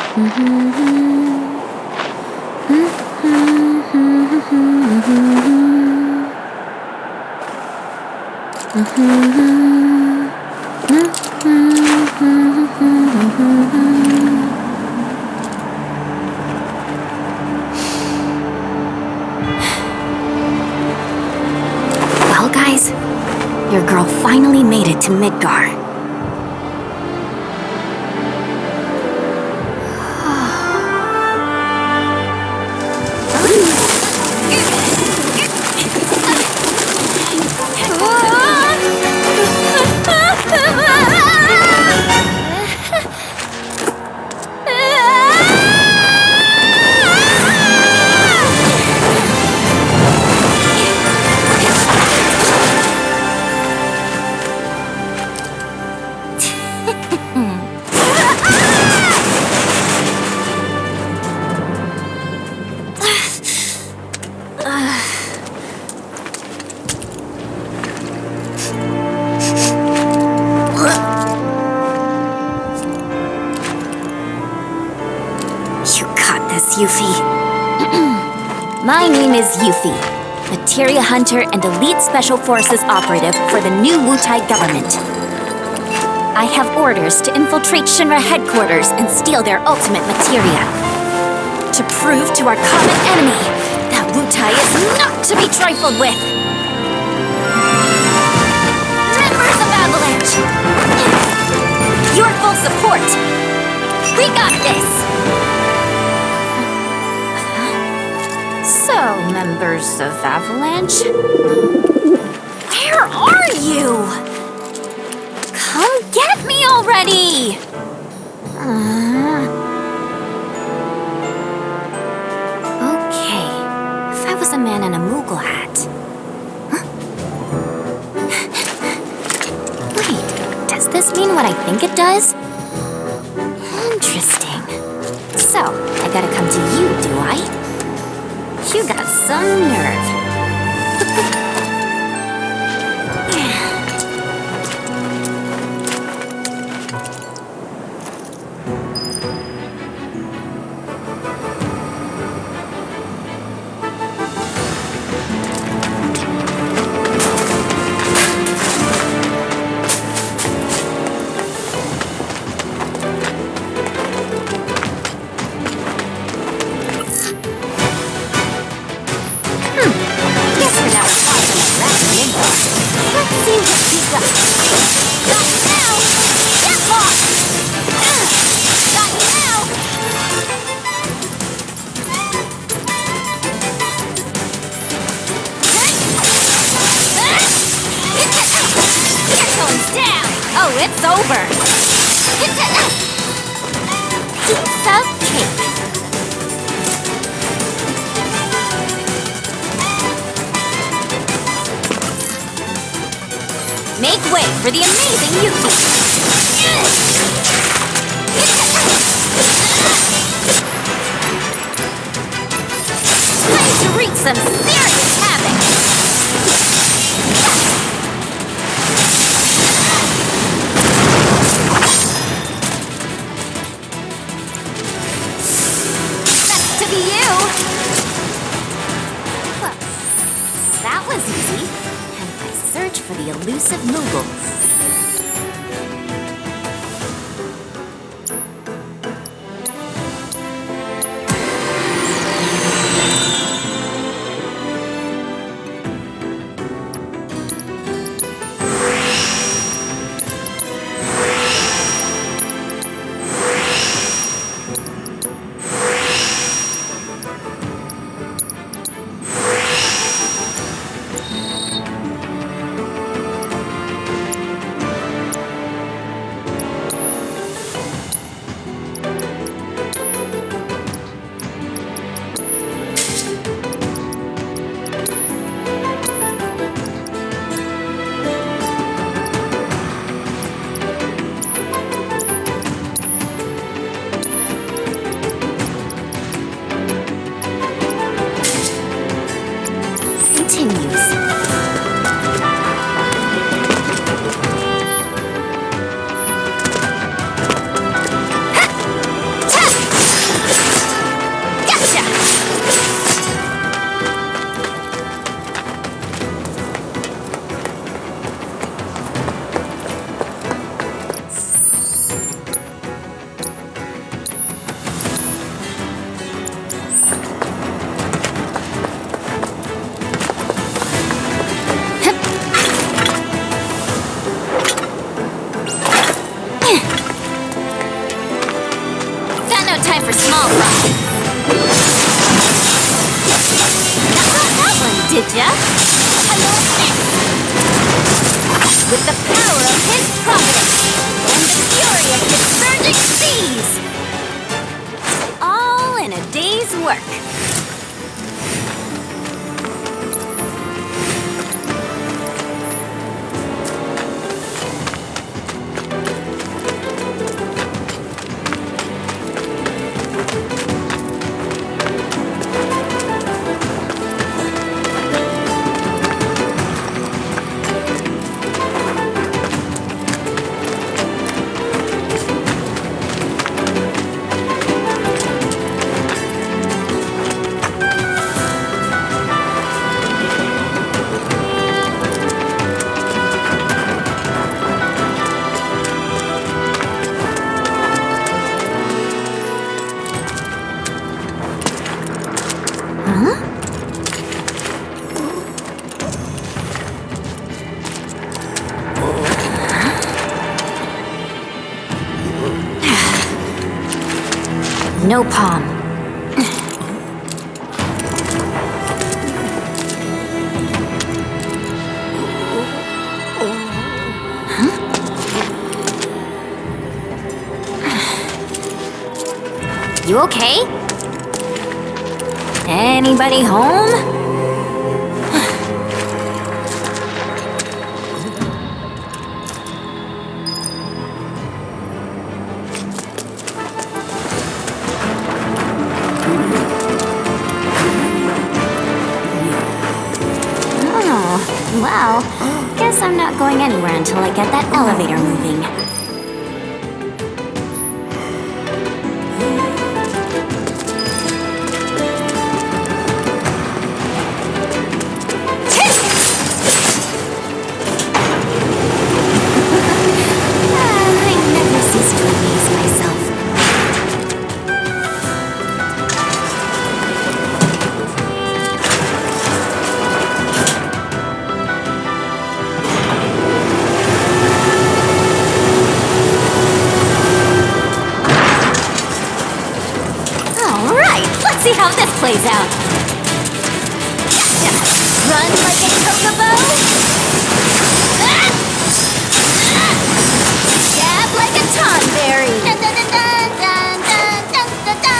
Well, guys, your girl finally made it to Midgar. Yufee. My name is Yufee, materia hunter and elite special forces operative for the new Wutai government. I have orders to infiltrate Shinra headquarters and steal their ultimate materia. To prove to our common enemy that Wutai is not to be trifled with. Members of Avalanche! Your full support! We got this! So, members of Avalanche, where are you? Come get me already! Okay, if I was a man in a Moogle hat... Huh? Wait, does this mean what I think it does? Interesting. So, I gotta come to you, do I? You got some nerve. Oh, it's over! Piece of cake! Make way for the amazing Yufee! Time to wreak some serious havoc! That was easy. And I search for the elusive Moogle. with the power of his providence and the fury of his surging seas. All in a day's work. No palm. You okay? Anybody home? Well, guess I'm not going anywhere until I get that elevator moving. I never cease to amaze myself. Let's see how this plays out. Gotcha! Run like a chocobo. Stab like a tonberry. Dun, dun, dun, dun, dun, dun, dun, dun, dun.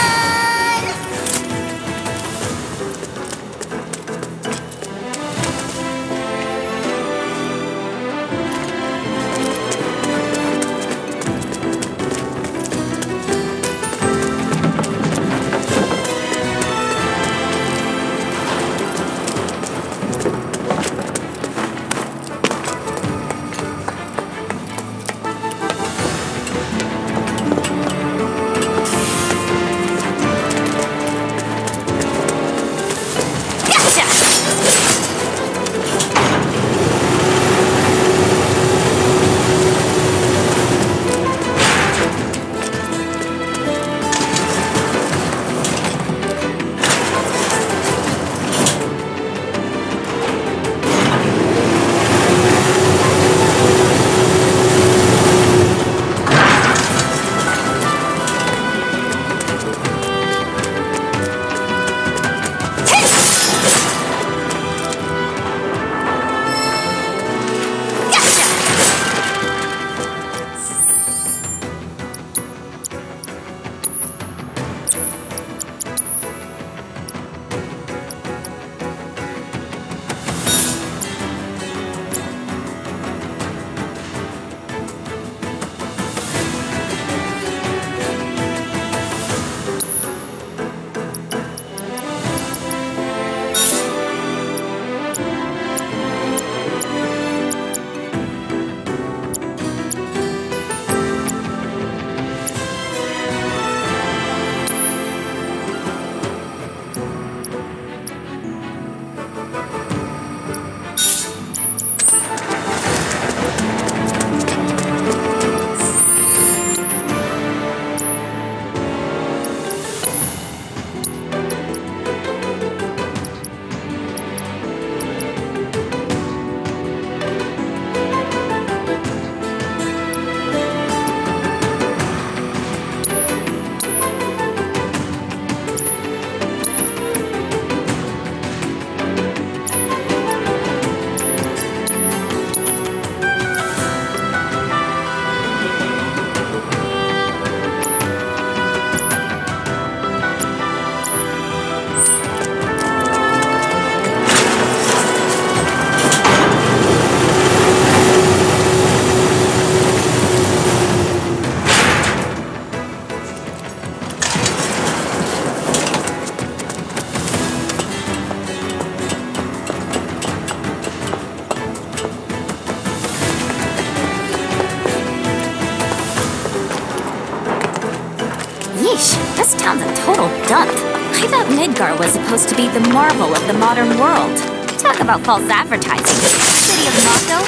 dump. I thought Midgar was supposed to be the marvel of the modern world. Talk about false advertising. City of Mako?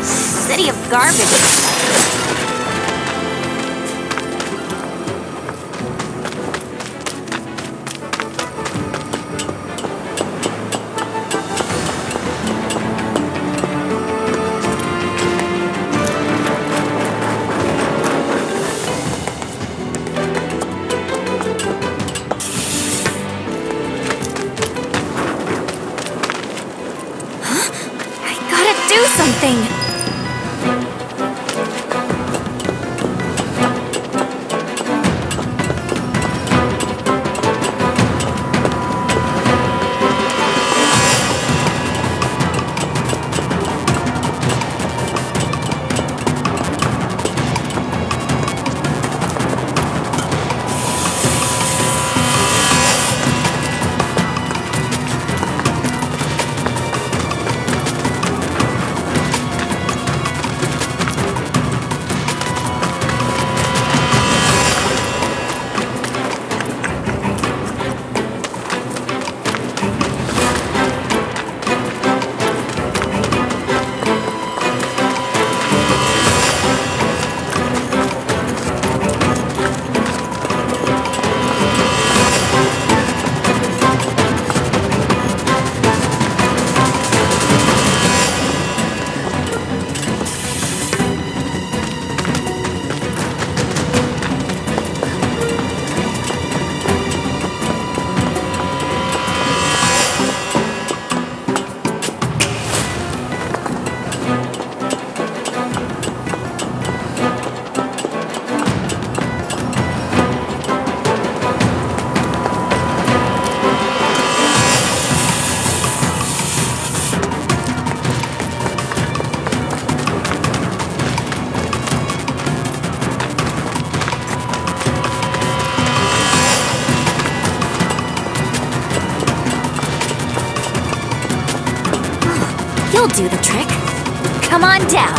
City of garbage. Do something! You'll do the trick. Come on down.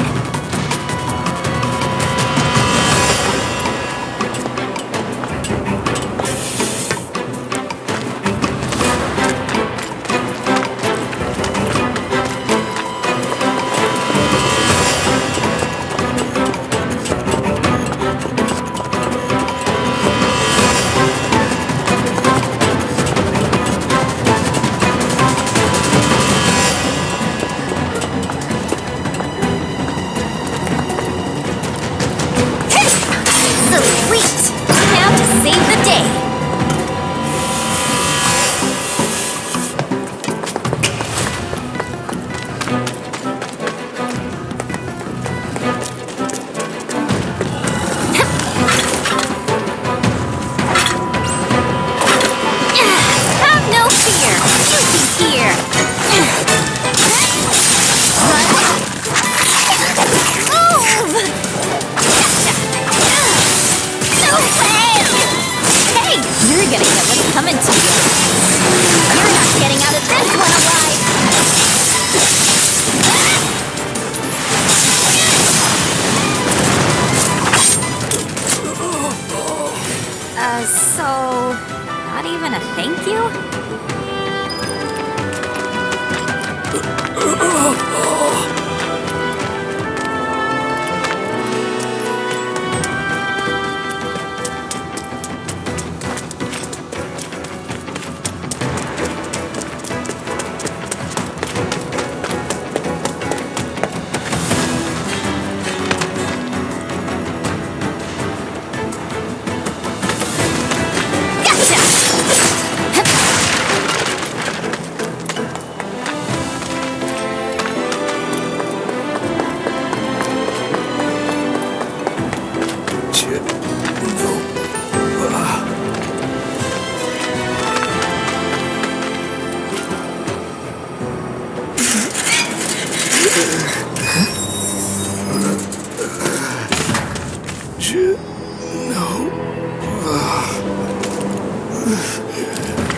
So, not even a thank you?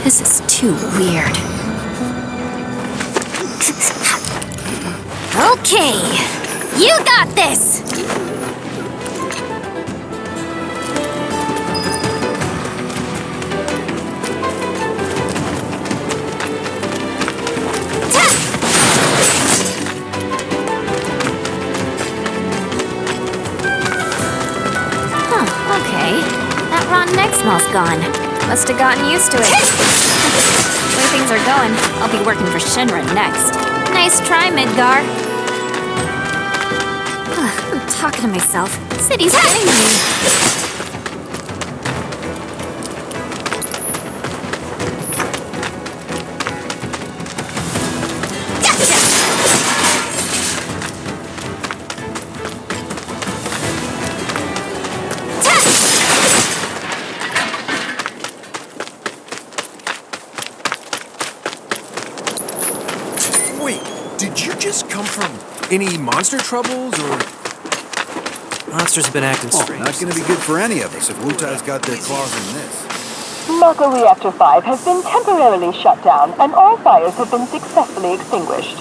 This is too weird. Okay, you got this! thought Nextmal's gone. Must have gotten used to it. The way things are going, I'll be working for Shinra next. Nice try, Midgar. I'm talking to myself. City's getting me. Wait, did you just come from any monster troubles, or...? Monsters have been acting strange. Not gonna be good for any of us if Wutai's got their claws in this. Mako Reactor 5 has been temporarily shut down, and all fires have been successfully extinguished.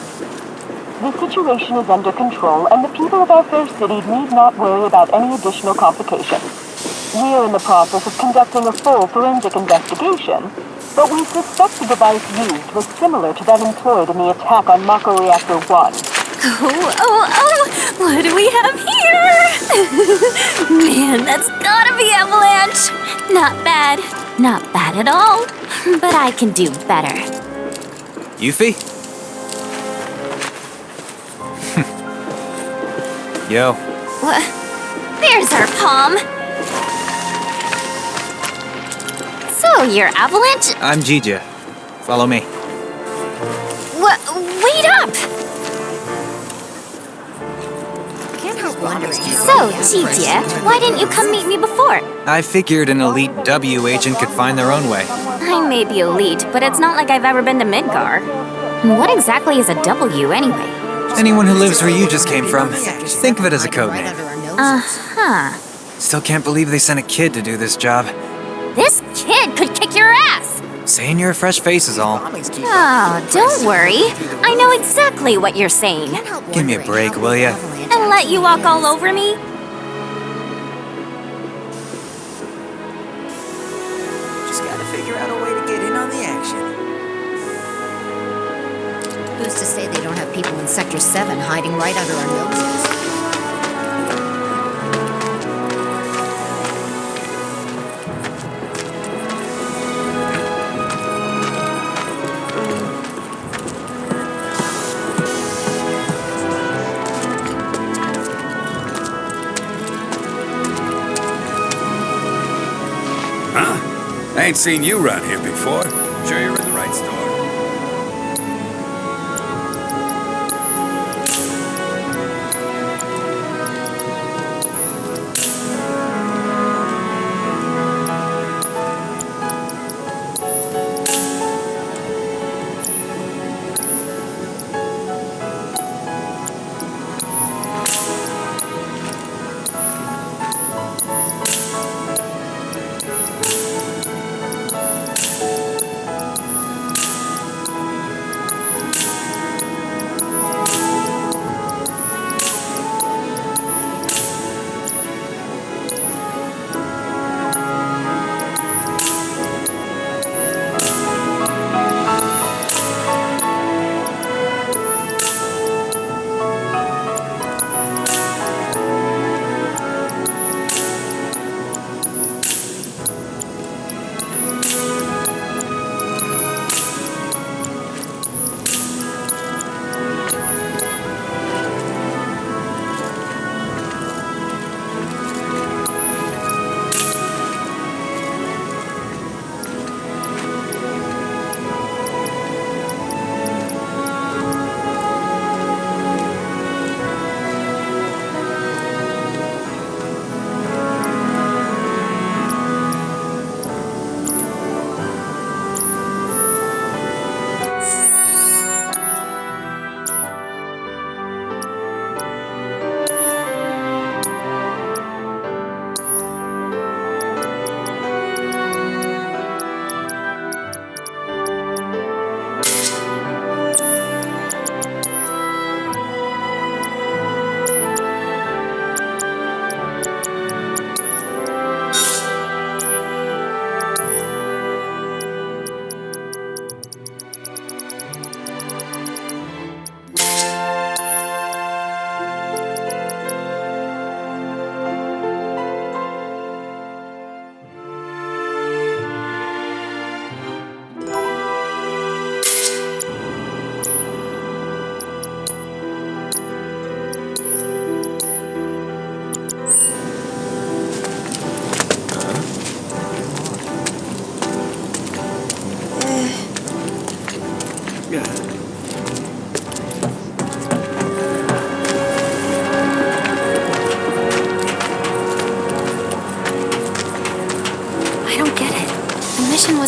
The situation is under control, and the people of our fair city need not worry about any additional complications. We are in the process of conducting a full forensic investigation, but we suspect the device used was similar to that employed in the attack on Mako Reactor 1. Oh, what do we have here? Man, that's gotta be Avalanche. Not bad. Not bad at all. But I can do better. Yufee? Yo. What? There's our palm. So, you're Avalanche? I'm Jija. Follow me. Wait up! So, Jija, why didn't you come meet me before? I figured an elite W agent could find their own way. I may be elite, but it's not like I've ever been to Midgar. And what exactly is a W, anyway? Anyone who lives where you just came from, think of it as a code name. Uh-huh. Still can't believe they sent a kid to do this job. This kid could kick your ass! Saying you're a fresh face is all. Oh, don't worry. I know exactly what you're saying. Give me a break, will ya? And let you walk all over me? Just gotta figure out a way to get in on the action. Who's to say they don't have people in Sector 7 hiding right under our noses? I ain't seen you around here before. Sure you're in the right store?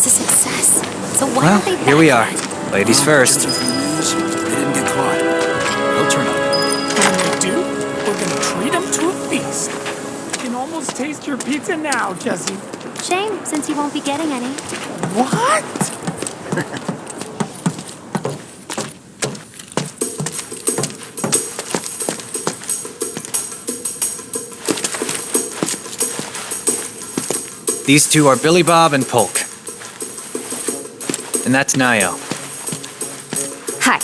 was a success. So why Well, don't they here we are. backtrack? Ladies first. They didn't get caught. They'll turn up. When they do, we're gonna treat them to a feast. I can almost taste your pizza now, Jesse. Shame, since you won't be getting any. What? These two are Billy Bob and Polk. And that's Nio. Hi.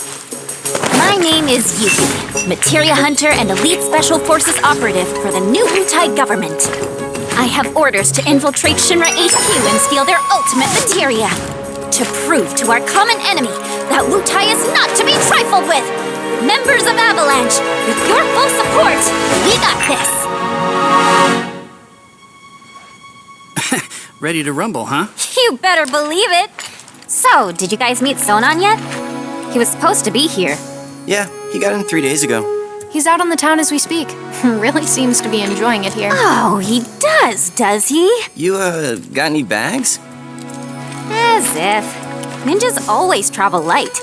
My name is Yufee, materia hunter and elite special forces operative for the new Wutai government. I have orders to infiltrate Shinra HQ and steal their ultimate materia. To prove to our common enemy that Wutai is not to be trifled with. Members of Avalanche, with your full support, we got this. Ready to rumble, huh? You better believe it. So, did you guys meet Sonan yet? He was supposed to be here. Yeah, he got in 3 days ago. He's out on the town as we speak. Really seems to be enjoying it here. Oh, he does he? You, got any bags? As if. Ninjas always travel light.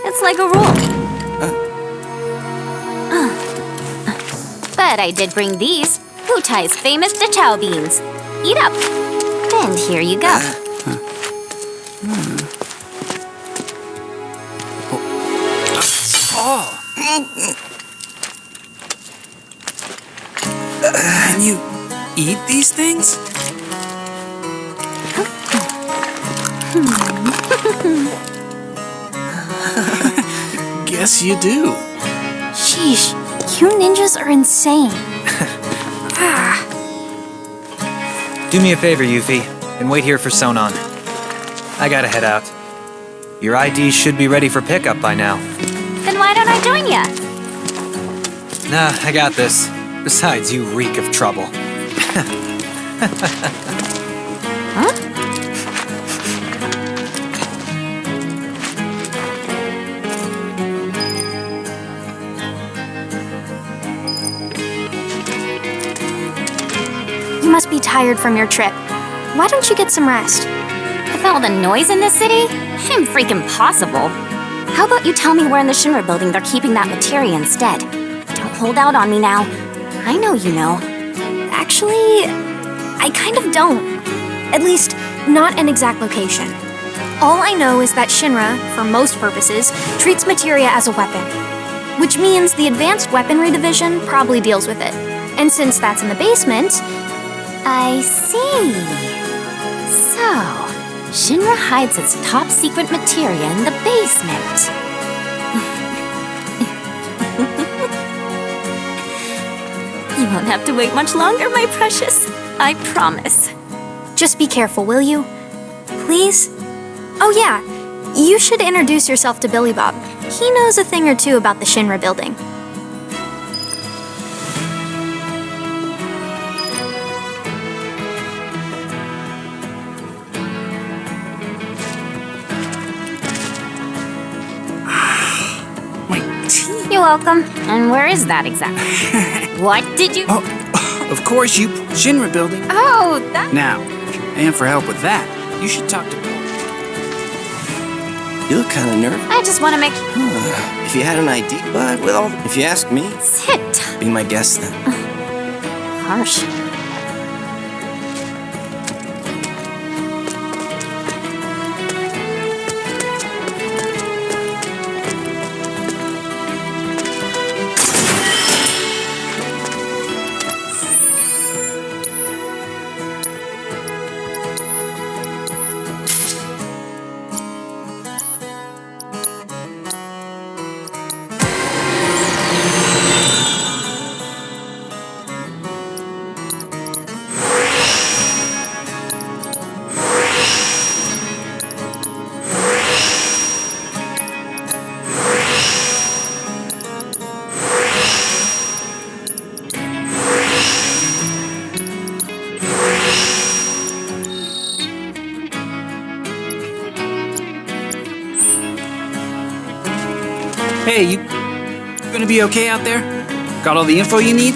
It's like a rule. But I did bring these. Wutai's famous Dachao beans. Eat up. And here you go. Can you eat these things? Guess you do. Sheesh, you ninjas are insane. Do me a favor, Yufee, and wait here for Sonan. I gotta head out. Your ID should be ready for pickup by now. Then why don't I join ya? Nah, I got this. Besides, you reek of trouble. You must be tired from your trip. Why don't you get some rest? With all the noise in this city, I'm freaking possible. How about you tell me where in the Shinra building they're keeping that materia instead? Don't hold out on me now. I know you know. Actually, I kind of don't. At least, not an exact location. All I know is that Shinra, for most purposes, treats materia as a weapon. Which means the Advanced Weaponry Division probably deals with it. And since that's in the basement... I see. So, Shinra hides its top secret materia in the basement. You won't have to wait much longer, my precious. I promise. Just be careful, will you? Please? Oh yeah, you should introduce yourself to Billy Bob. He knows a thing or two about the Shinra building. You're welcome. And where is that exactly? What did you... Of course, you Shinra building. Oh, that... Now, and for help with that, you should talk to Bill. You look kind of nervous. I just want to make... If you had an ID, but with all... If you ask me, Sit. be my guest then. Harsh. Hey, you gonna be okay out there? Got all the info you need?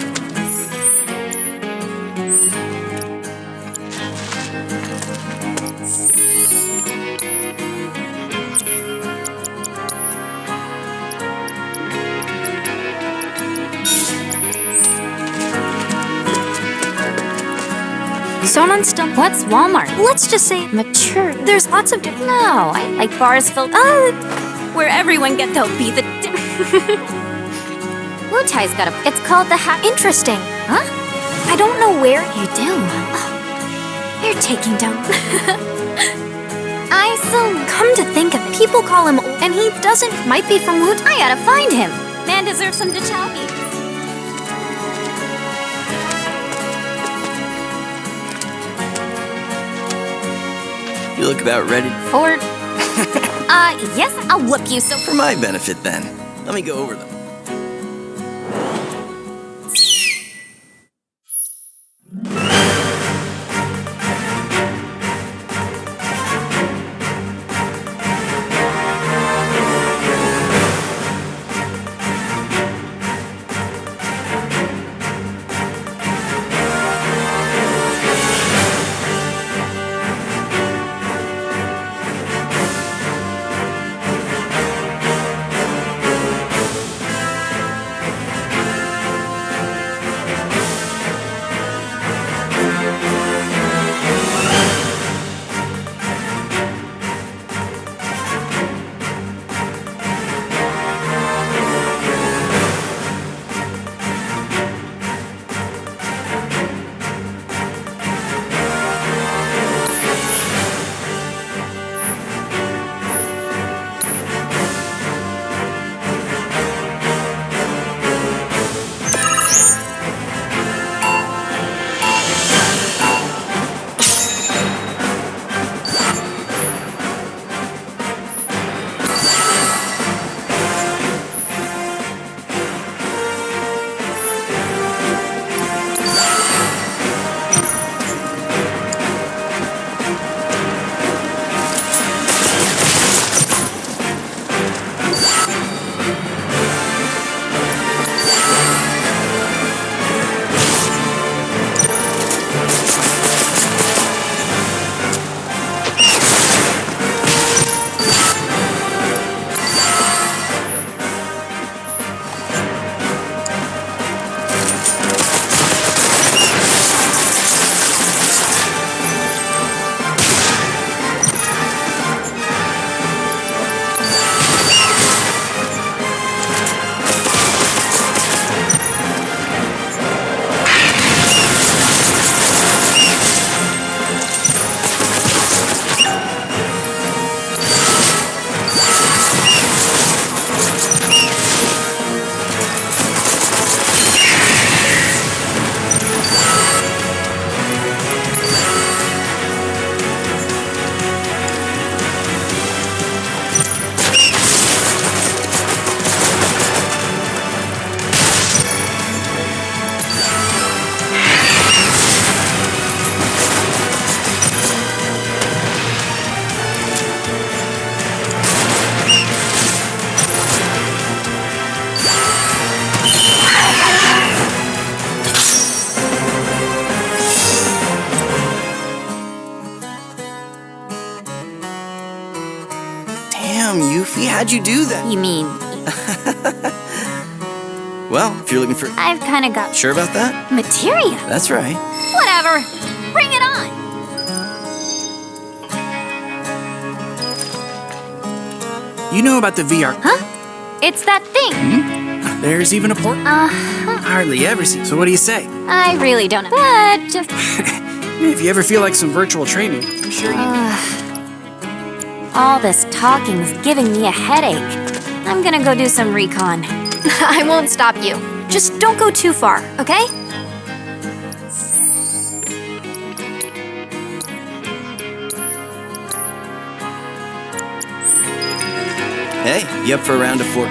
Sonon's still. What's Walmart? Let's just say Mature. there's lots of different. No, I like bars filled. Where everyone gets to be the. Wu Tai's got a. It's called the Interesting. Huh? I don't know where. You do. You're taking down. So Come to think of it, people call him, and he doesn't. Might be from Wu. I gotta find him. Man deserves some Dachauki. You look about ready. For. Yes, I'll whoop you so. For my benefit, then. Let me go over them. Damn, Yufee, how'd you do that? You mean. Well, if you're looking for... I've kinda got. Sure about that? Materia. That's right. Whatever. Bring it on. You know about the VR. Huh? It's that thing. There's even a port. Hardly ever see. So what do you say? I really don't know. But just. If you ever feel like some virtual training, I'm sure you. All this talking's giving me a headache. I'm gonna go do some recon. I won't stop you. Just don't go too far, okay? Hey, you up for a round of four?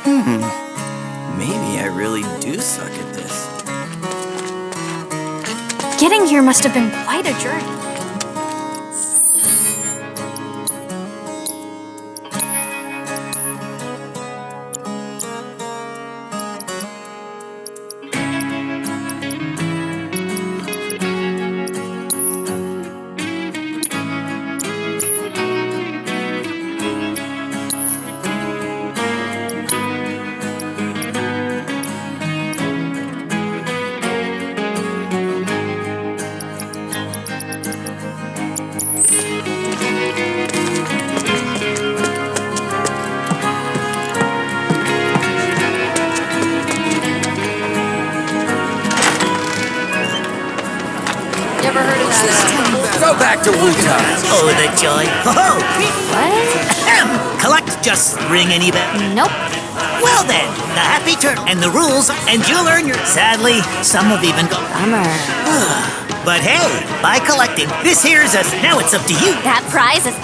Maybe I really do suck at this. Getting here must have been quite a journey. Go back to Wu-Tai. Oh, the joy. Oh, what? Collect just ring any bell? Nope. Well then, the happy turtle and the rules, and you'll earn your... Sadly, some have even gone... Bummer. But hey, by collecting, this here's us. Now it's up to you. That prize is...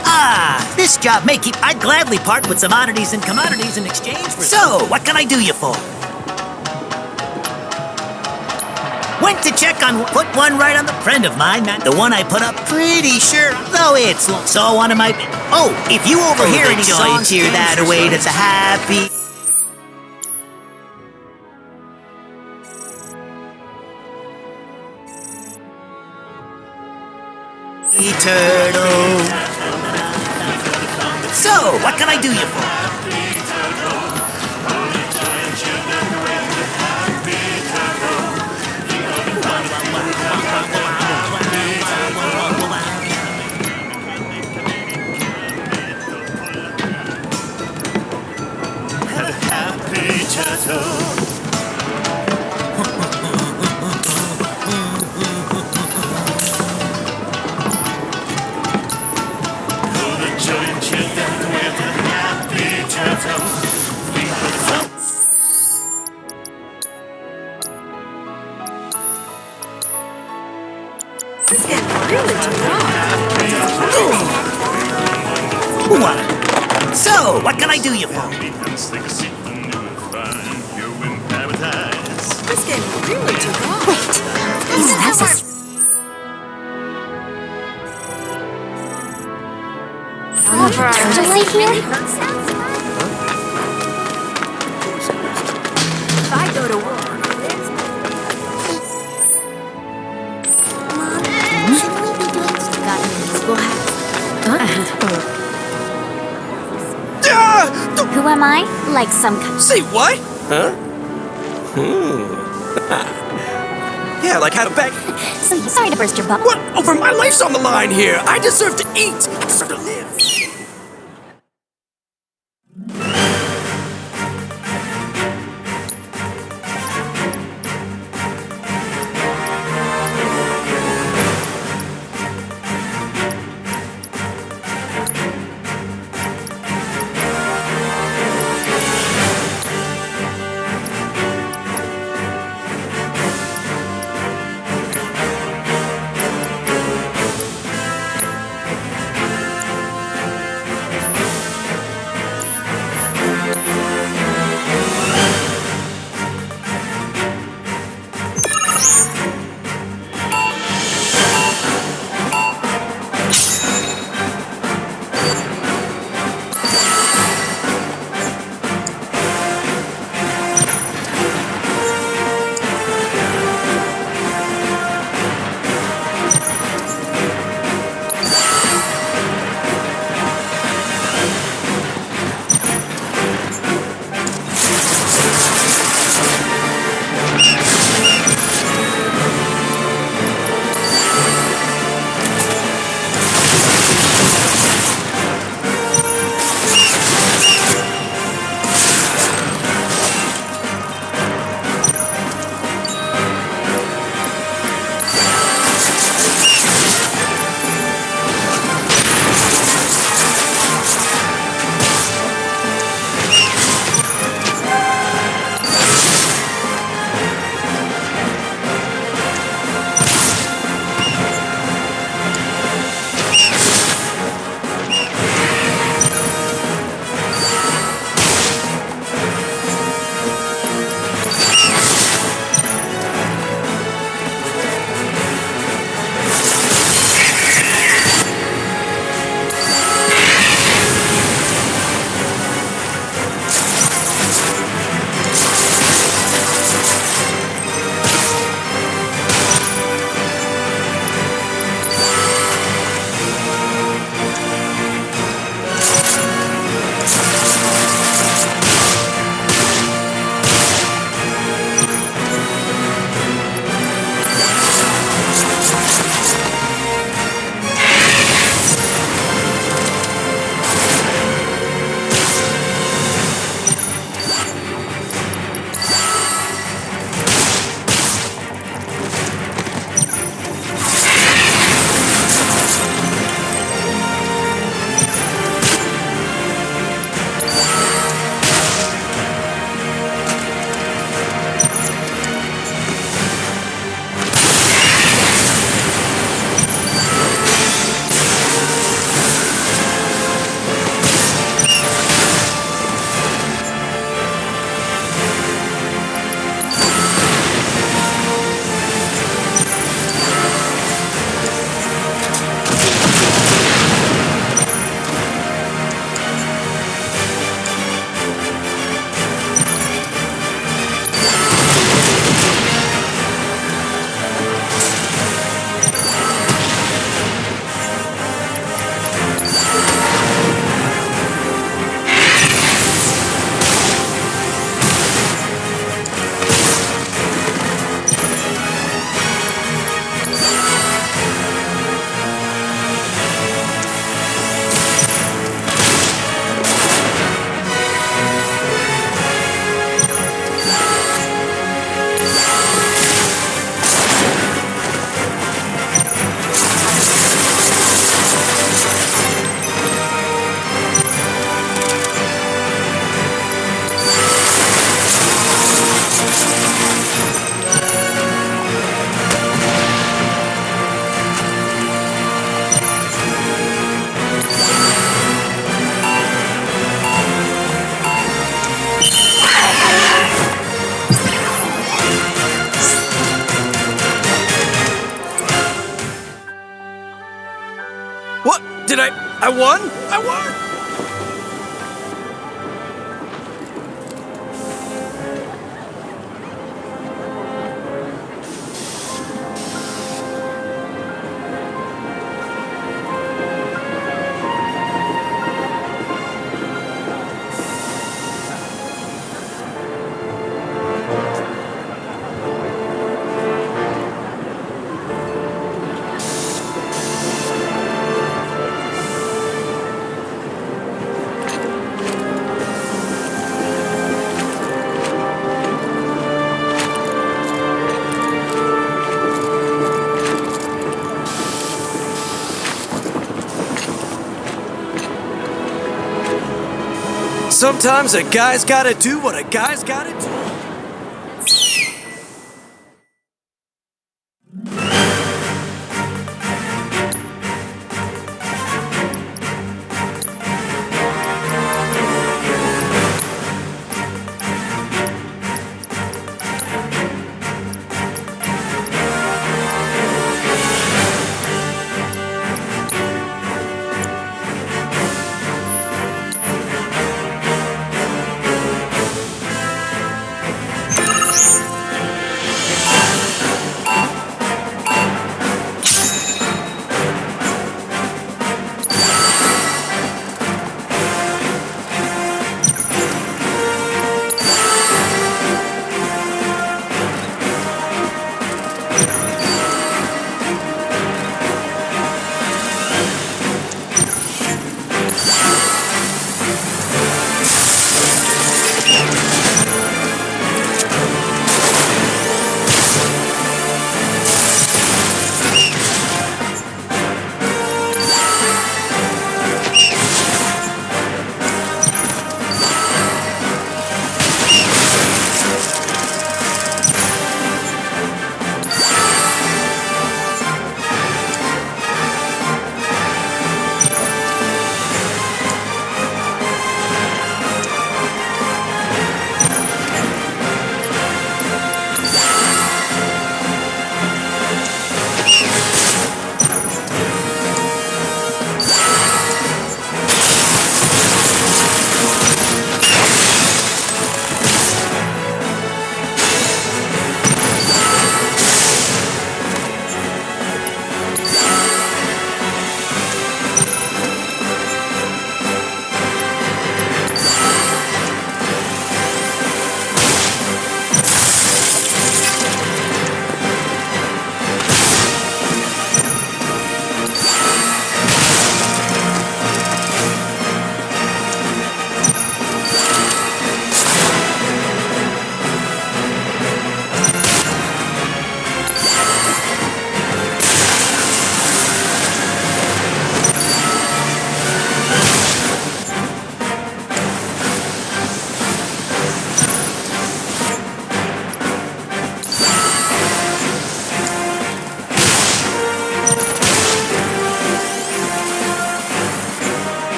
This job may keep... I'd gladly part with some oddities and commodities in exchange for... So, what can I do you for? Went to check on... Put one right on the friend of mine, man. The one I put up, pretty sure, though it's long. Saw one of my... Oh, if you overhear any songs, cheer that away to the happy... Turtle. So, what can I do you for? Happy turtle. So, what can I do you for? This game really took off. Wait, is that turtle light here? If I go to war, Mom, should we be doing some school Who am I? Like some... Say what? Huh? Yeah, like how to back... Sorry to burst your bubble. What? Over my life's on the line here. I deserve to eat. I deserve to live. I won! I won! Sometimes a guy's gotta do what a guy's gotta do.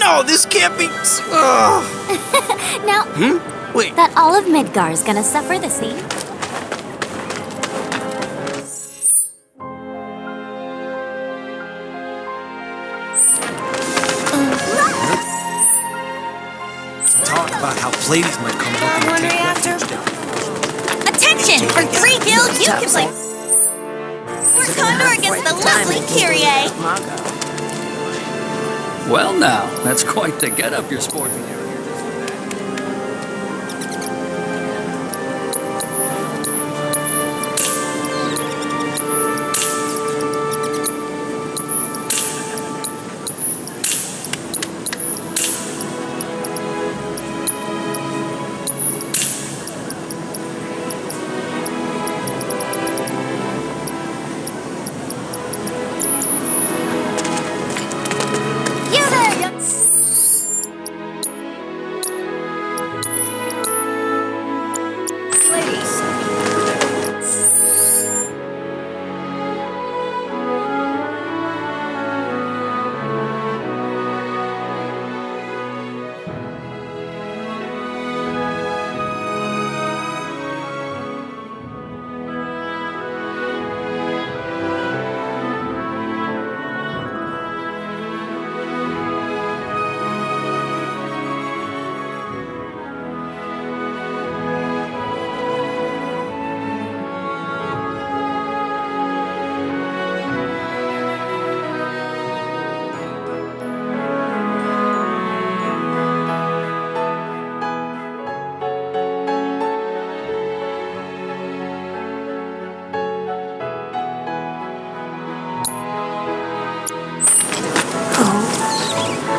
No, this can't be. Now, Wait. that all of Midgar is gonna suffer the same. Talk about how ladies might come looking to take refuge down. Attention! For 3 guilds, you can play Condor against the lovely Kyrie. Well now, that's quite the get-up you're sporting here.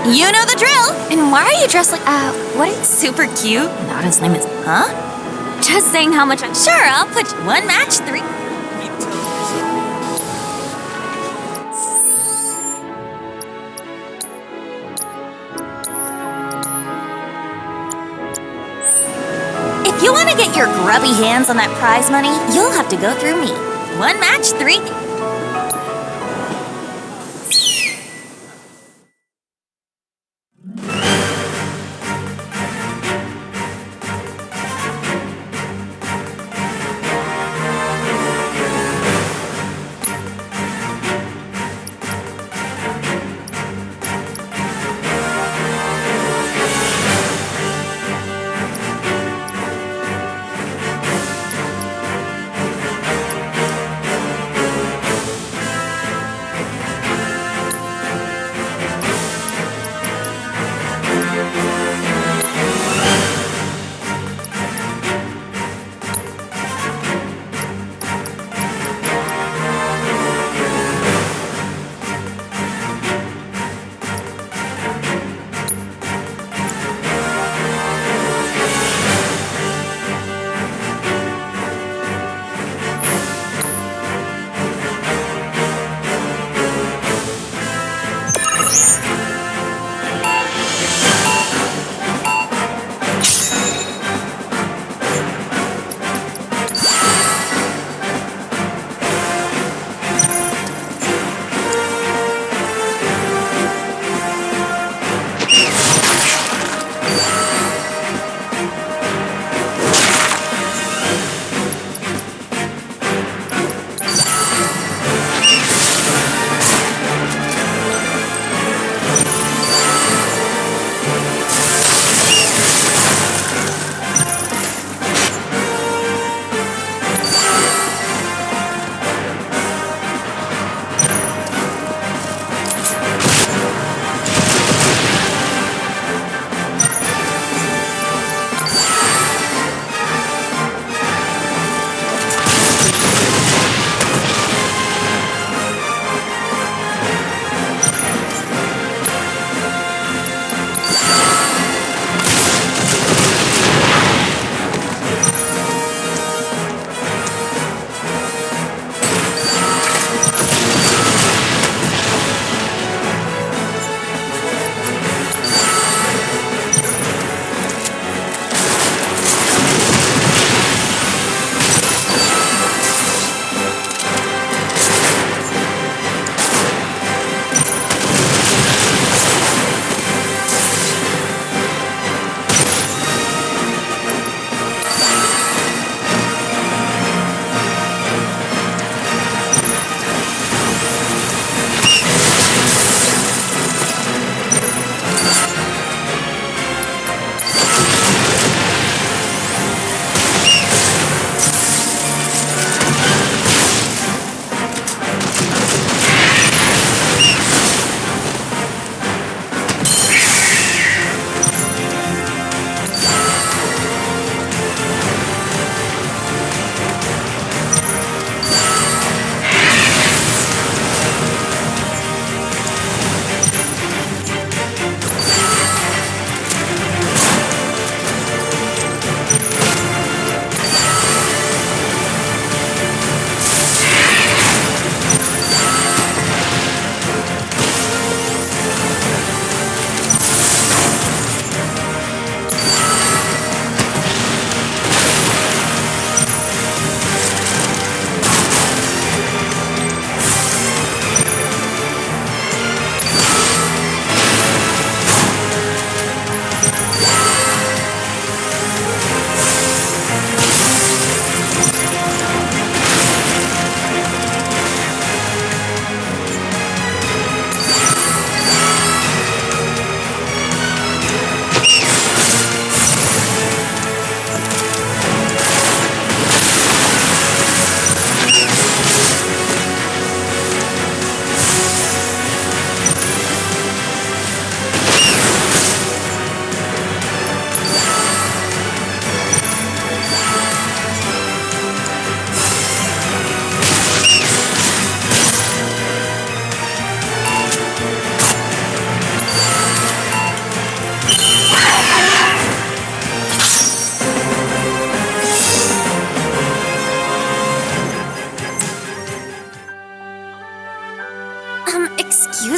You know the drill! And why are you dressed like, what is super cute? Not his name is, huh? Just saying how much Sure, I'll put you 1 match 3. If you want to get your grubby hands on that prize money, you'll have to go through me. 1 match 3.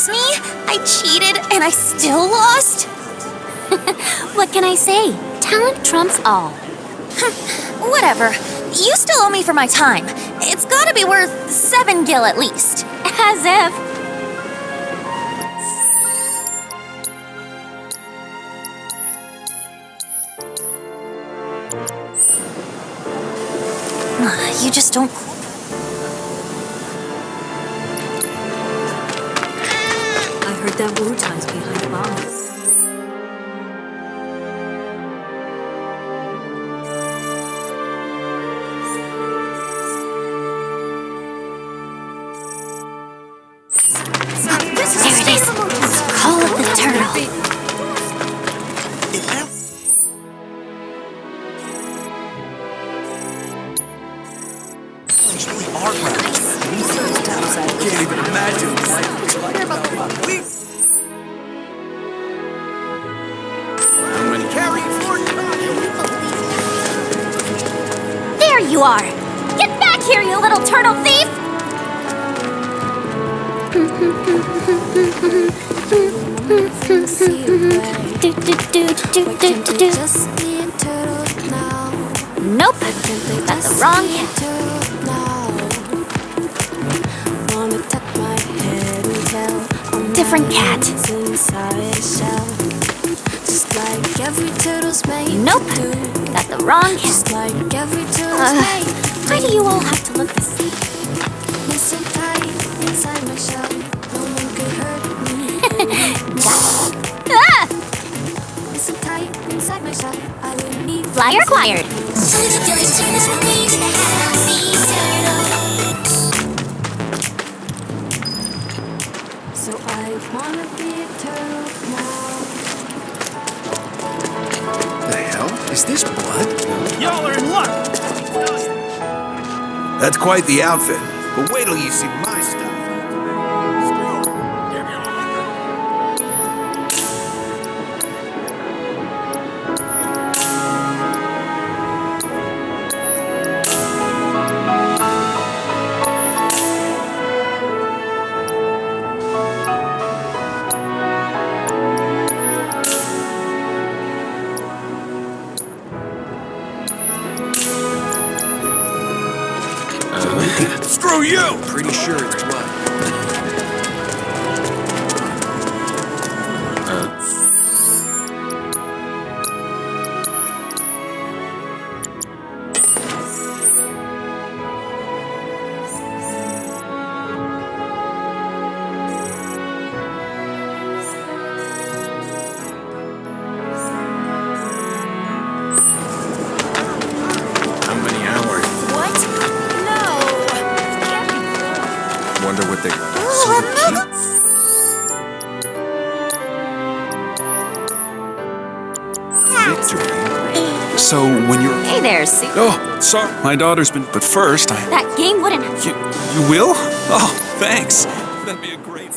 against me? I cheated and I still lost? What can I say? Talent trumps all. Whatever. You still owe me for my time. It's gotta be worth 7 gil at least. As if. You just don't... I heard that Wu-Tai's behind the bomb. There it is. Call of the turtle. Can't even imagine what it's like. There you are! Get back here, you little turtle thief! Nope, got the wrong cat. Different cat. Nope, got the wrong cat. Why do you all have to look the same? Flyer acquired. So I wanna be a turtle now. The hell? Is this blood? Y'all are in luck! That's quite the outfit. But wait till you see my stuff. Screw you! Pretty sure it's blood. How many hours? What? No! Wonder what they... Victory. So when you're... Hey there, Sue. Oh, sorry. My daughter's been... But first, That game wouldn't... You will? Oh, thanks. That'd be a great...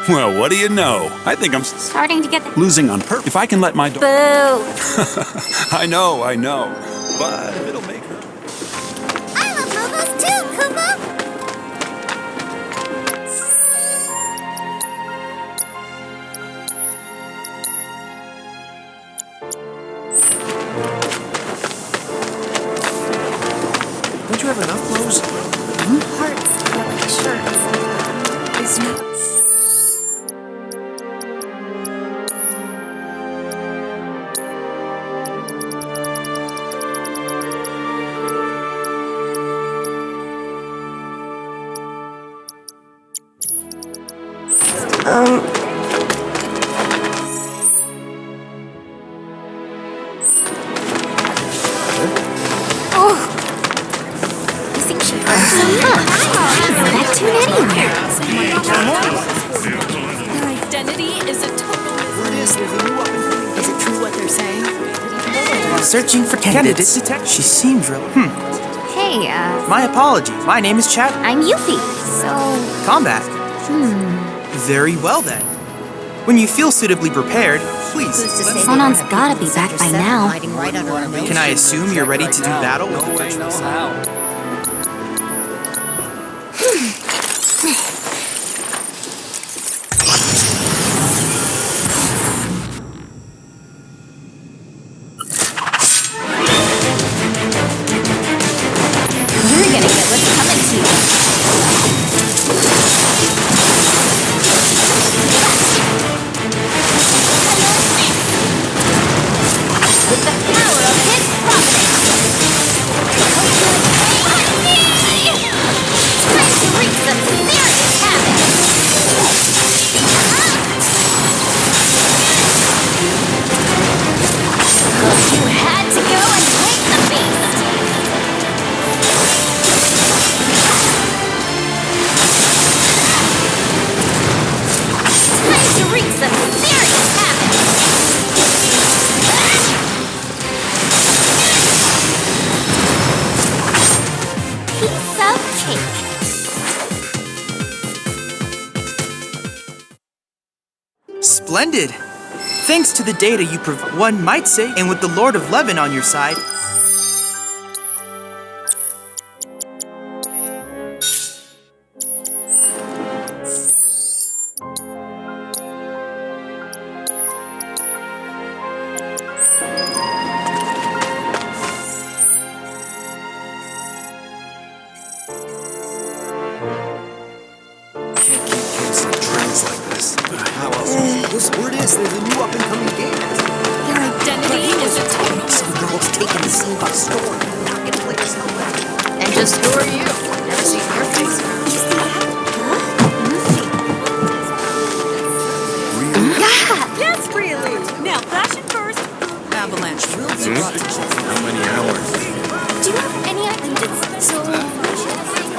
Well, what do you know? I think I'm Starting to get the... losing on purpose. If I can let my Boo! I know. But if it'll make her... I love Momos too, Kumo! Don't you have enough clothes? Parts are like shirts. It's not. You think she heard me? That tune anywhere. Their identity is a total... Is it true what they're saying? Searching for candidates. She seems real. Hey, My apologies. My name is Chad. I'm Yufee, so... Combat. Very well then. When you feel suitably prepared, please. Who's to say they Sonon's don't have gotta people be in back Sector by 7 now. hiding right under our noses? Can I assume you're ready to do battle with the virtuous? You're gonna get what's coming to you. With the power of his providence. Time to wreak some serious havoc. You had to go and take the beast. Time to wreak some serious havoc. Piece of cake. Splendid. Thanks to the data you provide, one might say, and with the Lord of Levin on your side, Can't keep canceling trends like this. How else? This word is there's a new up-and-coming game. Your identity is a total... Some girl's taking the scene by storm. Marketplace. And just who are you? Never seen your face. Yes, really. Now, fashion first. Avalanche. How many hours? Do you have any idea? So...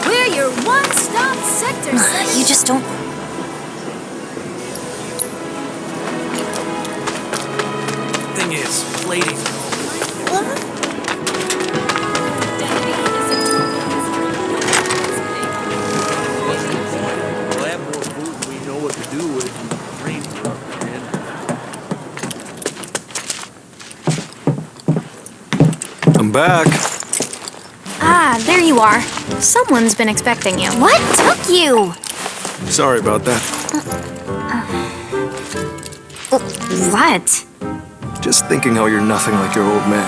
We're your one-stop sector. You just don't... thing is, plating. We'll have more food we know what to do with. Rain I'm back. Ah, there you are. Someone's been expecting you. What took you? Sorry about that. What? Just thinking how you're nothing like your old man.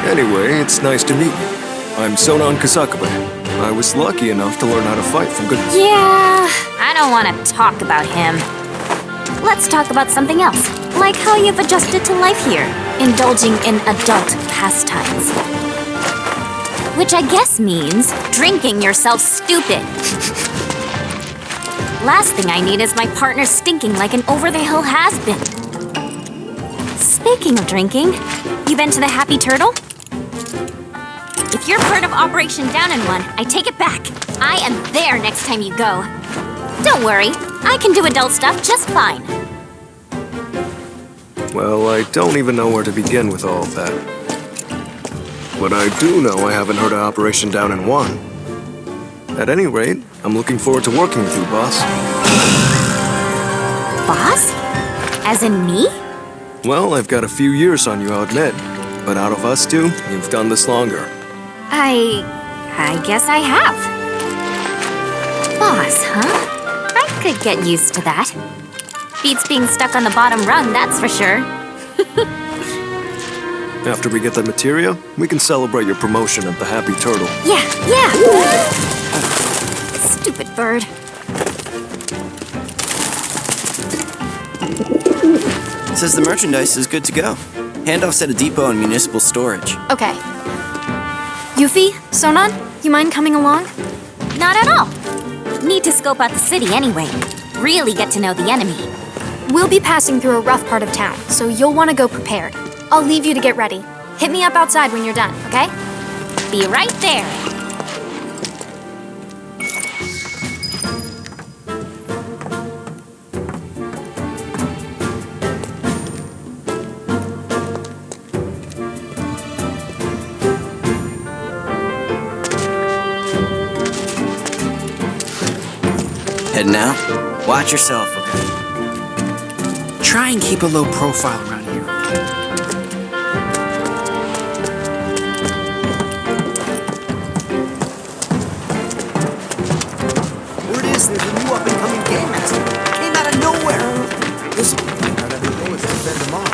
Anyway, it's nice to meet you. I'm Sonon Kasakabe. I was lucky enough to learn how to fight from good... Yeah, I don't want to talk about him. Let's talk about something else, like how you've adjusted to life here, indulging in adult pastimes. Which I guess means drinking yourself stupid. Last thing I need is my partner stinking like an over-the-hill has-been. Speaking of drinking, you been to the Happy Turtle? If you're part of Operation Down in One, I take it back. I am there next time you go. Don't worry, I can do adult stuff just fine. Well, I don't even know where to begin with all of that. But I do know I haven't heard of Operation Down in One. At any rate, I'm looking forward to working with you, boss. As in me? Well, I've got a few years on you, I'll admit. But out of us two, you've done this longer. I guess I have. Boss, huh? I could get used to that. Beats being stuck on the bottom rung, that's for sure. After we get the materia, we can celebrate your promotion at the Happy Turtle. Yeah. Stupid bird. It says the merchandise is good to go. Handoffs at a depot and municipal storage. Okay. Yufee, Sonon, you mind coming along? Not at all. Need to scope out the city anyway. Really get to know the enemy. We'll be passing through a rough part of town, so you'll want to go prepared. I'll leave you to get ready. Hit me up outside when you're done, okay? Be right there. Heading out? Watch yourself, okay? Try and keep a low profile around here. Word is there's a new up-and-coming game master. Came out of nowhere. This will be not everything was to fend them off.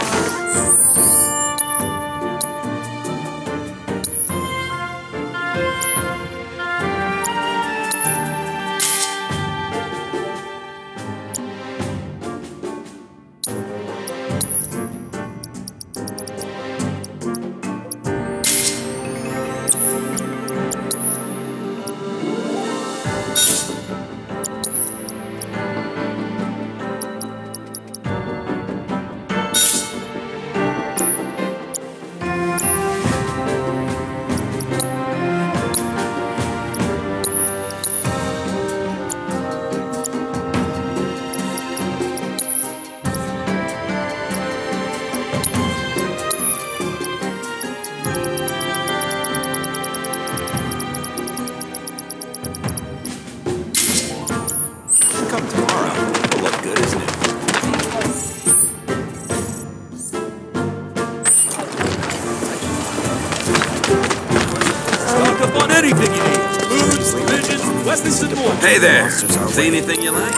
Come tomorrow. It'll look good, isn't it? Stock up on anything you need. Foods, provisions, weapons, and more. Hey there. See anything you like?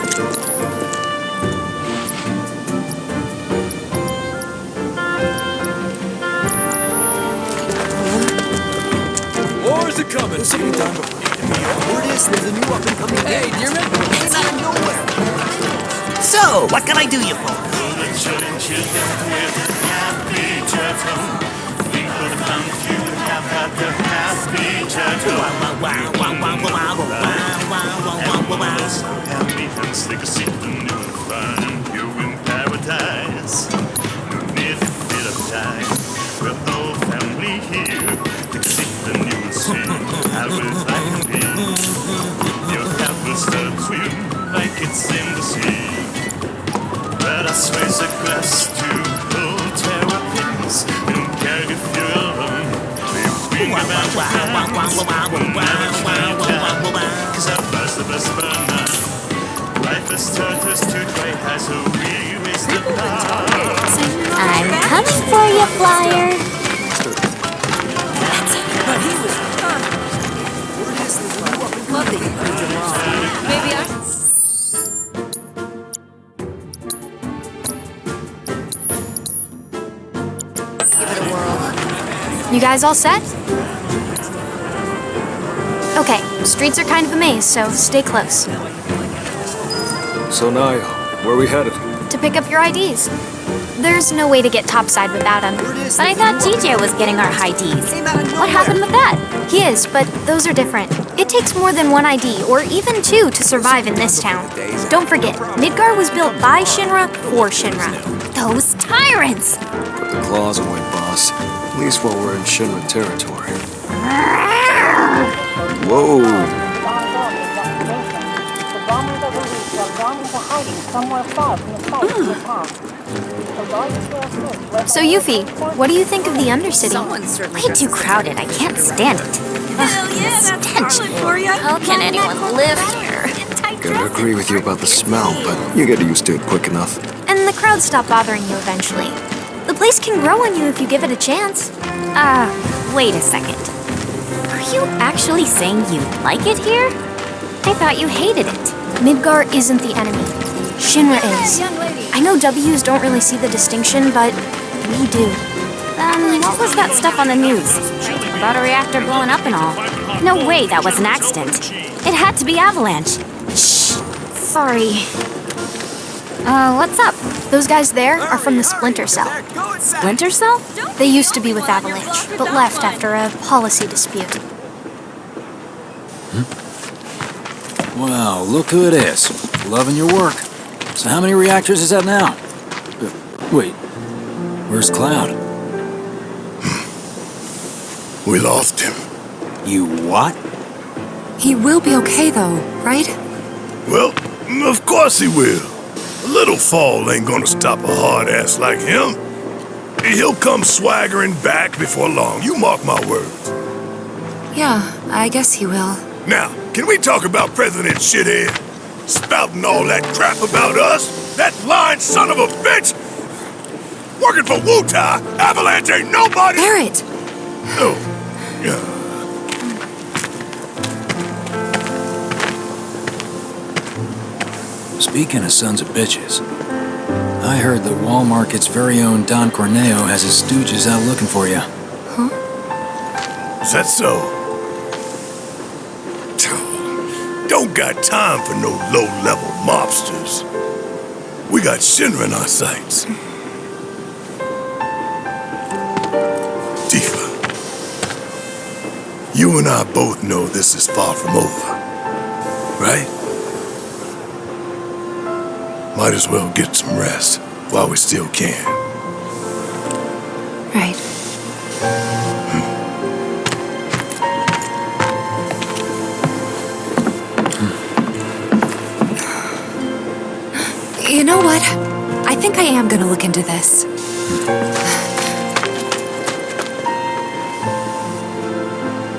Wars are coming. Word is there's a new up-and-coming game master. Came out of nowhere. So, what can I do you for? Like it's in the sea. Let us raise a glass to hold terrapins and carry if you're alone. We bring about your friends. We'll never change that. 'Cause our blood's the best burner. Life has taught us to try high, so we raise the bar. I'm coming for you, Flyer. But he was love that you proved him wrong. Maybe I... Give it a whirl. You guys all set? Okay, streets are kind of a maze, so stay close. So Naya, where are we headed? To pick up your IDs. There's no way to get topside without them. But I thought TJ was getting our high Ds. What happened with that? He is, but those are different. It takes more than one ID, or even two, to survive in this town. Don't forget, Midgar was built by Shinra for Shinra. Those tyrants! Put the claws away, boss. At least while we're in Shinra territory. Whoa! So Yufee, what do you think of the Undercity? Way too crowded. I can't stand it. Stench. How can anyone live here? Gotta agree with you about the smell, but you get used to it quick enough. And the crowd crowds stop bothering you eventually. The place can grow on you if you give it a chance. Wait a second. Are you actually saying you like it here? I thought you hated it. Midgar isn't the enemy. Shinra is. I know W's don't really see the distinction, but we do. What was that stuff on the news? About a reactor blowing up and all. No way that was an accident. It had to be Avalanche. Shh. Sorry. What's up? Those guys there are from the Splinter Cell. Splinter Cell? They used to be with Avalanche, but left after a policy dispute. Wow, look who it is. Loving your work. So how many reactors is that now? Wait, where's Cloud? We lost him. You what? He will be okay though, right? Well, of course he will. A little fall ain't gonna stop a hard ass like him. He'll come swaggering back before long, you mark my words. Yeah, I guess he will. Now, can we talk about President Shithead? Spouting all that crap about us? That lying son of a bitch? Working for Wutai, Avalanche ain't nobody! Barrett! Oh, yeah. Speaking of sons of bitches, I heard that Wall Market's very own Don Corneo has his stooges out looking for you. Huh? Is that so? Don't got time for no low-level mobsters. We got Shinra in our sights. Tifa, you and I both know this is far from over, right? Might as well get some rest while we still can. Right. You know what? I think I am gonna look into this.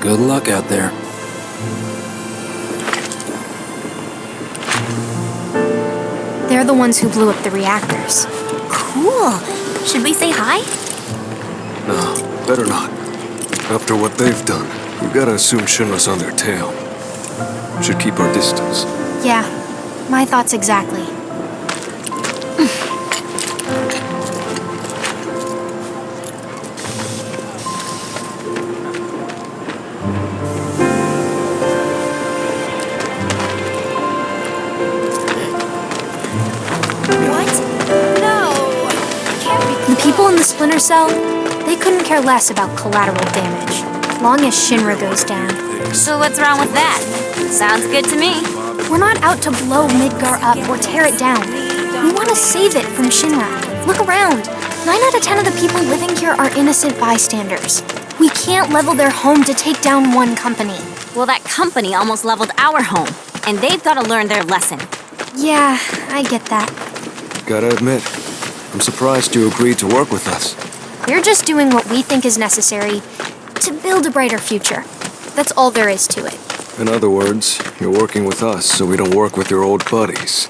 Good luck out there. They're the ones who blew up the reactors. Cool. Should we say hi? No, better not. After what they've done, we gotta assume Shinra's on their tail. Should keep our distance. Yeah, my thoughts exactly. People in the Splinter Cell, they couldn't care less about collateral damage, long as Shinra goes down. So what's wrong with that? Sounds good to me. We're not out to blow Midgar up or tear it down. We want to save it from Shinra. Look around. 9 out of 10 of the people living here are innocent bystanders. We can't level their home to take down one company. Well, that company almost leveled our home, and they've got to learn their lesson. Yeah, I get that. Gotta admit, I'm surprised you agreed to work with us. We're just doing what we think is necessary to build a brighter future. That's all there is to it. In other words, you're working with us so we don't work with your old buddies,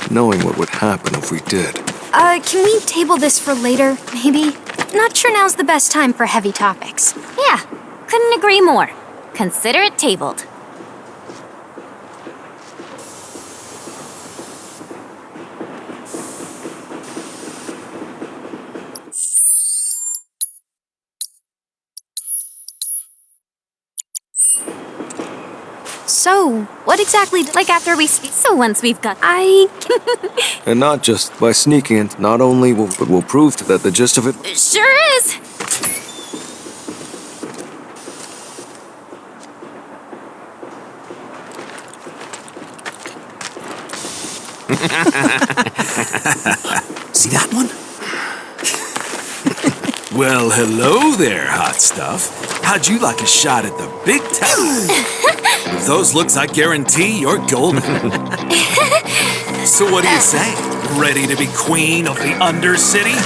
knowing what would happen if we did. Can we table this for later, maybe? Not sure now's the best time for heavy topics. Yeah, couldn't agree more. Consider it tabled. So, what exactly, like after we speak? So once we've got... And not just by sneaking it, not only but we'll prove that the gist of it... Sure is! See that one? Well, hello there, hot stuff. How'd you like a shot at the big time? With those looks, I guarantee you're golden. So what do you say? Ready to be queen of the Undercity?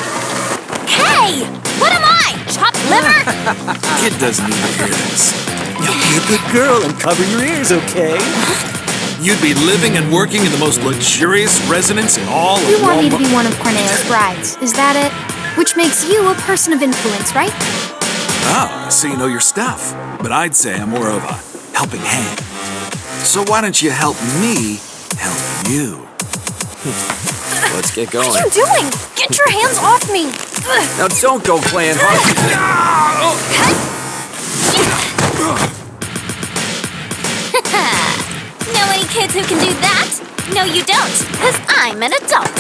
Hey! What am I? Chopped liver? Kid doesn't need to hear this. You be a good girl and cover your ears, okay? You'd be living and working in the most luxurious residence in all of You want me to Walmart. be one of Corneo's brides, is that it? Which makes you a person of influence, right? Oh, so you know your stuff. But I'd say I'm more of a helping hand. So why don't you help me help you? Let's get going. What are you doing? Get your hands off me! Ugh. Now don't go playing hard. Know any kids who can do that? No, you don't, because I'm an adult.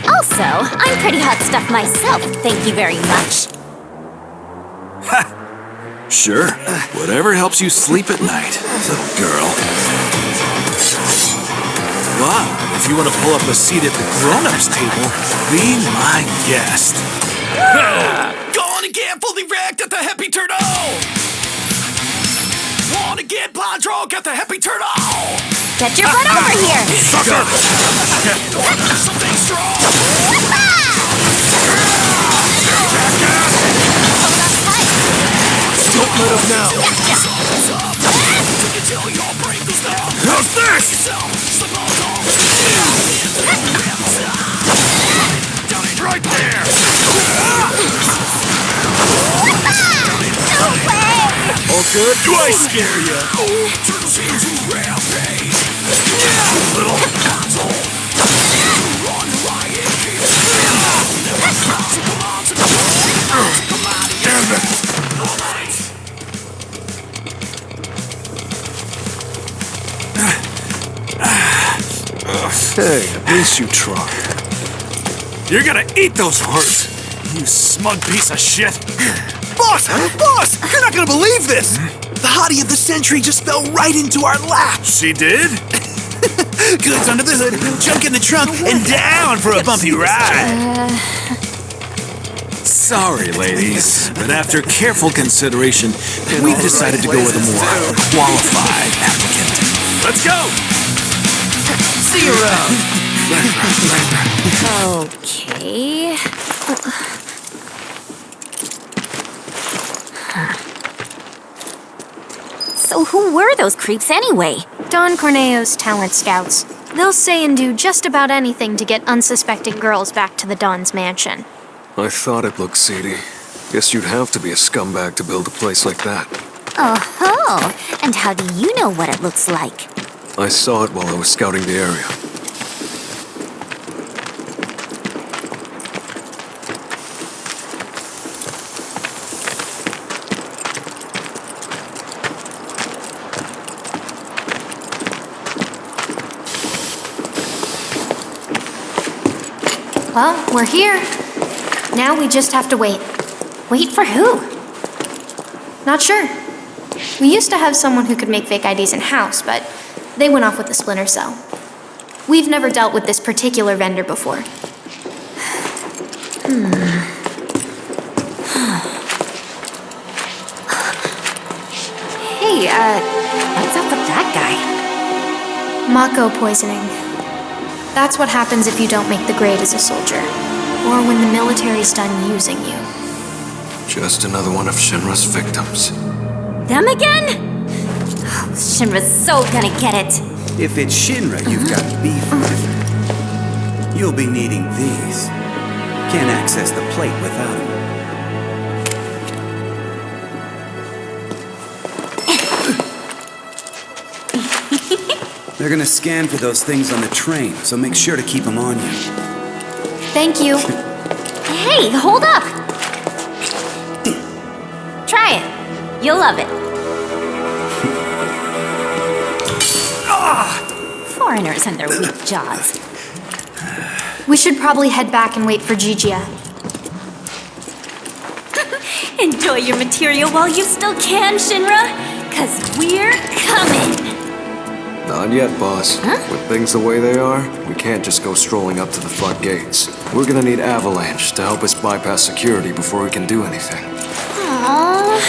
Also, I'm pretty hot stuff myself, thank you very much. Sure. Whatever helps you sleep at night, little girl. Wow, if you want to pull up a seat at the grown-ups table, be my guest. Gonna get fully wrecked at the Happy Turtle! Wanna get blind drunk at the Happy Turtle! Get your butt over here! Sucker! Something strong! Don't let up now. How's this? Right there! All good? Do I scare you? Turtles into rampage! Little asshole! Run riot! Damn it! Hey, at least you tried. You're gonna eat those words, you smug piece of shit. Boss! Boss! You're not gonna believe this! The hottie of the century just fell right into our lap! She did? Goods under the hood, junk in the trunk, and down for a bumpy ride! Sorry, ladies, but after careful consideration, we've decided to go with a more qualified applicant. Let's go! See you around! Okay. So who were those creeps anyway? Don Corneo's talent scouts. They'll say and do just about anything to get unsuspecting girls back to the Don's mansion. I thought it looked seedy. Guess you'd have to be a scumbag to build a place like that. Oh-ho! And how do you know what it looks like? I saw it while I was scouting the area. Well, we're here. Now we just have to wait. Wait for who? Not sure. We used to have someone who could make fake IDs in-house, but they went off with the Splinter Cell. We've never dealt with this particular vendor before. Hey, what's up with that guy? Mako poisoning. That's what happens if you don't make the grade as a soldier, or when the military's done using you. Just another one of Shinra's victims. Them again? Oh, Shinra's so gonna get it. If it's Shinra you've got beef with, you'll be needing these. Can't access the plate without them. They're gonna scan for those things on the train, so make sure to keep them on you. Thank you. Hey, hold up! Try it. You'll love it. Foreigners and their weak jaws. We should probably head back and wait for Gigia. Enjoy your material while you still can, Shinra, 'cause we're coming. Not yet, boss. With things the way they are, we can't just go strolling up to the front gates. We're gonna need Avalanche to help us bypass security before we can do anything. Aww.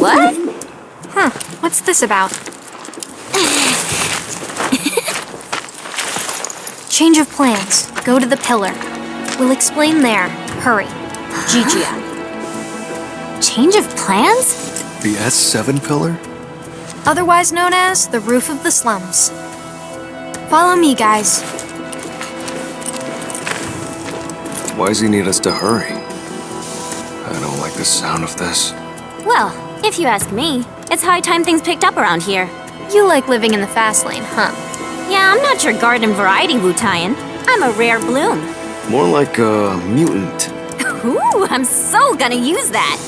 What? Huh, what's this about? Change of plans. Go to the pillar. We'll explain there. Hurry. Gigia. Change of plans? The S7 pillar? Otherwise known as the roof of the slums. Follow me, guys. Why does he need us to hurry? I don't like the sound of this. Well, if you ask me, it's high time things picked up around here. You like living in the fast lane, huh? Yeah, I'm not your garden variety Wu-Taian. I'm a rare bloom. More like a mutant. Ooh, I'm so gonna use that.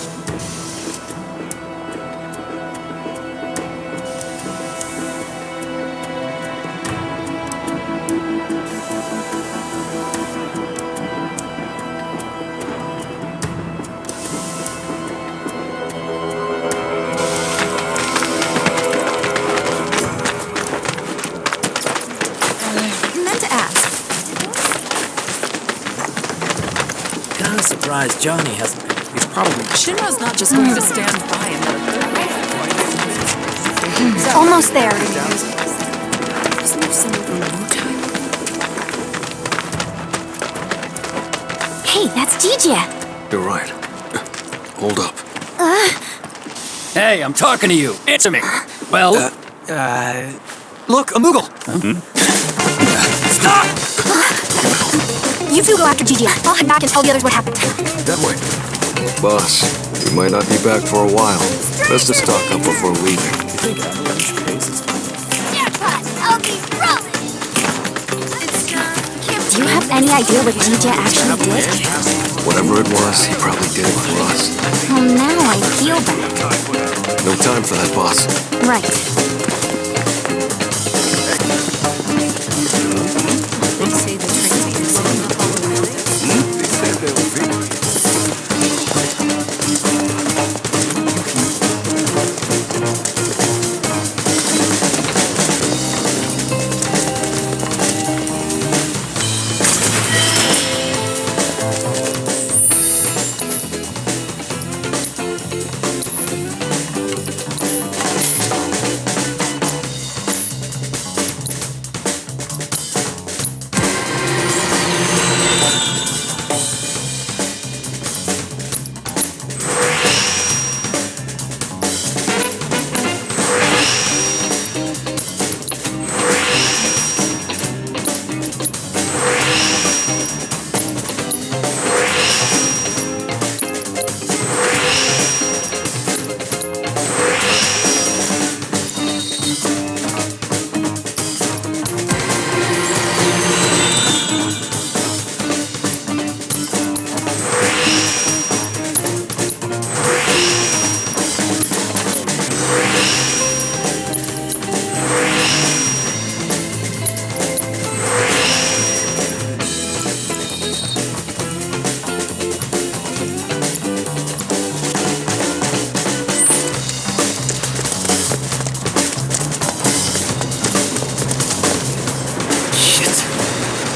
Surprised Johnny hasn't. He's probably. Shinra's not just going to stand by and let it Almost there. Isn't there someone from Wu-Tai? Hey, that's Gigia. You're right. Hold up. Hey, I'm talking to you. Answer me. Well, look, a Moogle. Stop! You two go after Gigia. I'll head back and tell the others what happened. That way. Boss, we might not be back for a while. Best to stock up before leaving. I'll be rolling. Do you have any idea what Gigia actually did? Whatever it was, he probably did it for us. Well, now I feel bad. No time for that, boss. Right. They say the trains are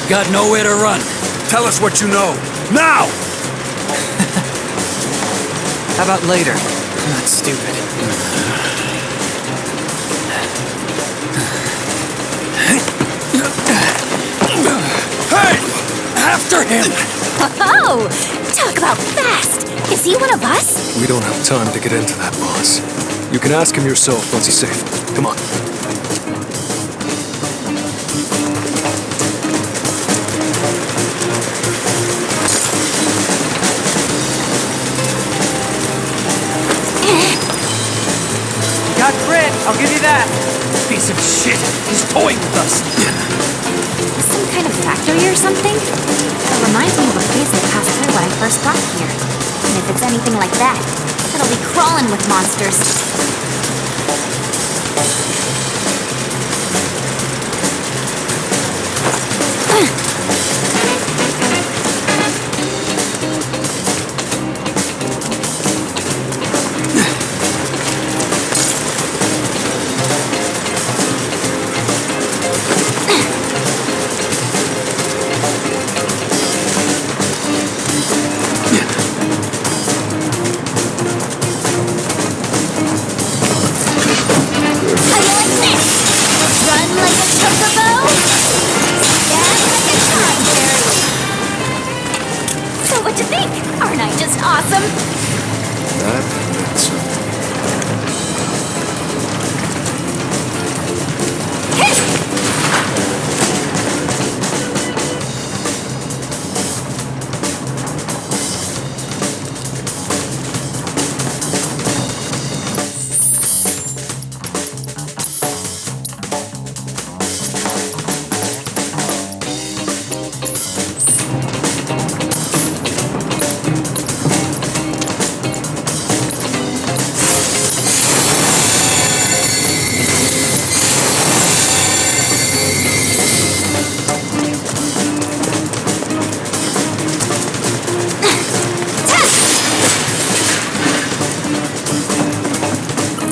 got nowhere to run. Tell us what you know. Now! How about later? I'm not stupid. Hey! After him! Oh, talk about fast. Is he one of us? We don't have time to get into that, boss. You can ask him yourself once he's safe. Come on. Got grit, I'll give you that. Piece of shit, he's toying with us. Some kind of factory or something? It reminds me of a place I passed through when I first got here. And if it's anything like that, it'll be crawling with monsters. awesome? That and then some.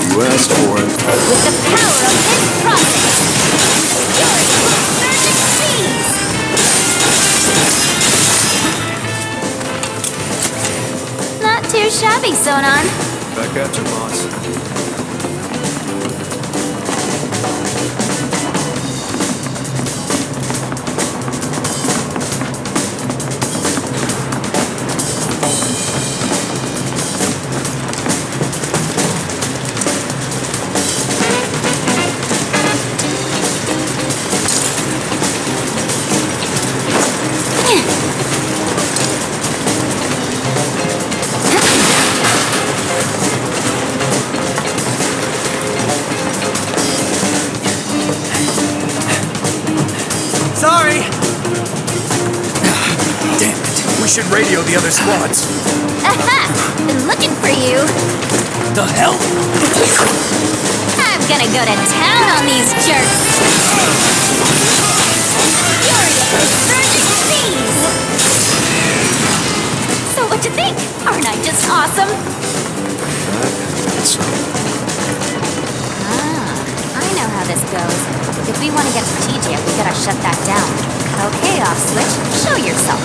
You asked for it. With the power of this process, and the fury of surging seas! Not too shabby, Sonon. Back at you, boss. Sorry! Damn it. We should radio the other squads. Aha! Been looking for you. The hell? I'm gonna go to town on these jerks. Fury of the surging seas! So what you think? Aren't I just awesome? That and then some. I know how this goes. If we want to get strategic, we gotta shut that down. Okay, off switch, show yourself.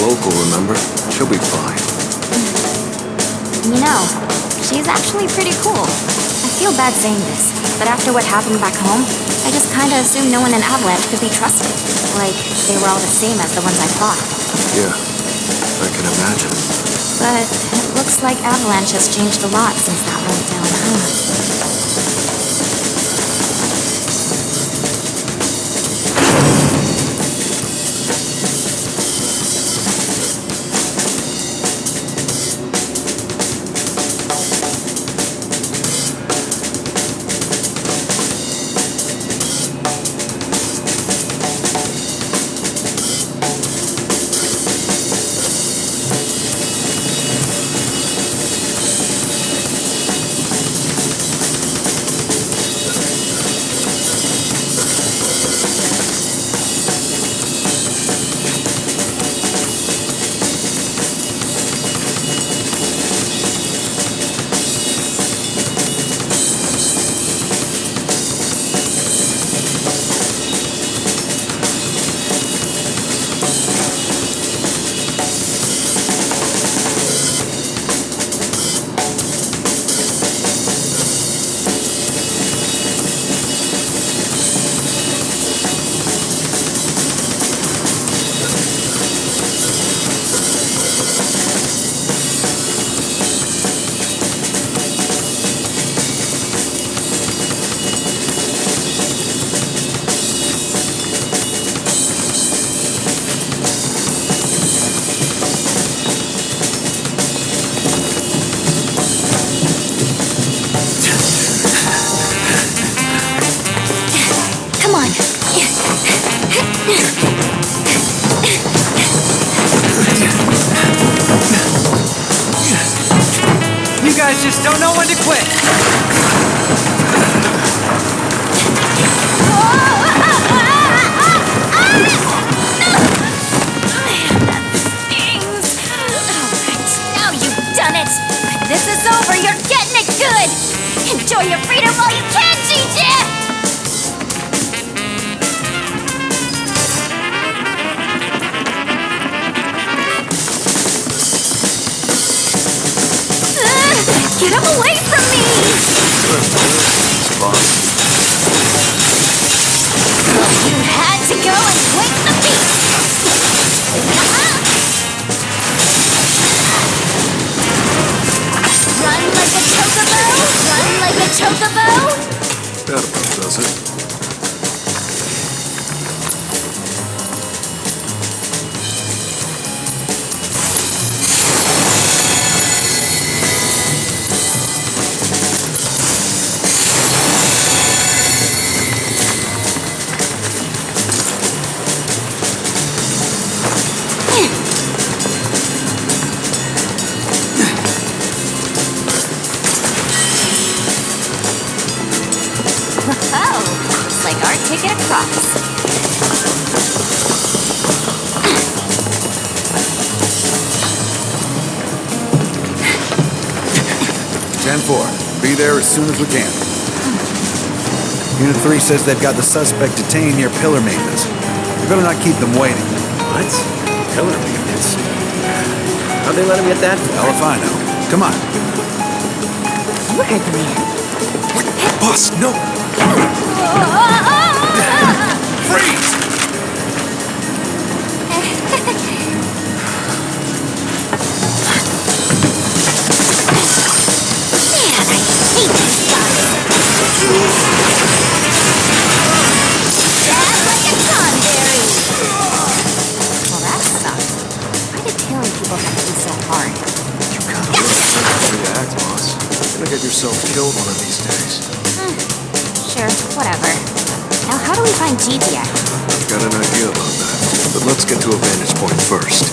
local, remember? She'll be fine. You know, she's actually pretty cool. I feel bad saying this, but after what happened back home, I just kinda assumed no one in Avalanche could be trusted. Like, they were all the same as the ones I fought. Yeah, I can imagine. But it looks like Avalanche has changed a lot since that went down, huh? You guys just don't know when to quit. Now you've done it! This is over, you're getting it good! Enjoy your freedom while you can, Gigi! Get him away from me! You had to go and wake the beast! Run like a chocobo! Run like a chocobo! That about does it. Oh, looks like our ticket across. 10-4. Be there as soon as we can. Unit 3 says they've got the suspect detained near pillar maintenance. We better not keep them waiting. What? Pillar maintenance? How'd they let him get that? Hell if I know. Come on. You heard the man. Boss, no! Freeze! Man, I hate these guys. Jab like a conberry. Well, that sucks. Why did tailing people have to be so hard? React, boss. You're gonna get yourself killed one of these days. Sure, whatever. Now, how do we find Gigi? I've got an idea about that, but let's get to a vantage point first.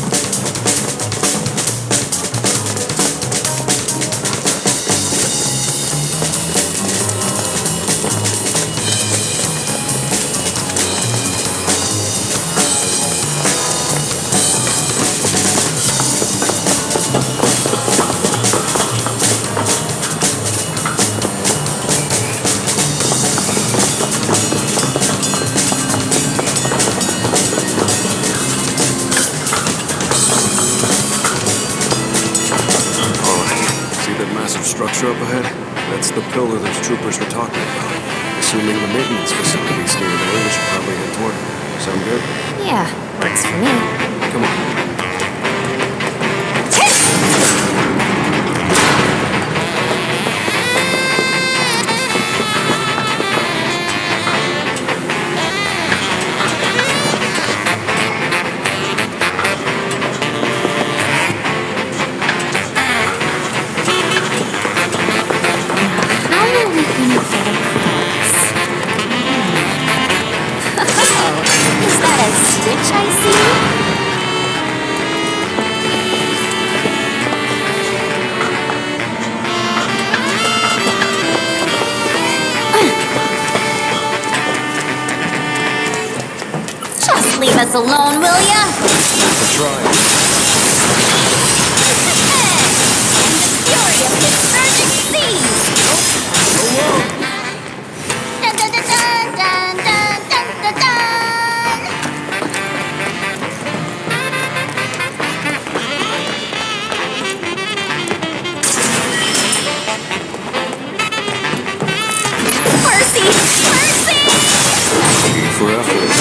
Structure up ahead? That's the pillar those troopers were talking about. Assuming the maintenance facility's near there, we should probably head toward it. Sound good? Yeah, works for me. Come on. Switch, I see? Just leave us alone, will ya? Try. And the fury of his surging seas! Dun dun dun dun dun dun dun dun dun! Mercy! Mercy! E for effort.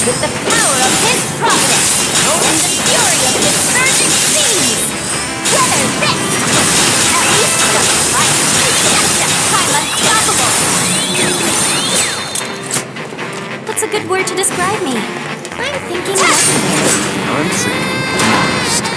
With the power of his providence and the fury of his surging seas, weather this! At least just like I'm unstoppable! good word to describe me. I'm thinking legendary. I'm thinking modest.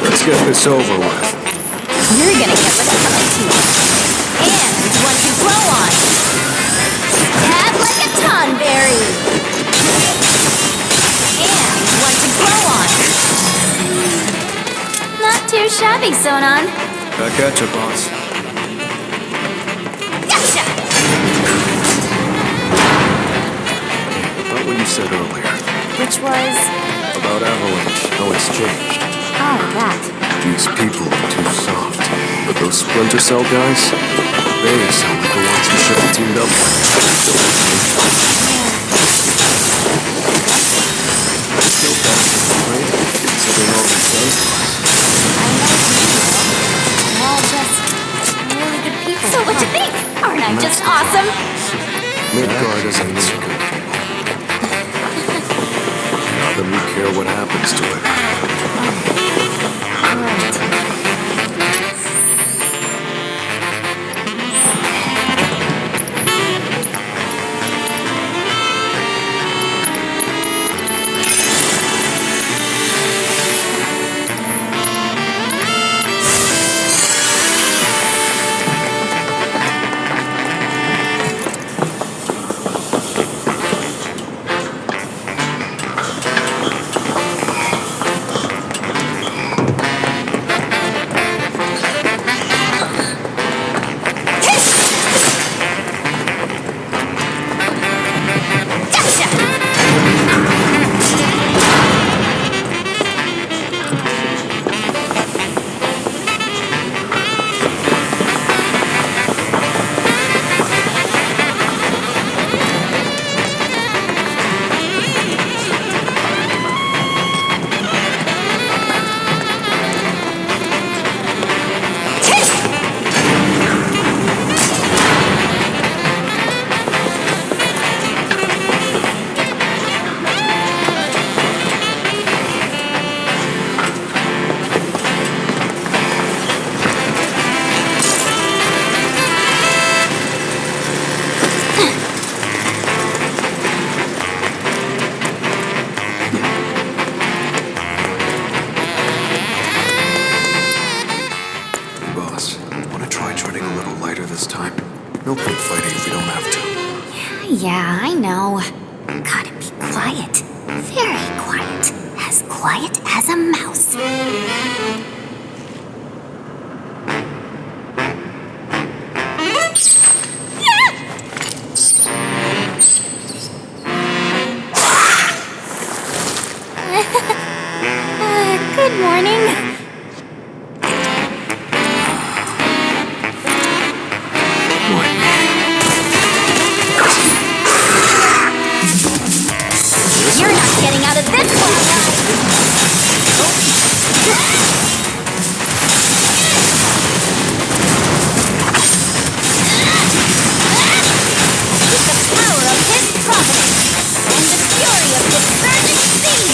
Let's get this over with. You're gonna get rid of my teeth. And one to grow on. Stab like a tonberry. And one to grow on. Not too shabby, Sonon. Back at you, boss. Gotcha! About what you said earlier. Which was... About Avalanche, how it's changed. Oh, that. These people are too soft. But those Splinter Cell guys, they sound like the ones who should have teamed up with. Still best, right? Considering all these guns. We're all just really good people. So what you think? Aren't I just awesome? Midgard isn't this good. Not that we care what happens to it. No point fighting if we don't have to. Yeah, I know. Gotta be quiet. Very quiet. As quiet as a mouse. Good morning. You're not getting out of this one alive! With the power of his providence and the fury of his burning sea!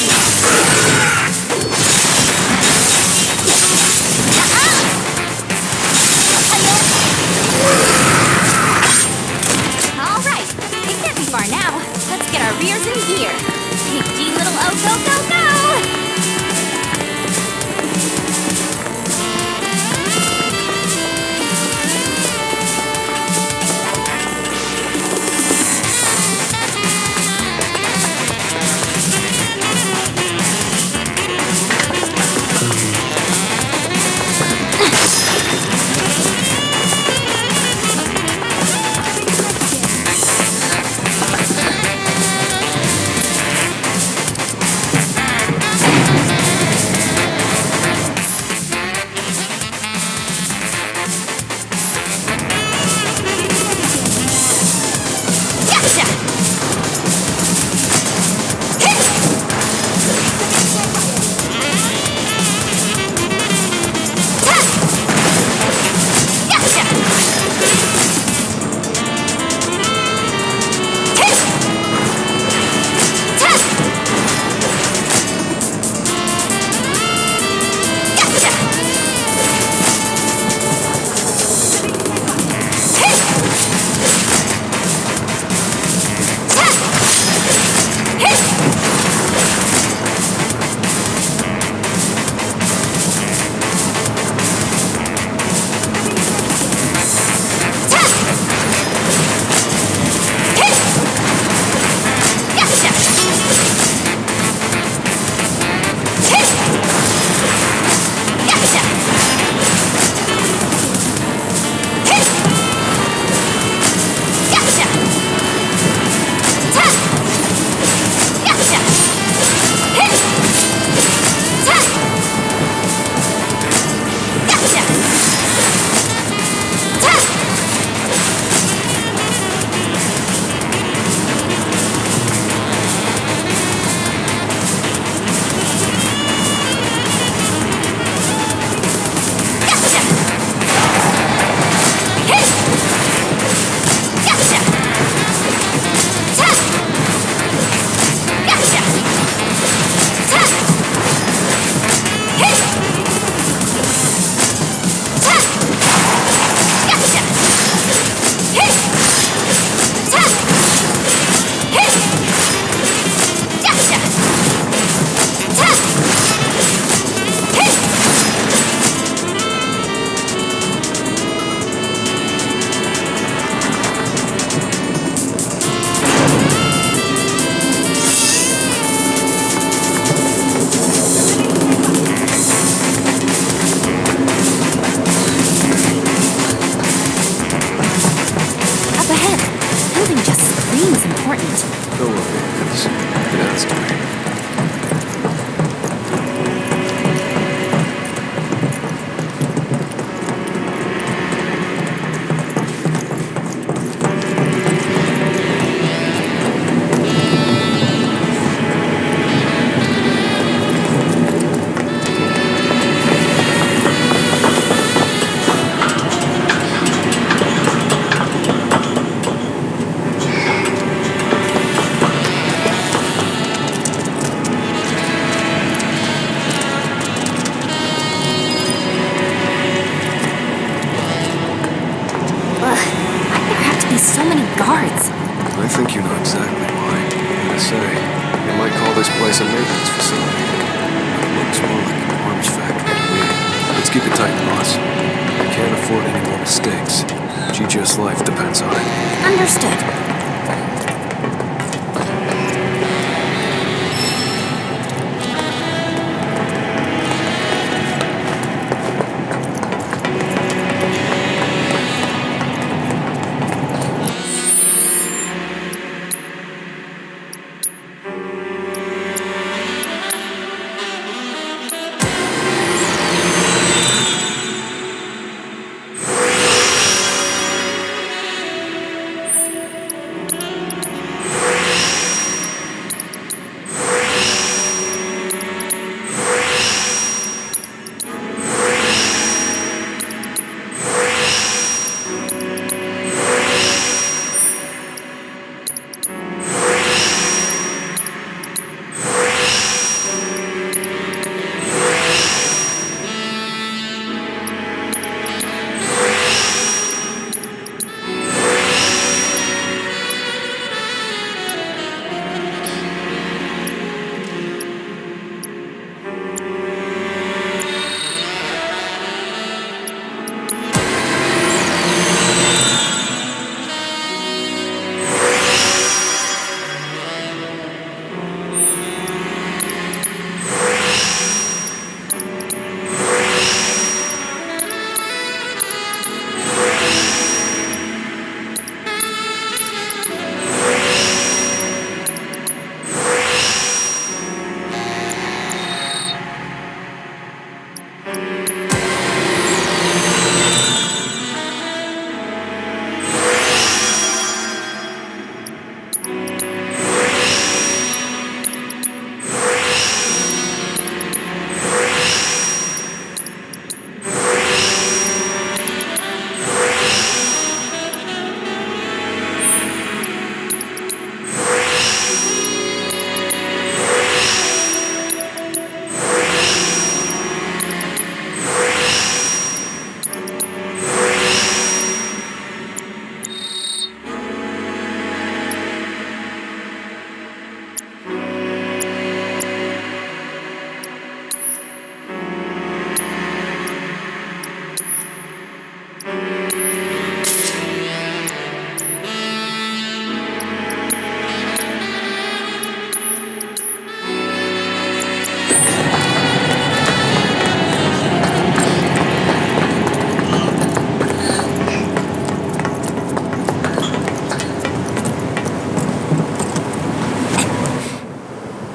Keep it tight, boss. I can't afford any more mistakes. GGS life depends on it. Understood.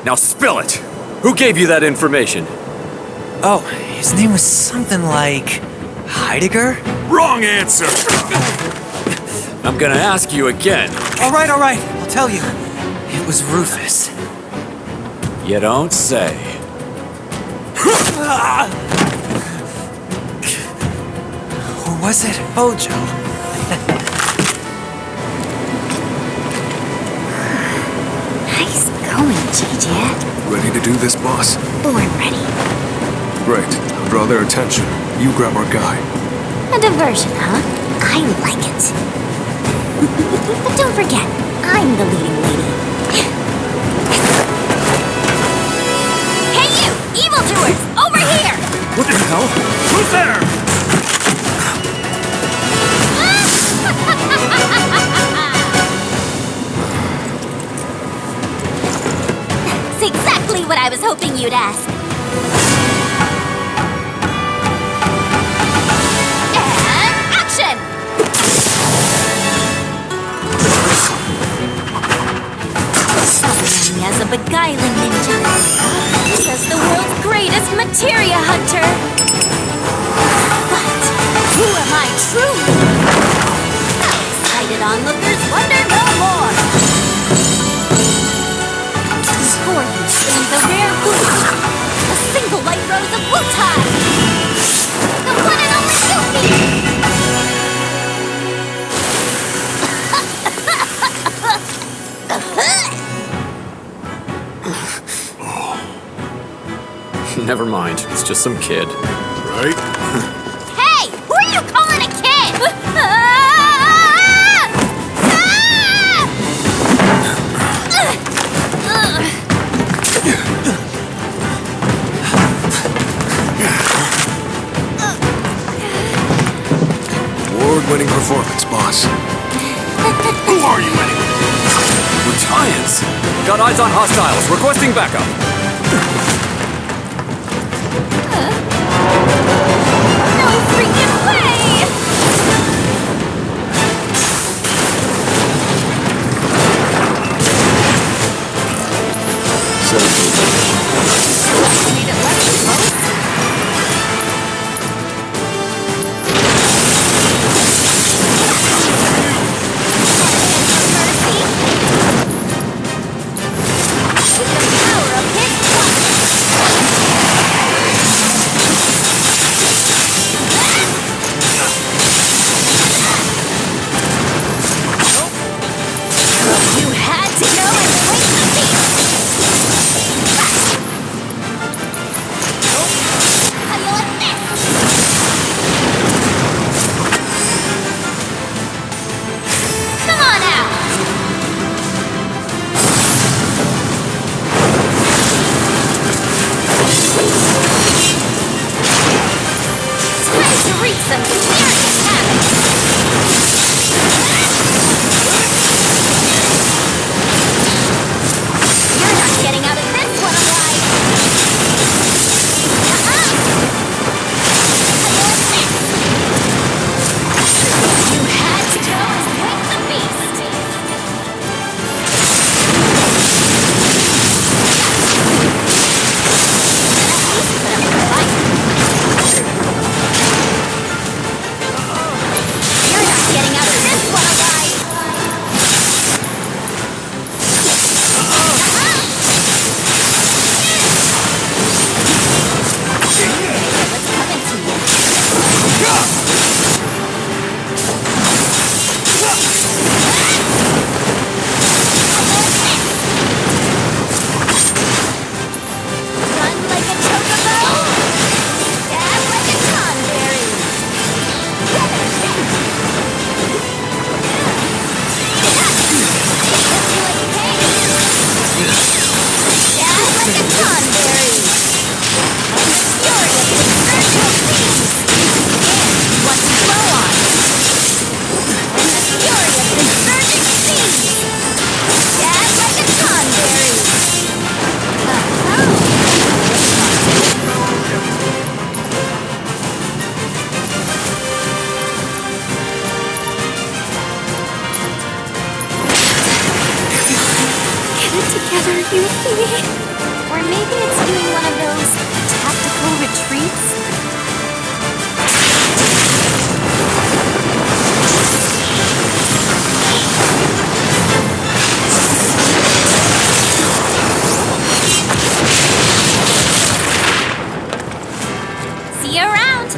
Now spill it! Who gave you that information? Oh, his name was something like Heidegger? Wrong answer! I'm gonna ask you again. All right, I'll tell you. It was Rufus. You don't say. Or was it Hojo? Nice going, GJ. Ready to do this, boss? Born ready. Great. I'll draw their attention. You grab our guy. A diversion, huh? I like it. But don't forget, I'm the leading lady. Hey you! Evildoers! Over here! What the hell? Who's there? That's exactly what I was hoping you'd ask. And action! Me as a beguiling ninja. As the world's greatest materia hunter. But who am I truly? Excited onlookers wonder no more. Before you stands a rare boot. A single white rose of Wutai. The one and only Yufee. Never mind, it's just some kid. Right? Hey! Who are you calling a kid? award-winning performance, boss. Who are you anyway? We're giants. Got eyes on hostiles. Requesting backup. No freaking way! Made it less close. You had to go and wait the beast! How do you like this? Come on out! Time to wreak some serious havoc! You're not getting out of this one alive! You had to go and wake the beast! You're not getting out of this one alive! What's coming to you? Run like a chocobo, stab like a conberry. Stab like a conberry. And the fury of the surgical beast. And what to blow on. And the fury of the surging beast. Stab like a conberry. Get it together, Yufee. Or maybe it's doing one of those tactical retreats? See you around!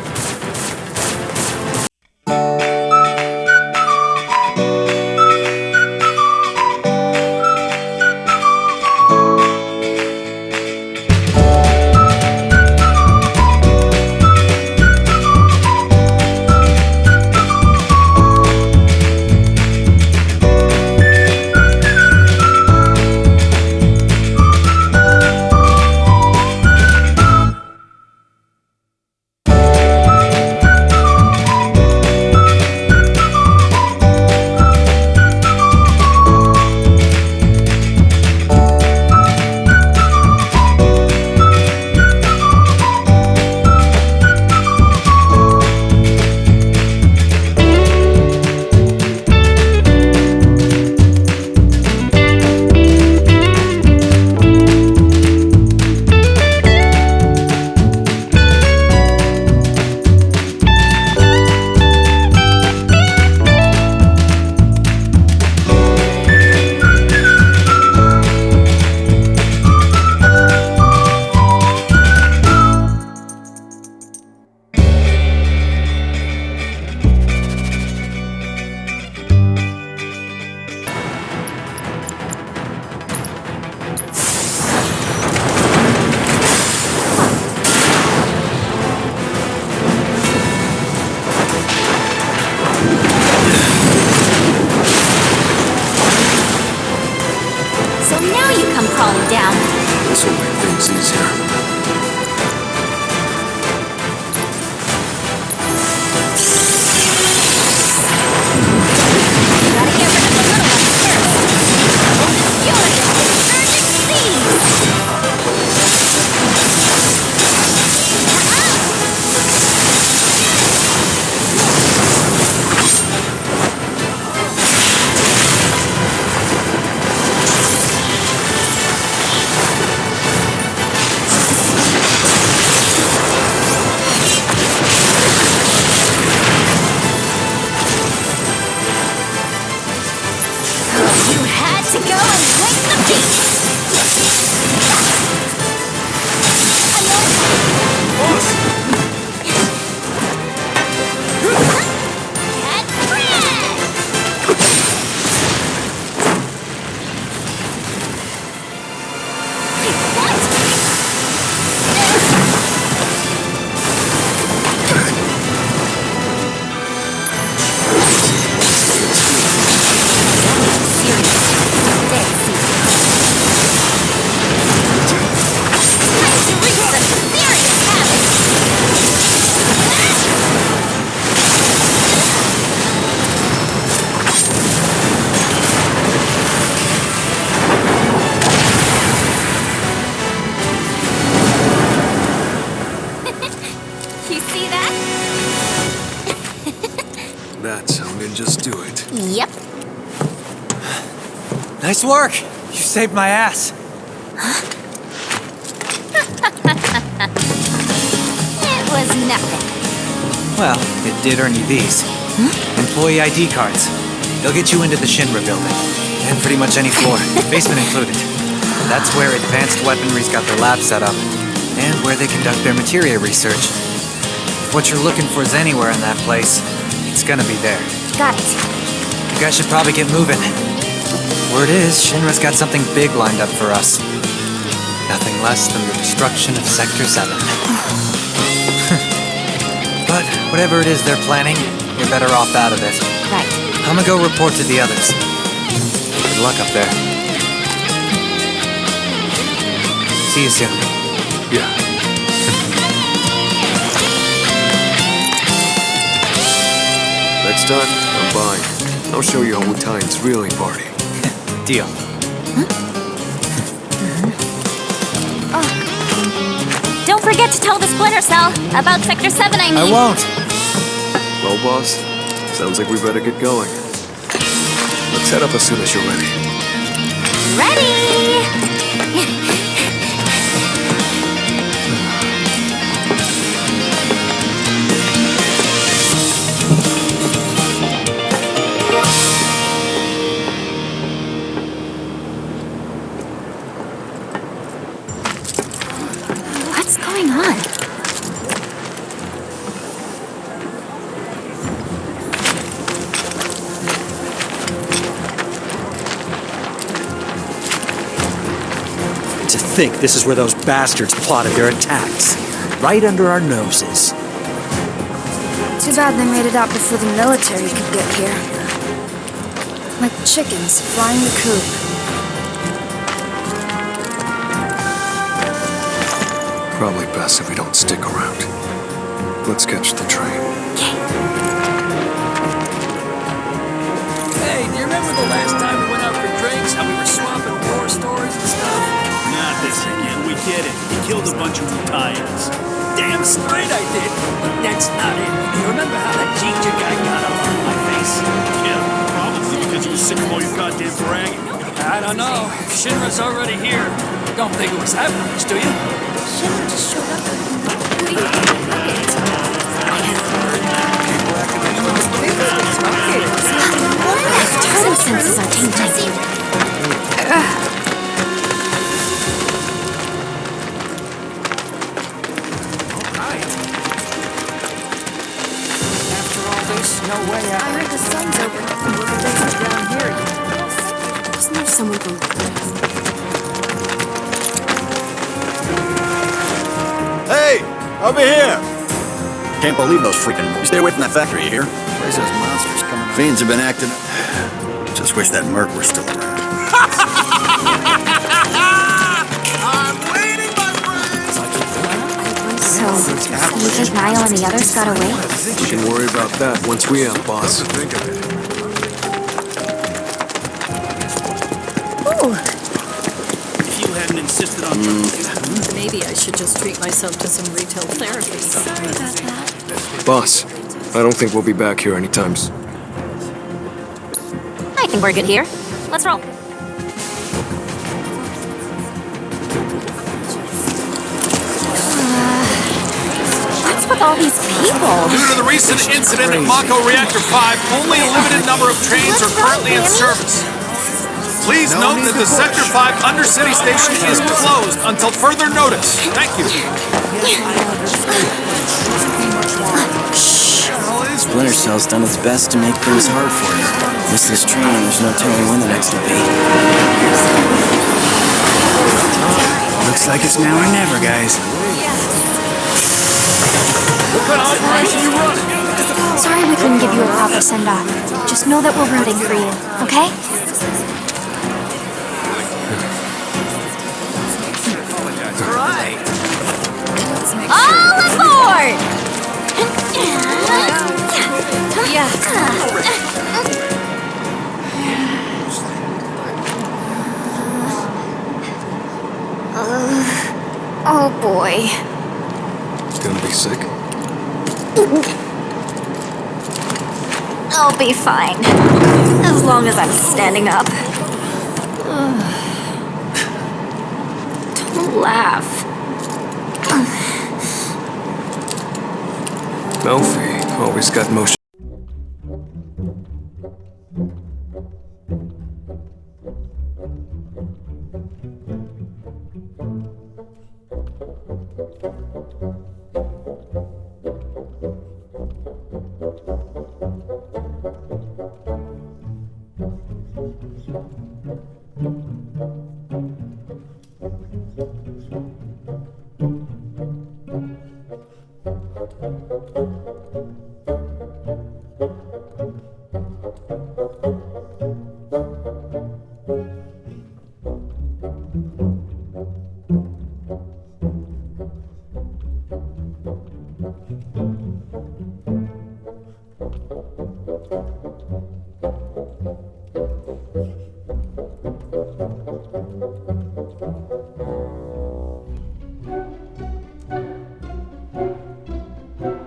Nice work! You saved my ass. It was nothing. Well, it did earn you these. Employee ID cards. They'll get you into the Shinra building. And pretty much any floor, basement included. That's where advanced weaponry's got their lab set up. And where they conduct their materia research. If what you're looking for is anywhere in that place, it's gonna be there. Got it. You guys should probably get moving. Word is, Shinra's got something big lined up for us. Nothing less than the destruction of Sector 7. But whatever it is they're planning, you're better off out of it. Right. I'm gonna go report to the others. Good luck up there. See you soon. Yeah. Next time, I'm by. I'll show you how Wu-Tai's really party. Deal. Don't forget to tell the Splinter Cell about Sector 7, I mean. I won't. Well, boss, sounds like we better get going. Let's head up as soon as you're ready. Ready! What's going on? To think this is where those bastards plotted their attacks. Right under our noses. Too bad they made it out before the military could get here. Like chickens flying the coop. Probably best if we don't stick around. Let's catch the train. Hey, do you remember the last time we went out for drinks? How we were swapping war stories and stuff? Not this again. We get it. You killed a bunch of Italians. Damn straight I did. But that's not it. You remember how that ginger guy got all over my face? Yeah, probably because you were sick of all your goddamn bragging. I don't know. Shinra's already here. Don't think it was that much, do you? Shinra just showed up. Who do you think? Turtle senses are tainted. After all this, no way I heard the sun's over. Look at this down here. Isn't there someone from... Hey, over here! Can't believe those freaking... You stay away from that factory, you hear? Where's those monsters coming out? Fiends have been acting... Just wish that Merc were still around. I'm waiting, my friends! So, you think Niall and the others got away? We can worry about that once we have, boss. Ooh. If you hadn't insisted on... Maybe I should just treat myself to some retail therapy. Sorry about that. Boss, I don't think we'll be back here anytime soon. I think we're good here. Let's roll. What's with all these people? Due to the recent incident at Mako Reactor 5, only a limited number of trains are currently in service. Please note that the Sector 5 Undercity Station is closed until further notice. Thank you. Splinter Cell's done its best to make things hard for you. Miss this train and there's no telling when the next will be. Looks like it's now or never, guys. What kind of operation you running? Sorry we couldn't give you a proper send-off. Just know that we're rooting for you, okay? All aboard! Yeah. Oh boy. Gonna be sick? I'll be fine. As long as I'm standing up. Don't laugh. Yufee always got motion.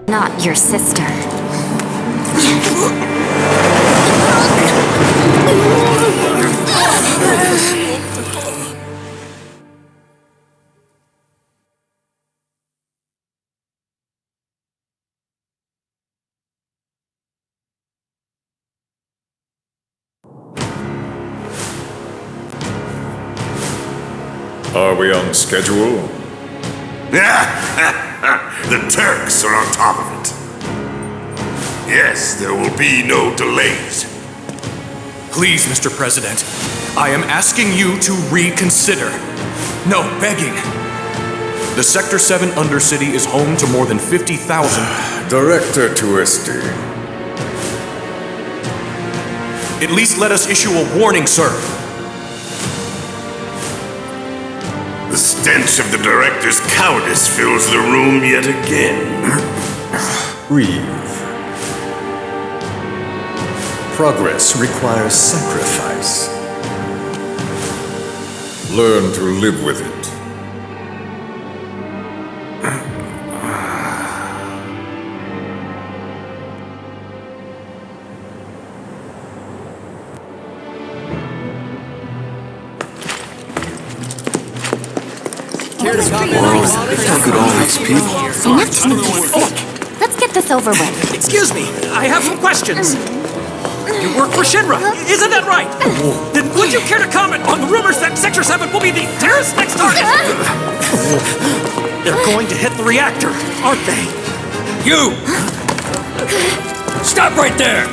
Not your sister. Are we on schedule? The Turks are on top of it. Yes, there will be no delays. Please, Mr. President, I am asking you to reconsider. No, begging. The Sector 7 Undercity is home to more than 50,000. Director Twisty. At least let us issue a warning, sir. The stench of the director's cowardice fills the room yet again. Breathe. Progress requires sacrifice. Learn to live with it. Look at all these people. Enough to make you sick. Let's get this over with. Excuse me, I have some questions. You work for Shinra, isn't that right? Then would you care to comment on the rumors that Sector 7 will be the terrorist next target? They're going to hit the reactor, aren't they? You! Stop right there!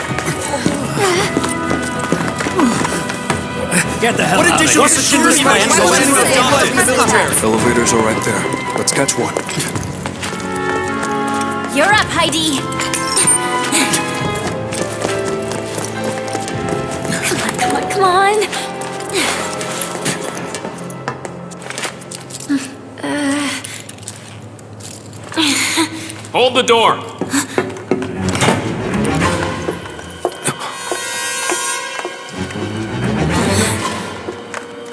Get the hell What out of additional here. security plans will Shinra implement in the military? Elevators are right there. Let's catch one. You're up, Heidi. Come on. Hold the door.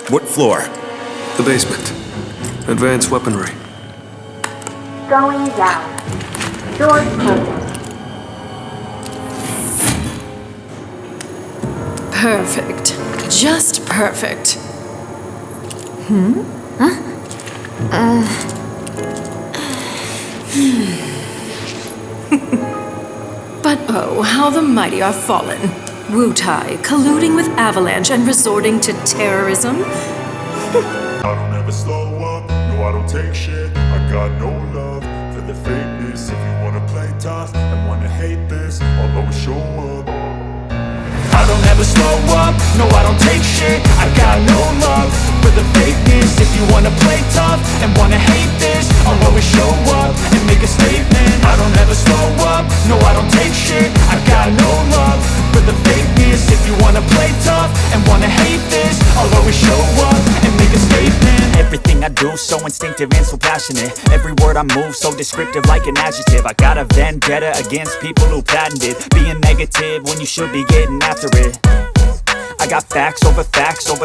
What floor? The basement. Advanced weaponry. Going down. Doors closing. Perfect. Just perfect. But oh, how the mighty are fallen. Wutai colluding with Avalanche and resorting to terrorism? I don't ever slow up, no I don't take shit. I got no love for the fakeness. If you wanna play tough and wanna hate this, I'll always show up. I don't ever slow up, no I don't take shit. I got no love for the fakeness. If you wanna play tough and wanna hate this, I'll always show up and make a statement. I don't ever slow up, no I don't take shit. I got no love for the fakeness. If you wanna play tough and wanna hate this, I'll always show up and make a statement. Everything I do so instinctive and so passionate. Every word I move so descriptive like an adjective. I got a vendetta against people who patented being negative when you should be getting after it. I got facts over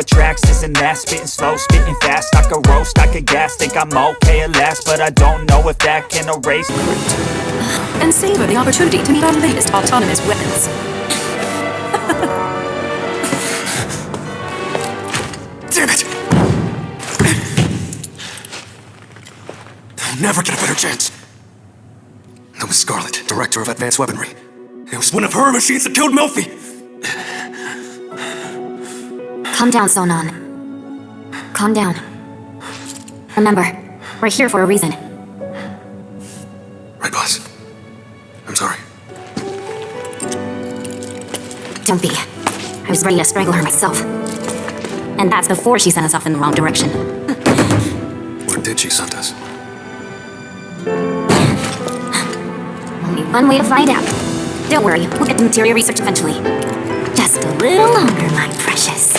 tracks, this and that. Spitting slow, spitting fast. I could roast, I could gas. Think I'm okay at last, but I don't know if that can erase. And savor the opportunity to meet our latest autonomous weapons. never get a better chance. That was Scarlet, Director of Advanced Weaponry. It was one of her machines that killed Melfi! Calm down, Sonon. Calm down. Remember, we're here for a reason. Right, boss. I'm sorry. Don't be. I was ready to strangle her myself. And that's before she sent us off in the wrong direction. Where did she send us? Only one way to find out. Don't worry, we'll get the materia research eventually. Just a little longer, my precious.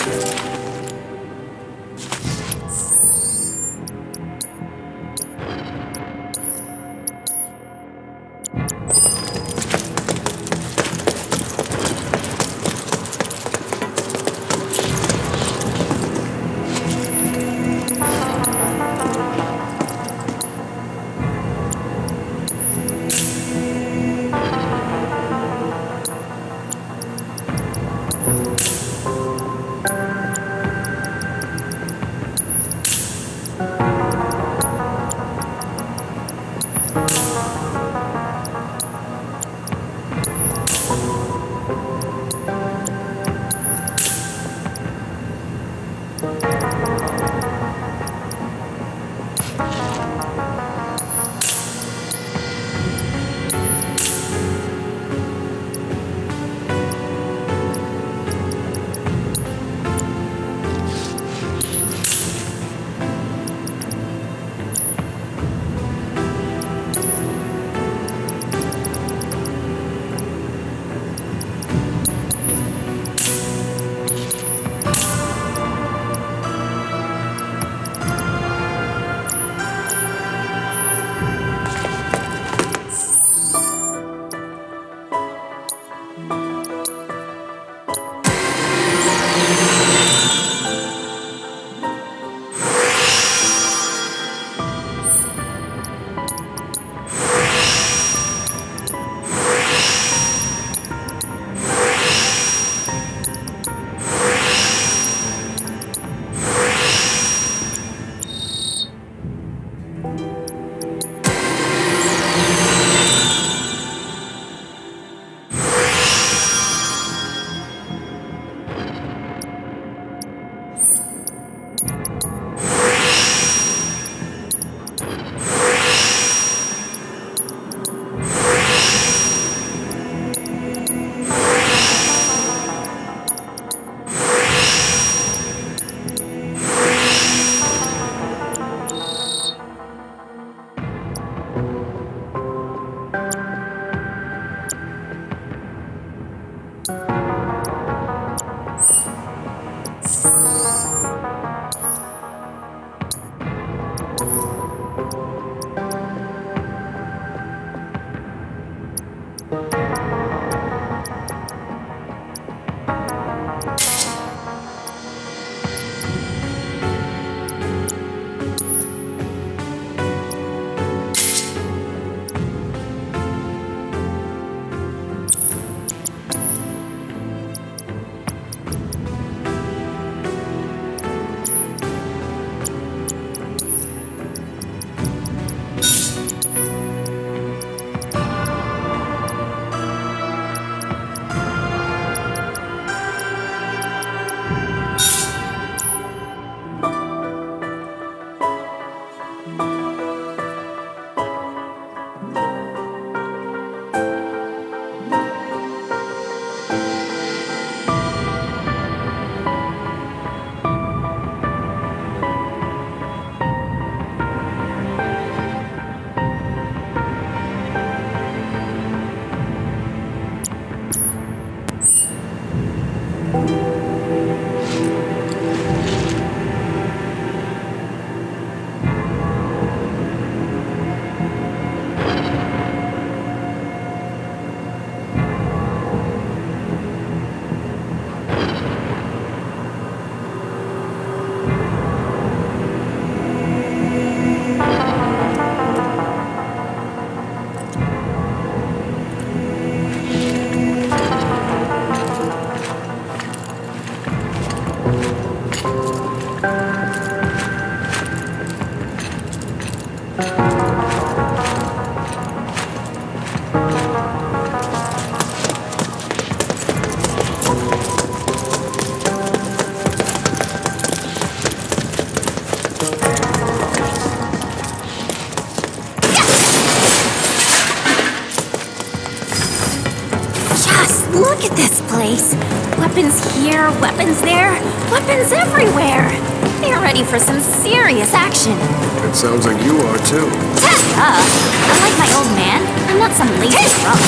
Look at this place. Weapons here, weapons there, weapons everywhere. They're ready for some serious action. It sounds like you are too. Unlike my old man, I'm not some lazy drunk.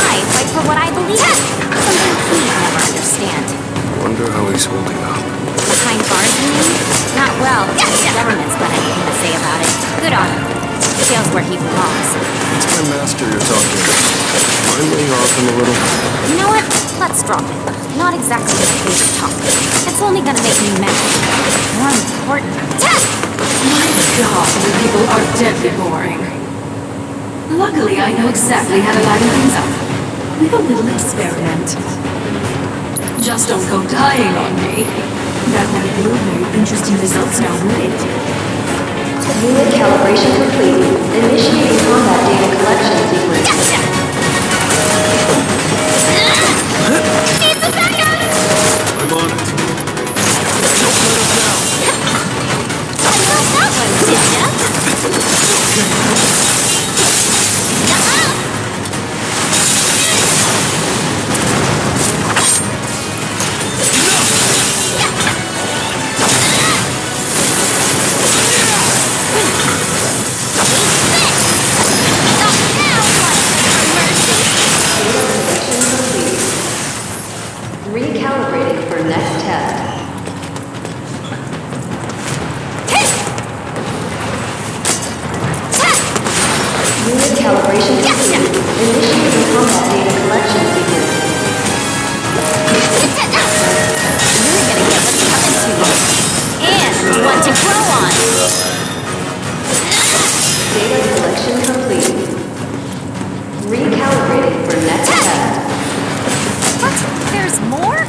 I fight for what I believe in. Something he'd never understand. Wonder how he's holding up. Behind bars, you mean? Not well. The government's got anything to say about it. Good on him. Jail's where he belongs. It's my master you're talking to. Mind laying off him a little? You know what? Let's drop it. Not exactly my favorite topic. It's only gonna make me mad. More important. My God, you people are deadly boring. Luckily, I know exactly how to liven things up. With a little experiment. Just don't go dying on me. That would yield very interesting results now, would it? Unit calibration complete. Initiating combat data collection sequence. Gotcha! Needs a backup! I'm on it. Don't let him down. I love that one, did ya? Recalibrating for next test. Unit calibration complete. Initiating combat data collection sequence. You're gonna get what's coming to you. And one to grow on. Data collection complete. Recalibrating for next test. What? There's more?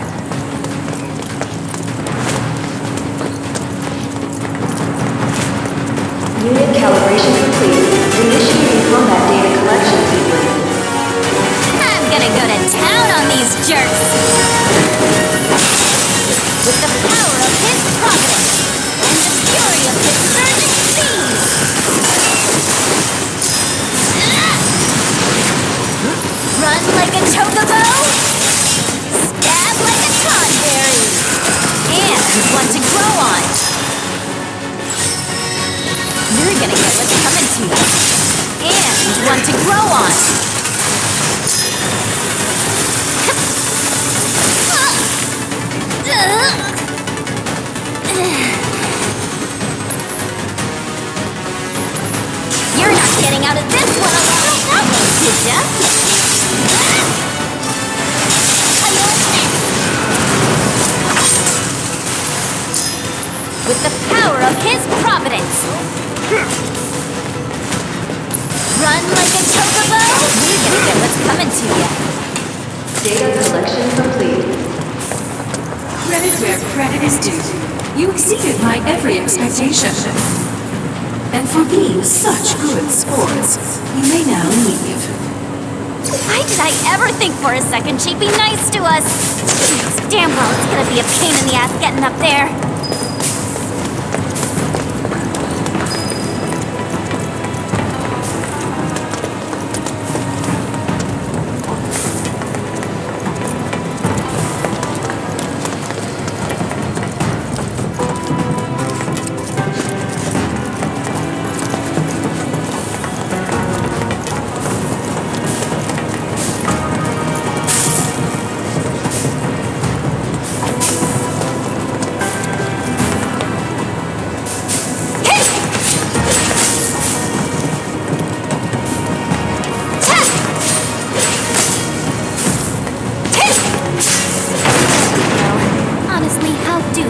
Unit calibration complete. Initiating combat data collection sequence. I'm gonna go to town on these jerks. With the power of his providence and the fury of his surging seas. Run like a chocobo. Stab like a cranberry. And one to grow on. You're gonna get what's coming to you. And one to grow on. You're not getting out of this one alone. That one, did ya? With the power of his providence. Run like a chocobo. You're gonna get what's coming to you. Data collection complete. Credit where credit is due. You exceeded my every expectation. And for being such good sports, you may now leave. Why did I ever think for a second she'd be nice to us? Damn well, it's gonna be a pain in the ass getting up there.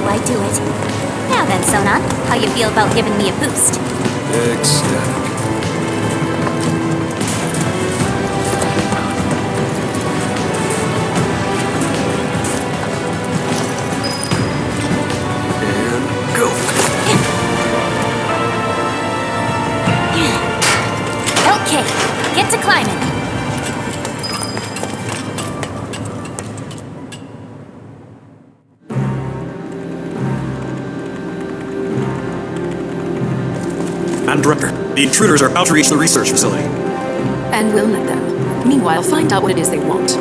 I do it. Now then, Sonan, how you feel about giving me a boost? Ecstatic. And go. Okay, get to climbing. And Director, the intruders are about to reach the research facility. And we'll let them. Meanwhile, find out what it is they want.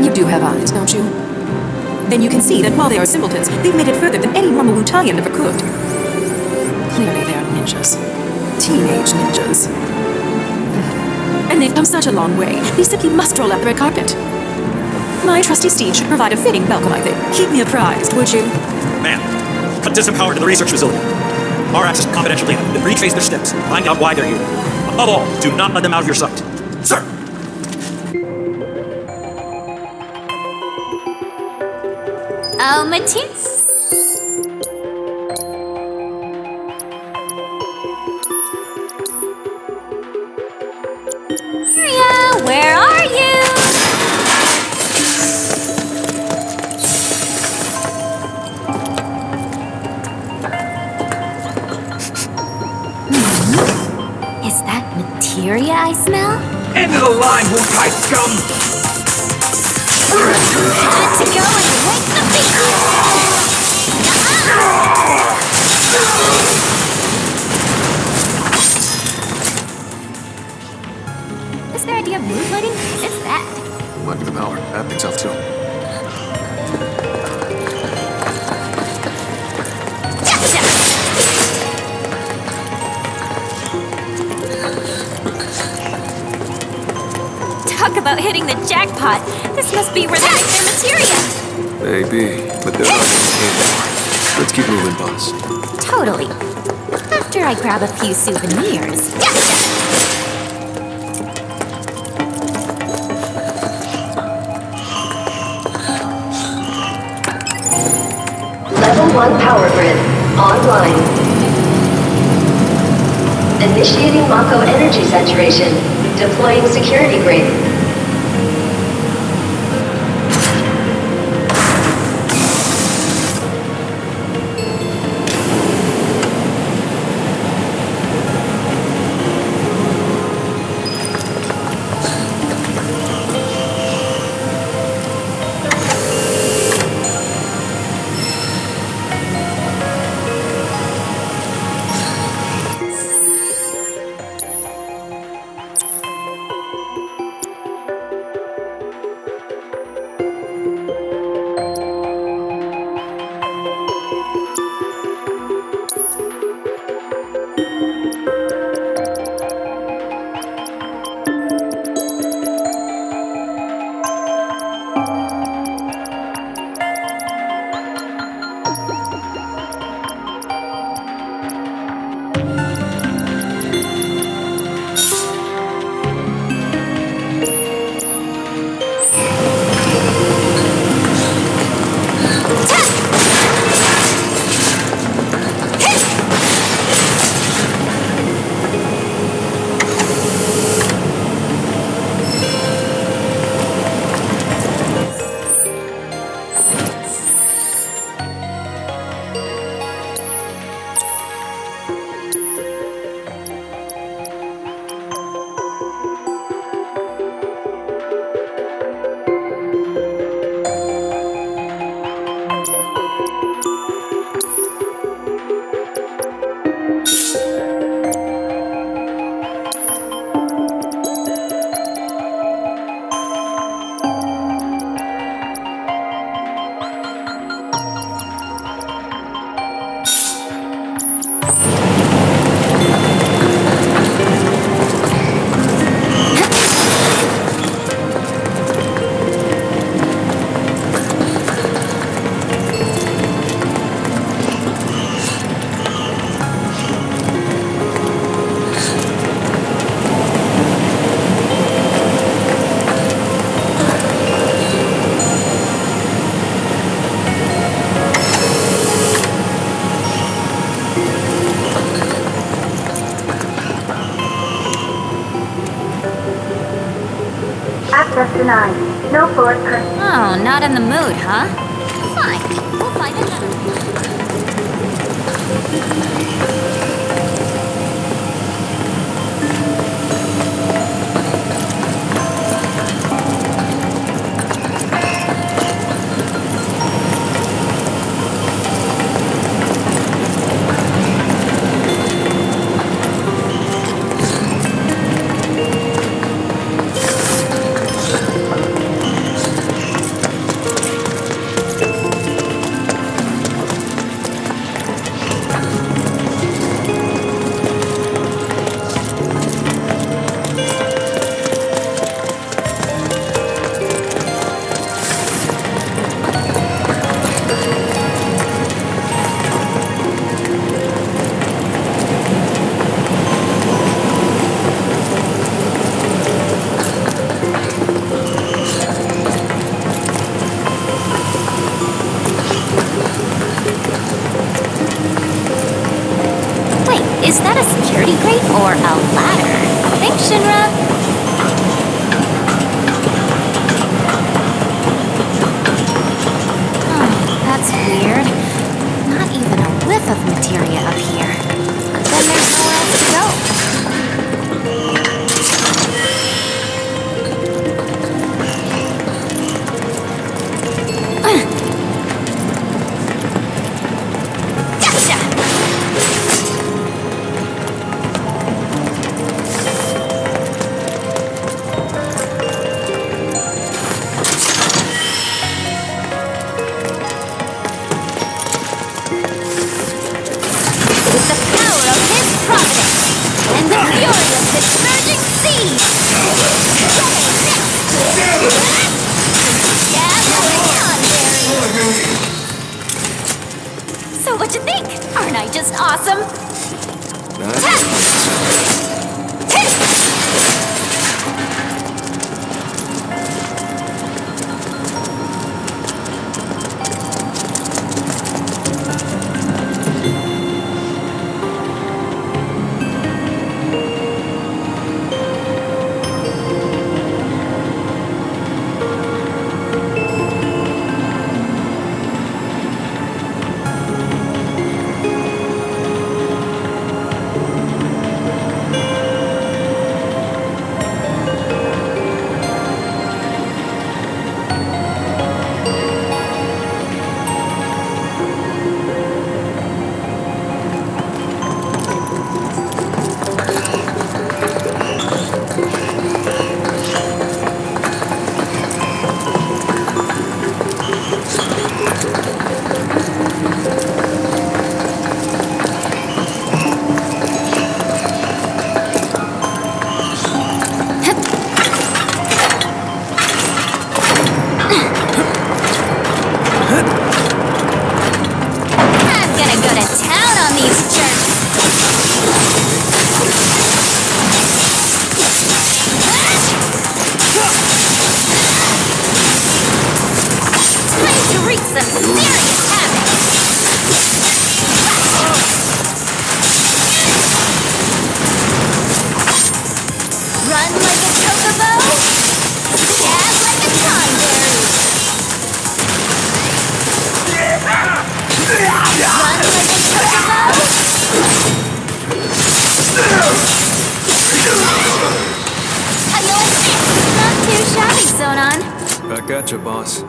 You do have eyes, don't you? Then you can see that while they are simpletons, they've made it further than any normal Wutaian ever could. Clearly they are ninjas. Teenage ninjas. And they've come such a long way, they simply must roll out the red carpet. My trusty steed should provide a fitting welcome, I think. Keep me apprised, would you? Ma'am, cut disempowered to the research facility. Our access to confidential data. Then retrace their steps. Find out why they're here. Above all, do not let them out of your sight. Sir! Oh, Materia. Where are you? Is that materia I smell? End of the line, Wutai scum! Had to go and wake the beast! Is their idea of mood lighting? It's bad. Might be the power. Happening tough too. Talk about hitting the jackpot. This must be where they make their materia. Maybe, but they're not anymore. Let's keep moving, boss. Totally. After I grab a few souvenirs. Level 1 power grid online. Initiating Mako energy saturation. Deploying security grid. Access denied. No floors current. Oh, not in the mood, huh? Fine. We'll find another. think, Shinra? Oh, that's weird. Not even a whiff of materia up here. But then there's nowhere else to go. So what you think? Aren't I just awesome? Back at you, boss.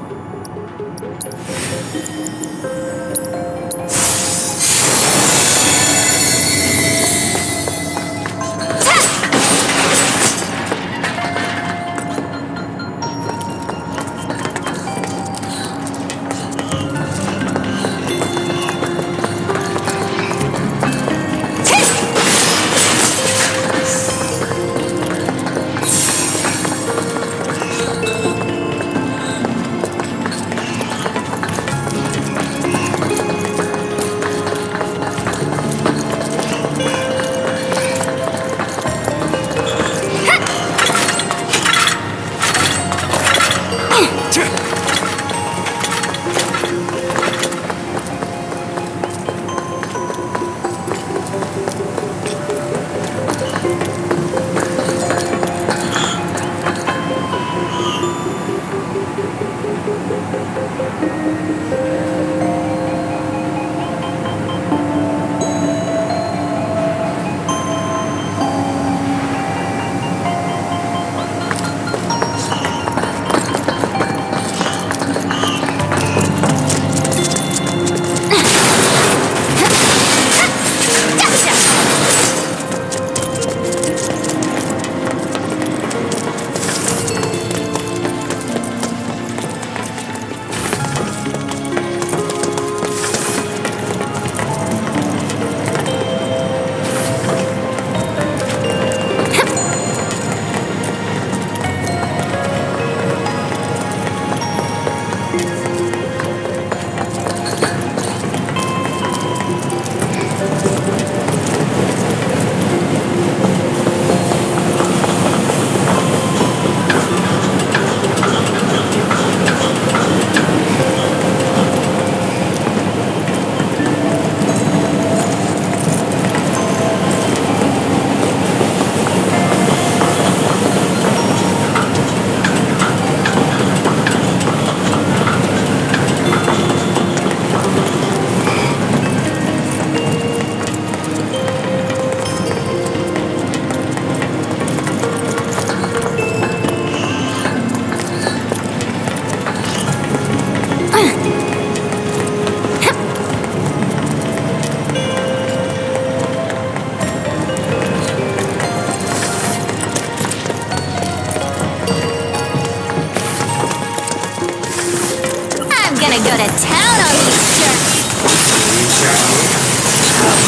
go to town on these jerks.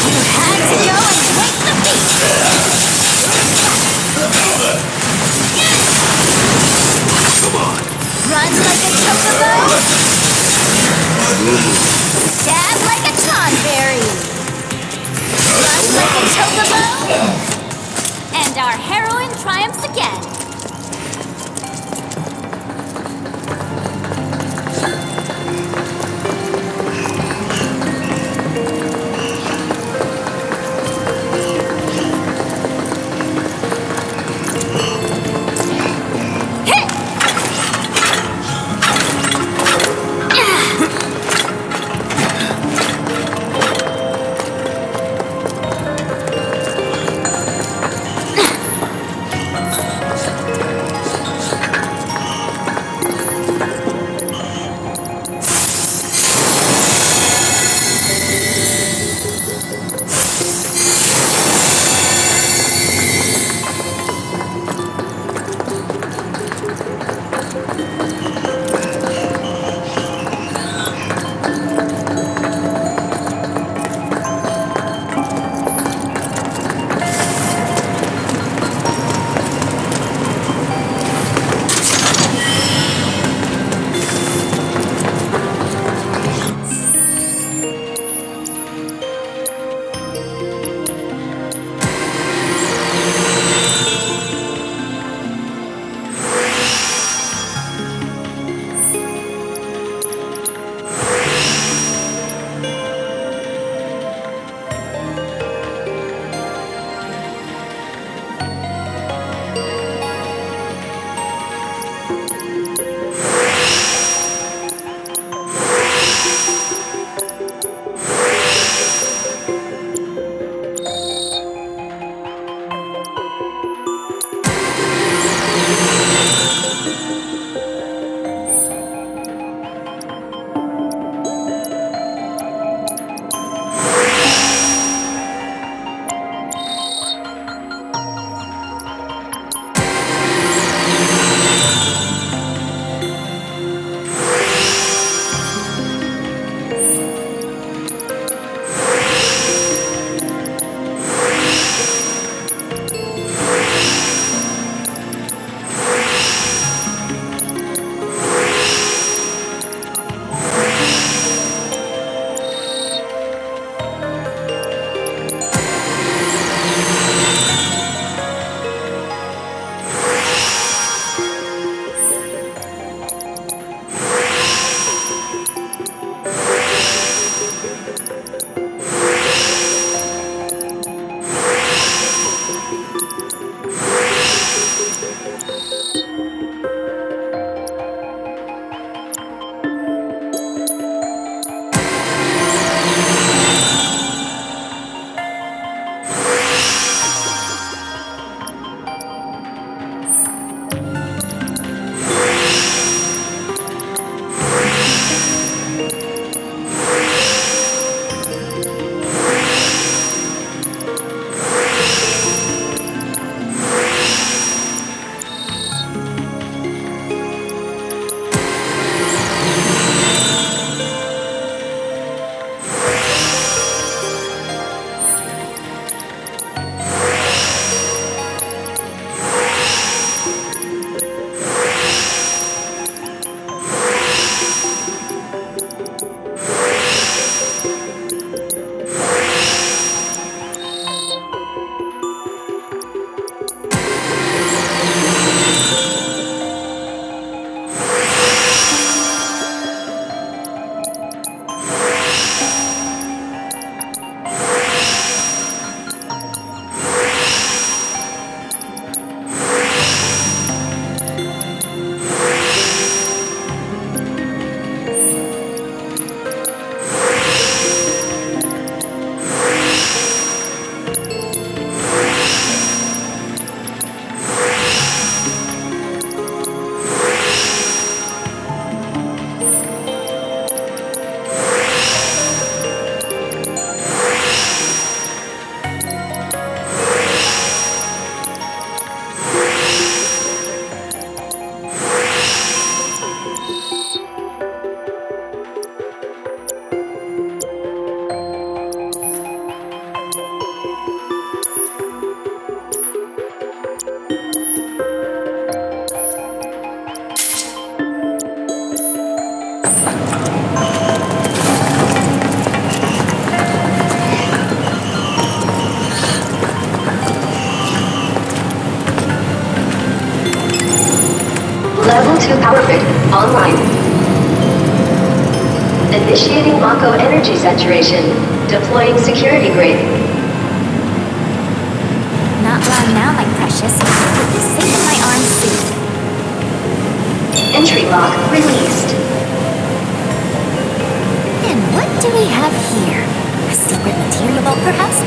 You had to go and break the beat. Come on. Run like a chocobo. Stab like a tonberry. Run like a chocobo. And our heroine triumphs again. Level 2 power grid online. Initiating Mako energy saturation. Deploying security grid. Not long now, my precious. Safe in my arms soon. Entry lock released. And what do we have here? A secret material vault, perhaps?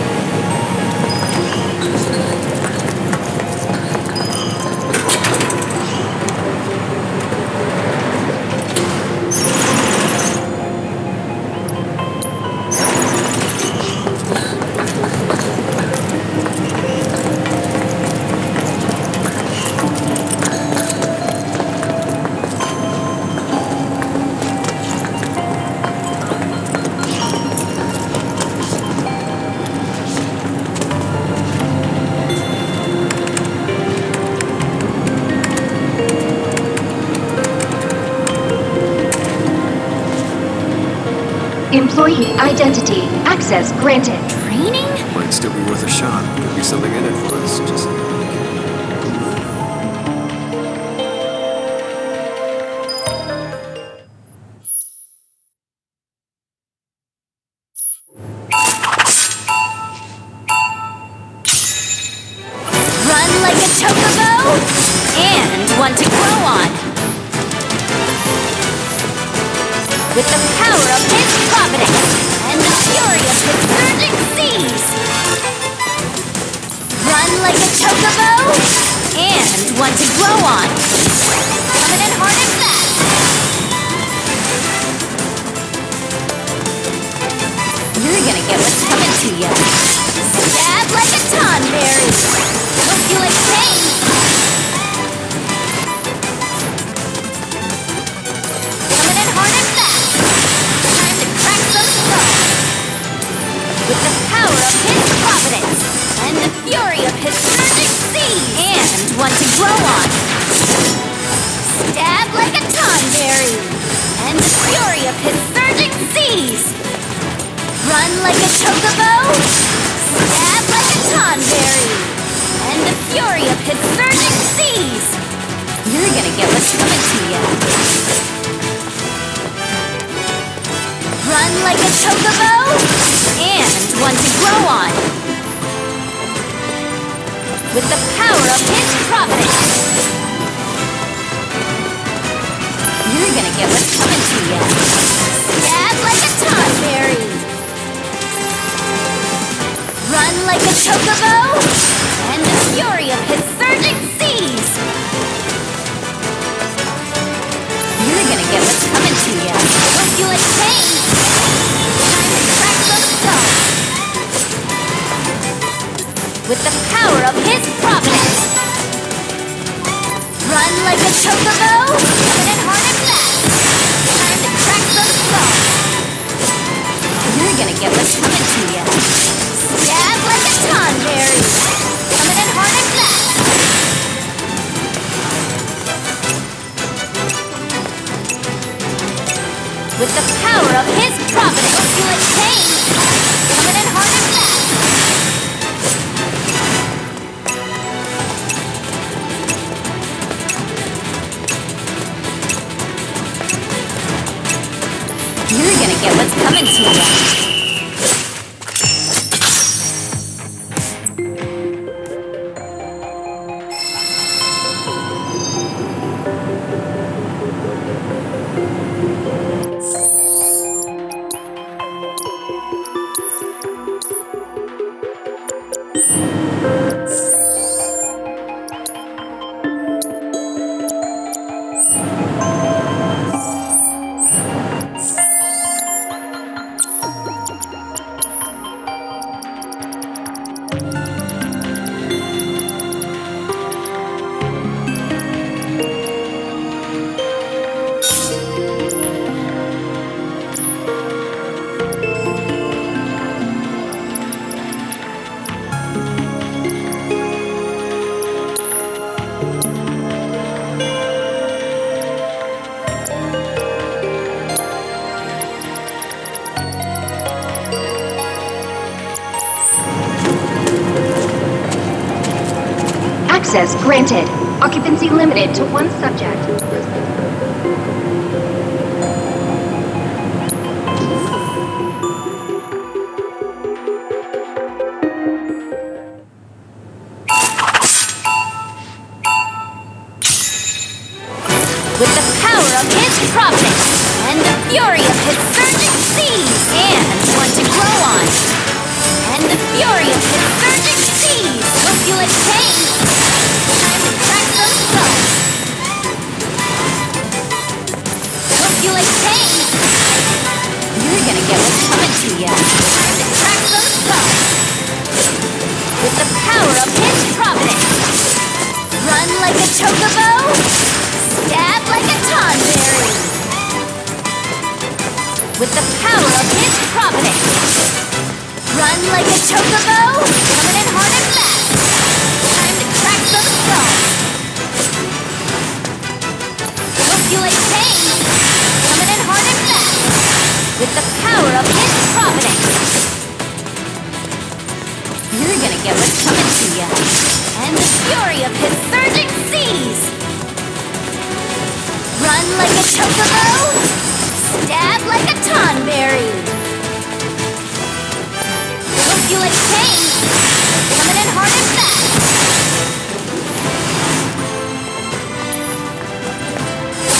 Employee identity. Access granted. Training? Might still be worth a shot. Could be something in it for us. Just... Run like a chocobo, and one to grow on. With the power of his providence and the fury of his surging seas. Run like a chocobo, and one to grow on. Coming in hard and fast. You're gonna get what's coming to you. Stab like a tonberry. Don't you like pain? Coming in hard and fast. Time to crack some skull. With the power of his providence and the fury of his surging seas. And one to grow on. Stab like a tonberry. And the fury of his surging seas. Run like a chocobo. Stab like a tonberry. And the fury of his surging seas. You're gonna get what's coming to you. Run like a chocobo, and one to grow on. With the power of his providence. You're gonna get what's coming to you. Stab like a tonberry. Run like a chocobo, and the fury of his surging seas. You're gonna get what's coming to you. Don't you like pain? Time to crack some skulls. With the power of his providence. Run like a chocobo, coming in hard and fast. Time to crack some skulls. You're gonna get what's coming to you. Stab like a tonberry. Coming in hard and fast. With the power of his providence. Don't you like pain? Coming in hard and fast. You're gonna get what's coming to you. Access granted. Occupancy limited to one subject. With the power of his providence and the fury of his surging seas, and one to grow on. And the fury of his surging seas will fuel its pain. Time to crack some skulls. Will fuel its pain. You're gonna get what's coming to you. Time to crack some skulls. With the power of his providence. Run like a chocobo. Stab like a tonberry. With the power of his providence. Run like a chocobo. Coming in hard and fast. Time to crack some skulls. Populate pain. Coming in hard and fast. With the power of his providence. You're gonna get what's coming to you. And the fury of his surging seas. Run like a chocobo. Stab like a tonberry. Populate pain. Coming in hard and fast.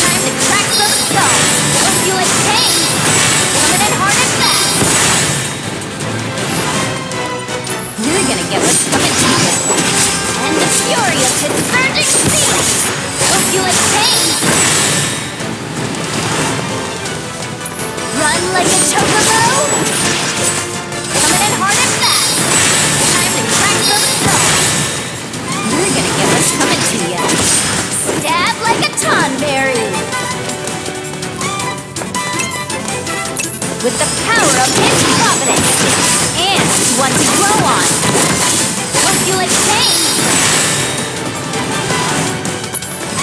Time to crack some skulls. Populate pain. Coming in hard and fast. You're gonna get what's coming to you. And the fury of his surging seas. Populate pain. Run like a chocobo. Coming in hard and fast. Time to crack some skulls. You're gonna get what's coming to you. Stab like a tonberry. With the power of his providence. And one to grow on. Populate pain.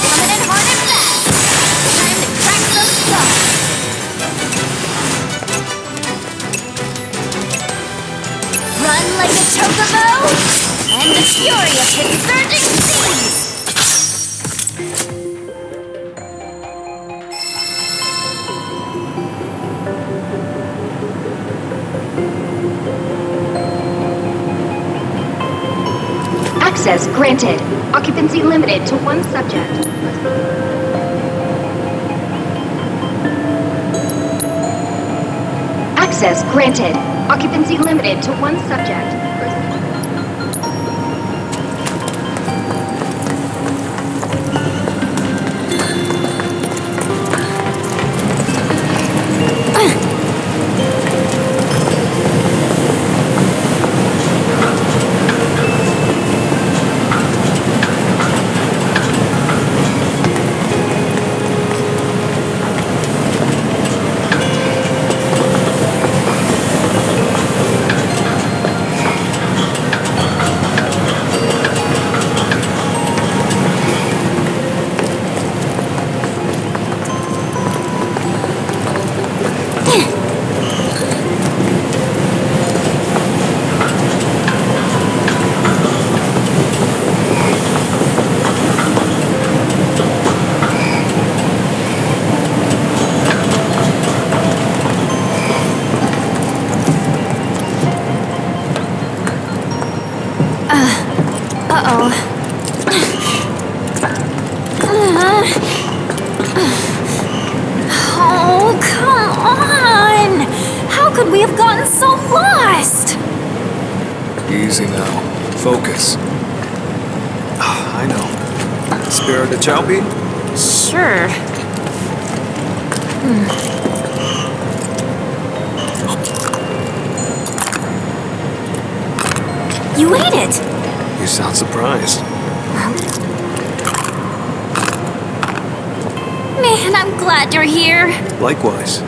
Coming in hard and fast. Time to crack some skulls. Run like a chocobo, and the fury of his surging seas! Access granted. Occupancy limited to one subject. Access granted. Occupancy limited to one subject. Oh, come on! How could we have gotten so lost? Easy now. Focus. I know. Spirit of Chowpy? Sure. You ate it! You sound surprised. Man, I'm glad you're here. Likewise.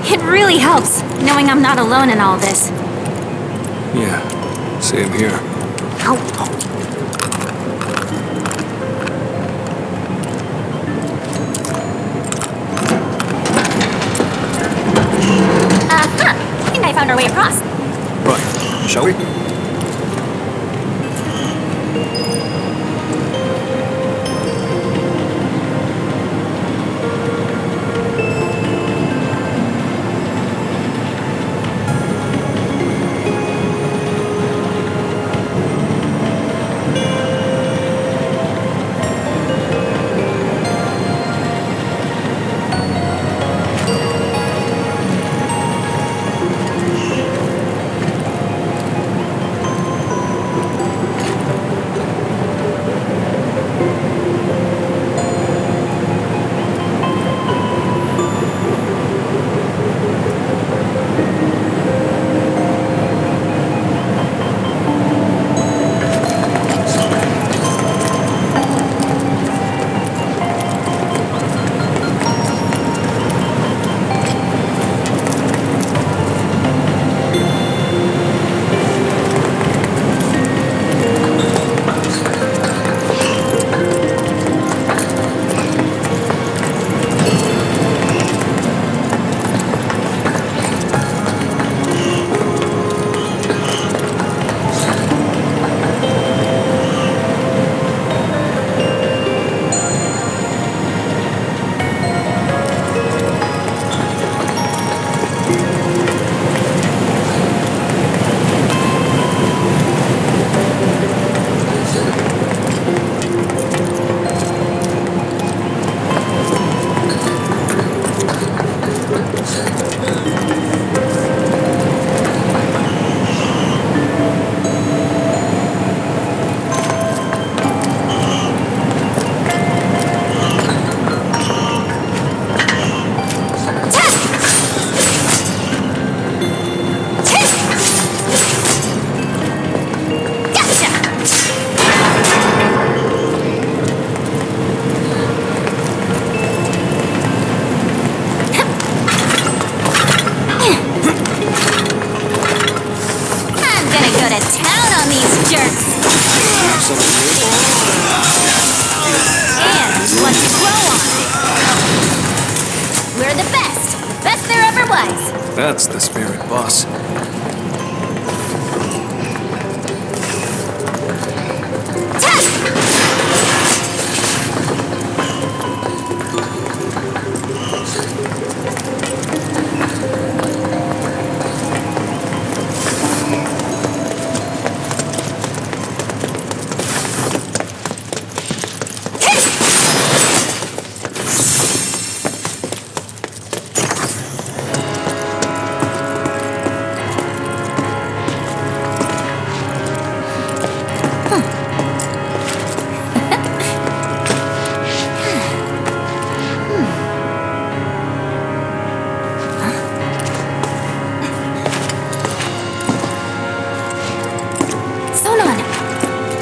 It really helps, knowing I'm not alone in all this. Yeah, same here. I think I found our way across. Right, shall we? That's the spirit, boss.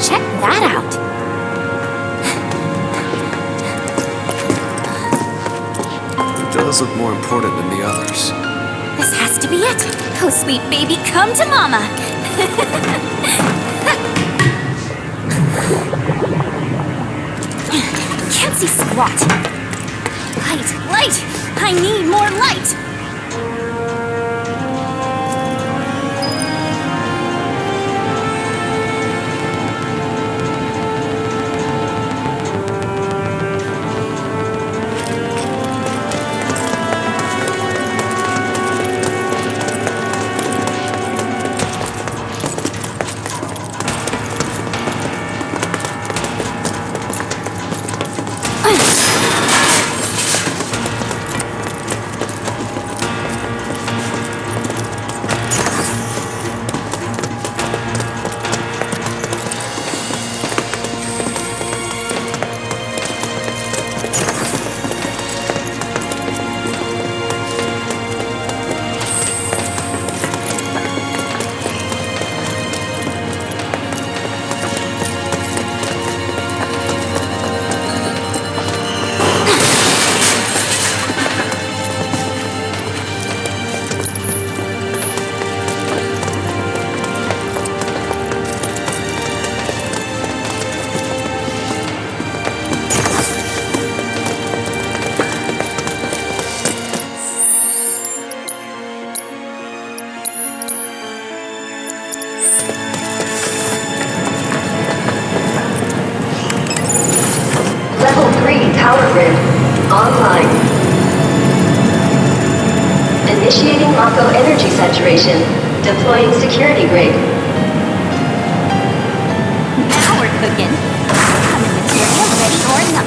Check that out. It does look more important than the others. This has to be it. Oh, sweet baby, come to mama. Can't see squat. Light, light! I need more light! Level 3 power grid online. Initiating Mako energy saturation. Deploying security rig. Now we're cooking. Coming material ready or not.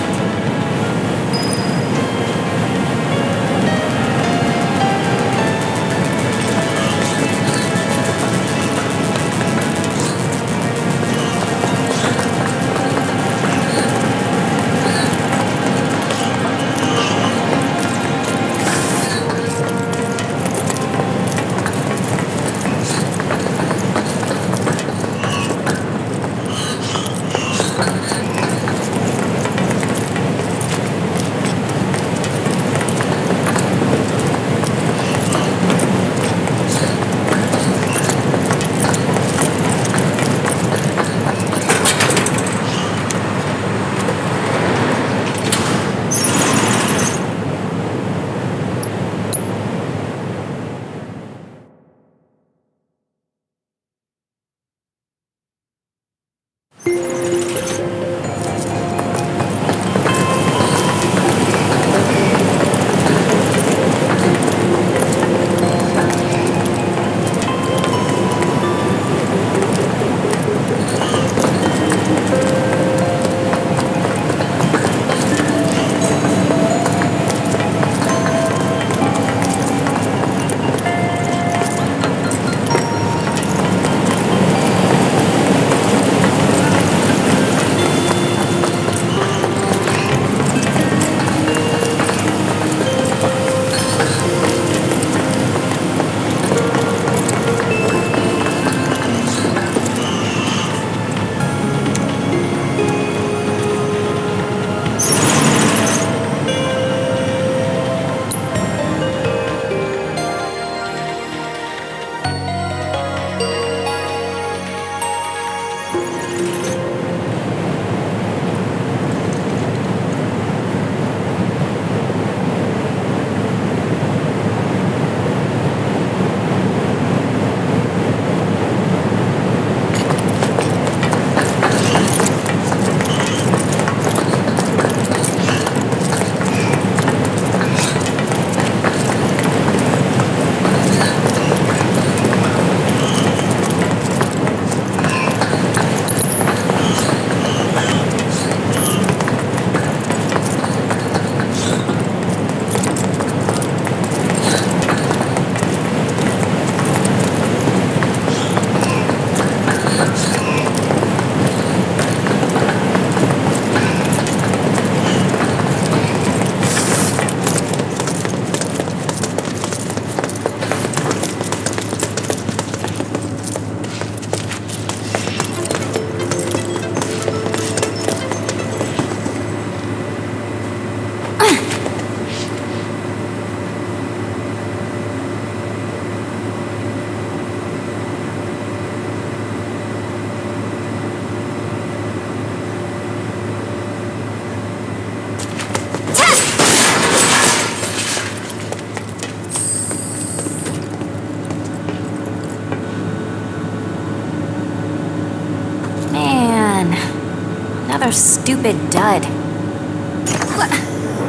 another stupid dud.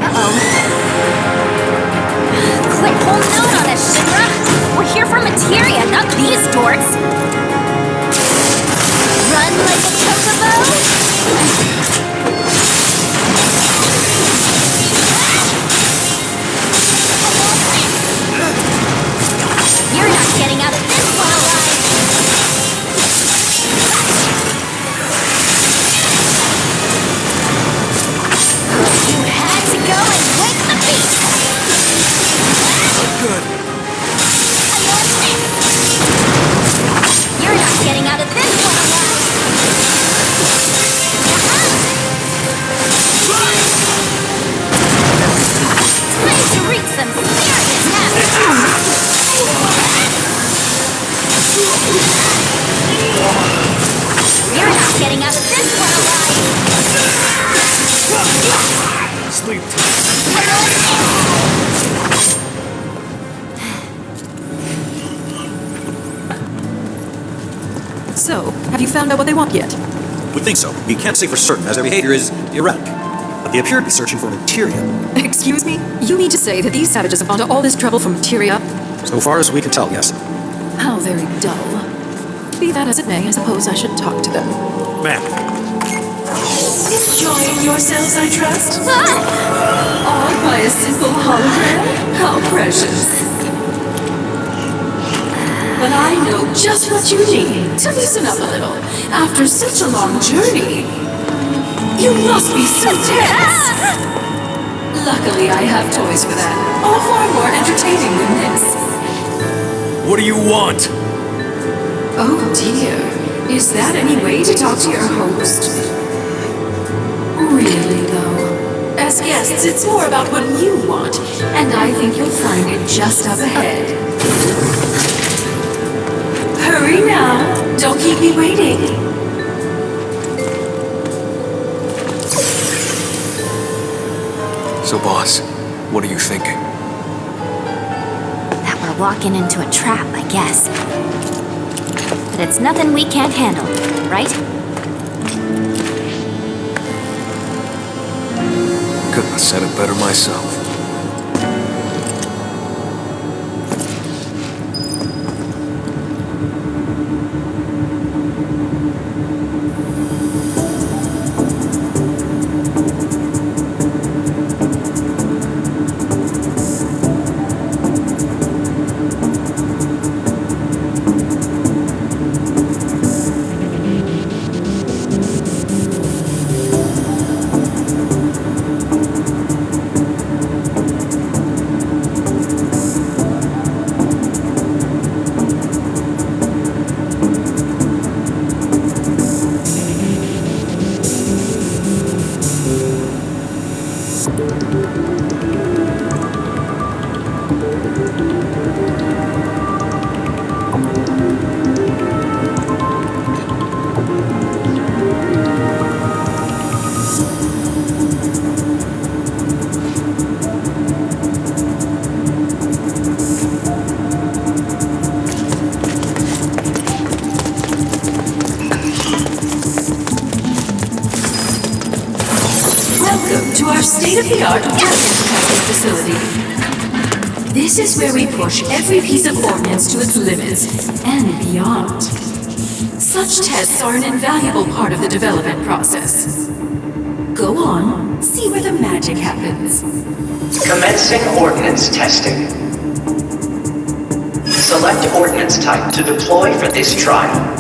Uh-oh. Quit holding out on us, Shinra! We're here for materia, not these dorks! Run like a chocobo? You're not getting out of this one alive! You had to go and wake the beast! Good. You're not getting out of this one alive! Time to wreak some serious havoc! You're not getting out of this one alive! Sleep So, have you found out what they want yet? Would think so. We can't say for certain, as their behavior is erratic. But they appear to be searching for materia. Excuse me? You mean to say that these savages have gone to all this trouble for materia? So far as we can tell, yes. How very dull. Be that as it may, I suppose I should talk to them. Ma'am. Enjoying yourselves, I trust? All by a simple hologram? How precious. But I know just what you need to loosen up a little. After such a long journey, you must be so tense. Luckily, I have toys for that. All far more entertaining than this. What do you want? Oh dear. Is that any way to talk to your host? Really, though. As guests, it's more about what you want, and I think you'll find it just up ahead. Hurry now! Don't keep me waiting! So, boss, what are you thinking? That we're walking into a trap, I guess. But it's nothing we can't handle, right? Couldn't have said it better myself. To our state-of-the-art ordnance testing facility. This is where we push every piece of ordnance to its limits and beyond. Such tests are an invaluable part of the development process. Go on, see where the magic happens. Commencing ordnance testing. Select ordnance type to deploy for this trial.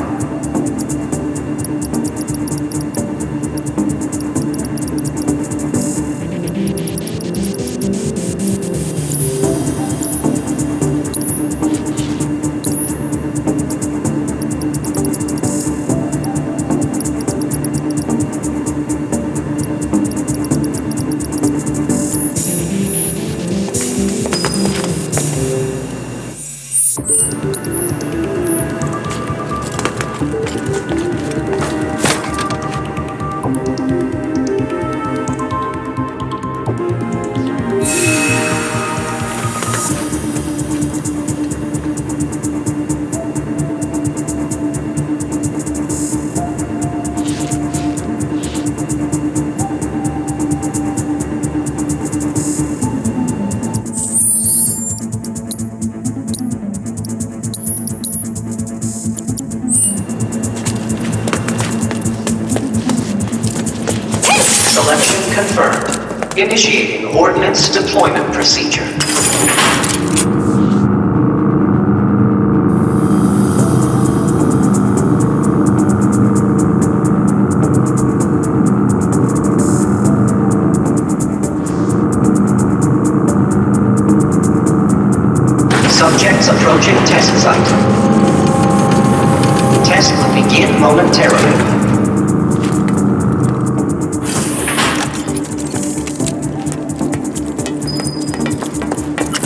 Initiating ordnance deployment procedure. Subjects approaching test site. Test will begin momentarily.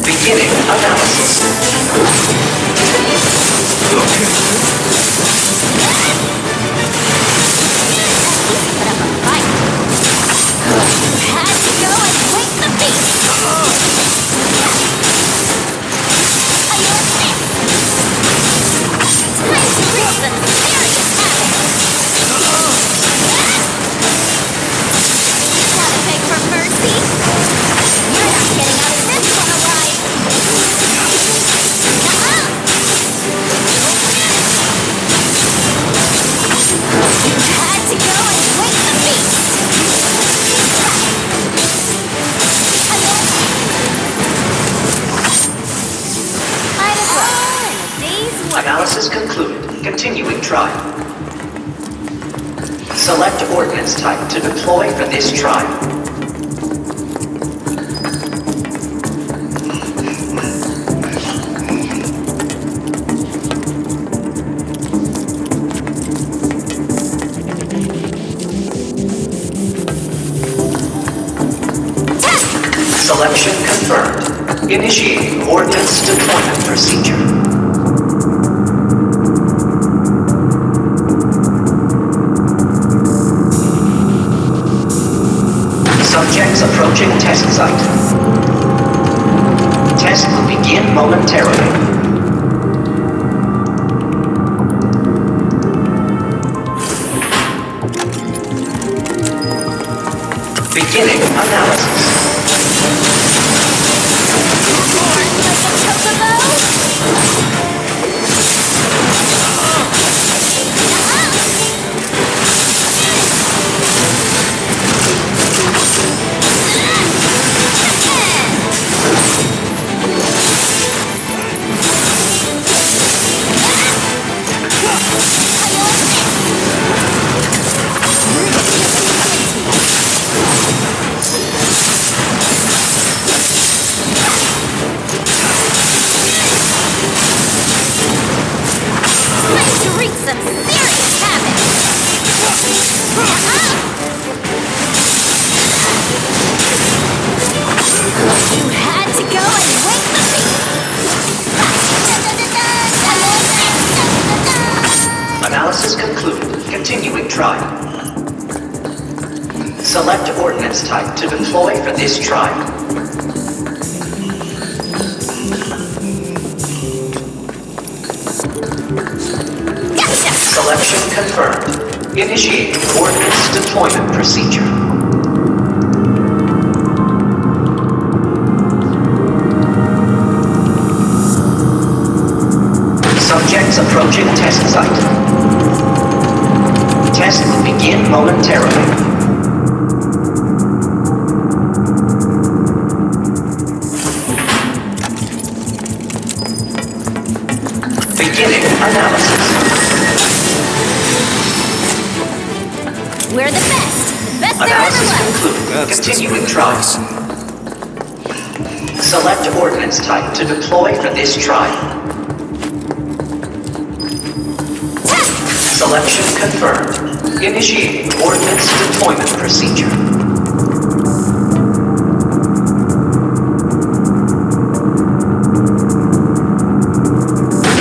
Beginning analysis. Had to go and wake the beast! Are you listening? Time to real some serious havoc! Wanna beg for mercy? You're not getting out of this one alive! You had to go and wake the beast! Might as well. In a day's work. Analysis concluded. Continuing trial. Select ordnance type to deploy for this trial. Selection confirmed. Initiating ordnance deployment procedure. Subjects approaching test site. Test will begin momentarily. Beginning analysis. Some serious havoc! You had to go and wake the beast! Analysis concluded. Continuing trial. Select ordnance type to deploy for this trial. Selection confirmed. Initiating ordnance deployment procedure. Subjects approaching test site. Test will begin momentarily. Beginning analysis. We're the best! The best there ever Analysis was! concluded. Continuing trial. Select ordnance type to deploy for this trial. Selection confirmed. Initiating ordnance deployment procedure.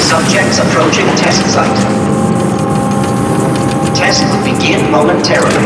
Subjects approaching test site. Test will begin momentarily.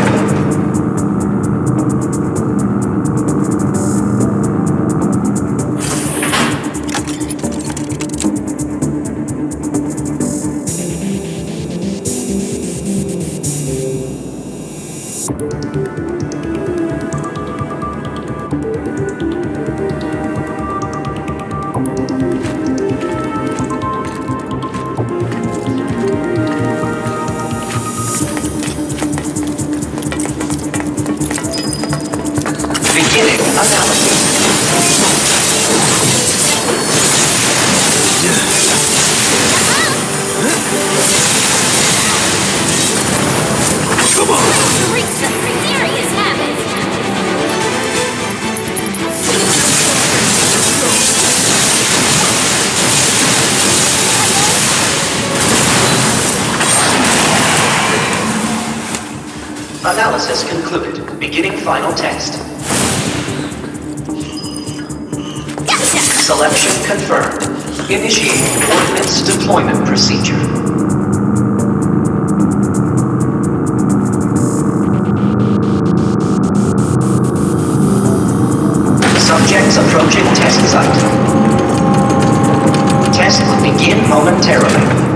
analysis concluded. Beginning final test. Selection confirmed. Initiating ordnance deployment procedure. Subjects approaching test site. Test will begin momentarily.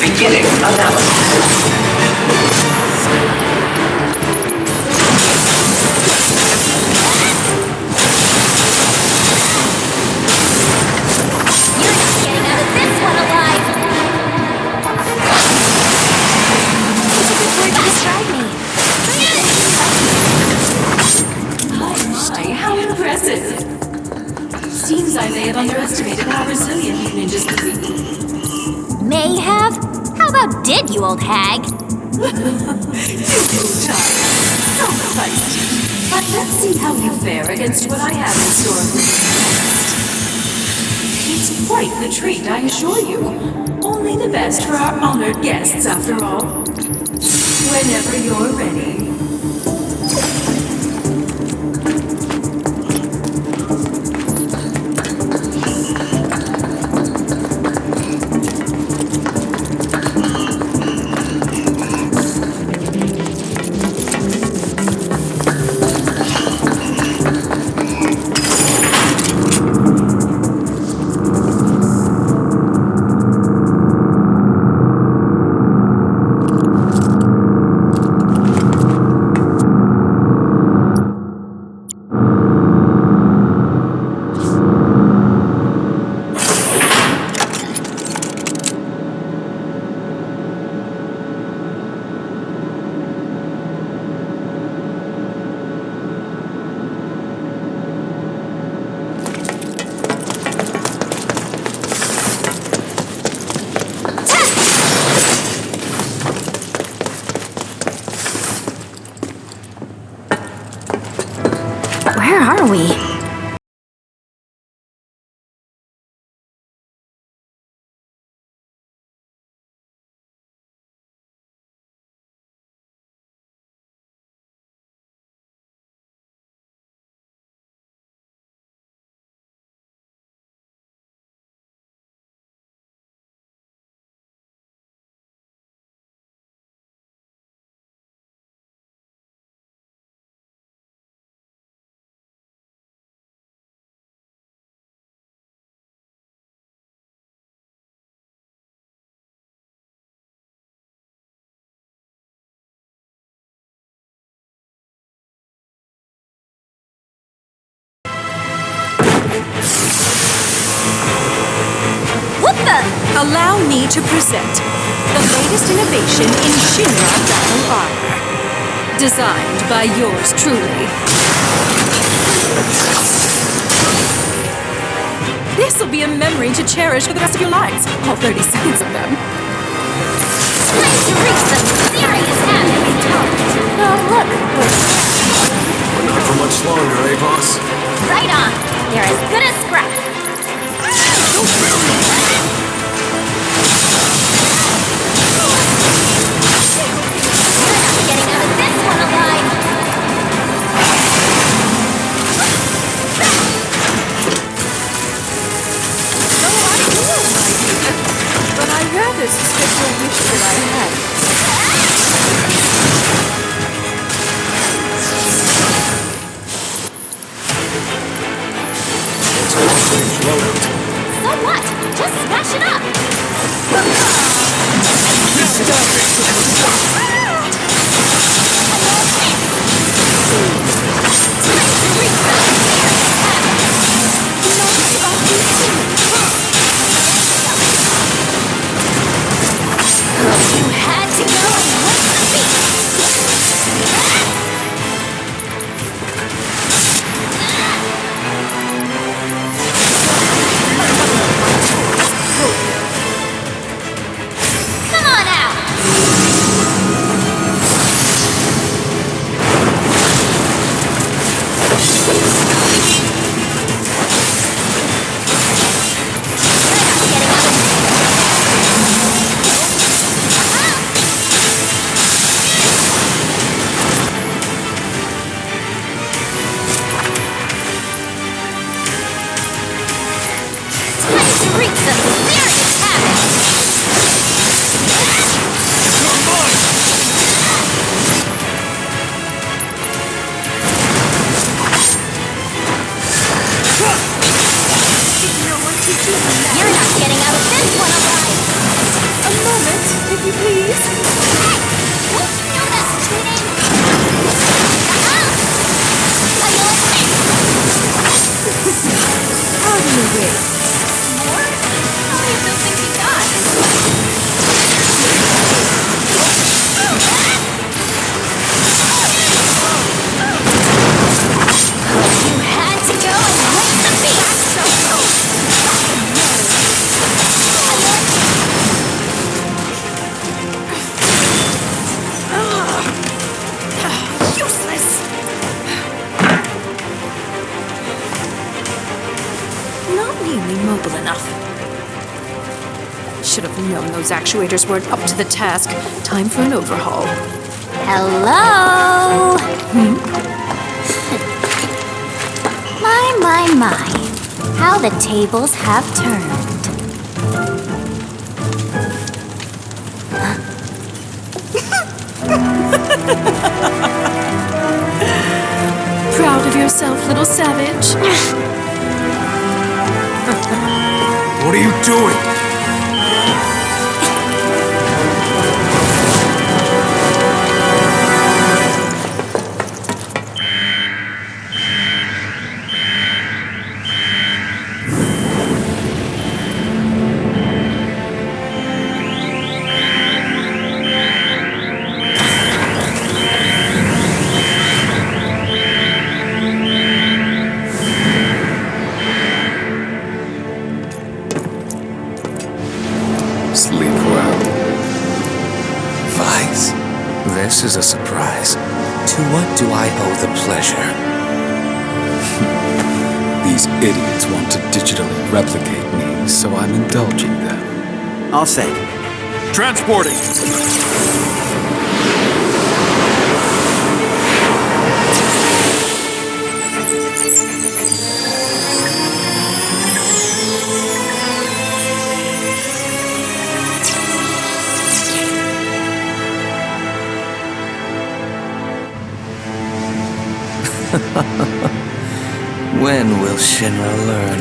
Beginning analysis. How impressive! Seems I may have underestimated how resilient you ninjas could be. May have? How about did, you old hag? You Wutai, so feisty. But let's see how you fare against what I have in store for you next. It's quite the treat, I assure you. Only the best for our honored guests, after all. Whenever you're ready. Where are we? Allow me to present the latest innovation in Shinra battle armor. Designed by yours truly. This'll be a memory to cherish for the rest of your lives. All 30 seconds of them. Time to reach some serious happiness. Oh, look. We're not for much longer, eh, boss? Right on. They're as good as scrap. Getting out of this one alive! So I do, my dear. But I rather suspect your wish that I had. known those actuators weren't up to the task. Time for an overhaul. Hello? My. How the tables have turned. Proud of yourself, little savage? What are you doing? Sleep well. Vice, this is a surprise. To what do I owe the pleasure? These idiots want to digitally replicate me, so I'm indulging them. All set. Transporting. When will Shinra learn?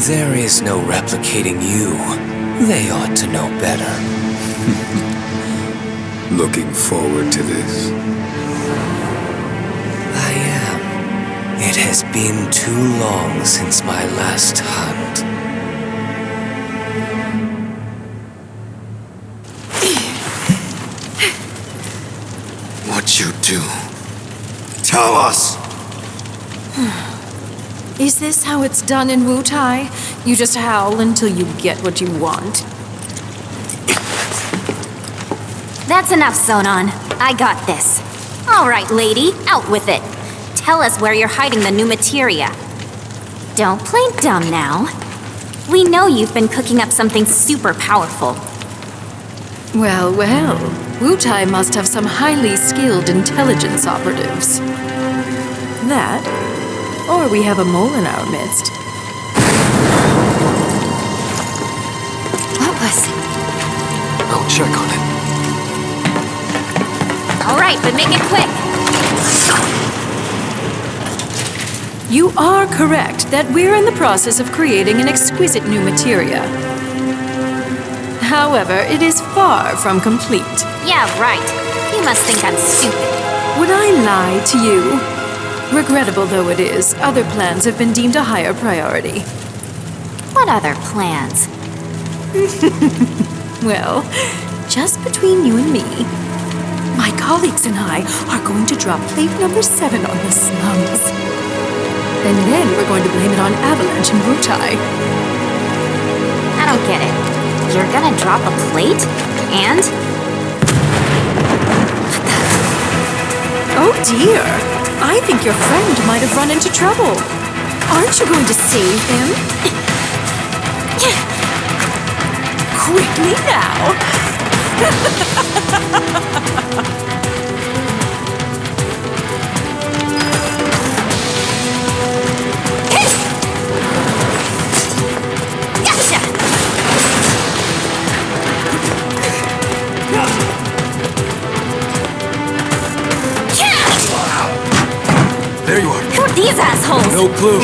There is no replicating you. They ought to know better. Looking forward to this? I am. It has been too long since my last hunt. What'd you do? Tell us! Is this how it's done in Wutai? You just howl until you get what you want? That's enough, Sonon. I got this. All right, lady, out with it. Tell us where you're hiding the new materia. Don't play dumb now. We know you've been cooking up something super powerful. Well, Wutai must have some highly skilled intelligence operatives. That, or we have a mole in our midst. What was it? I'll check on it. All right, but make it quick. You are correct that we're in the process of creating an exquisite new materia. However, it is far from complete. Yeah, right. You must think I'm stupid. Would I lie to you? Regrettable though it is, other plans have been deemed a higher priority. What other plans? Well, just between you and me, my colleagues and I are going to drop plate number 7 on the slums. And then we're going to blame it on Avalanche and Wutai. I don't get it. You're gonna drop a plate? And? Oh dear! I think your friend might have run into trouble. Aren't you going to save him? Quickly now! Gotcha! There you are. Who are these assholes? No clue.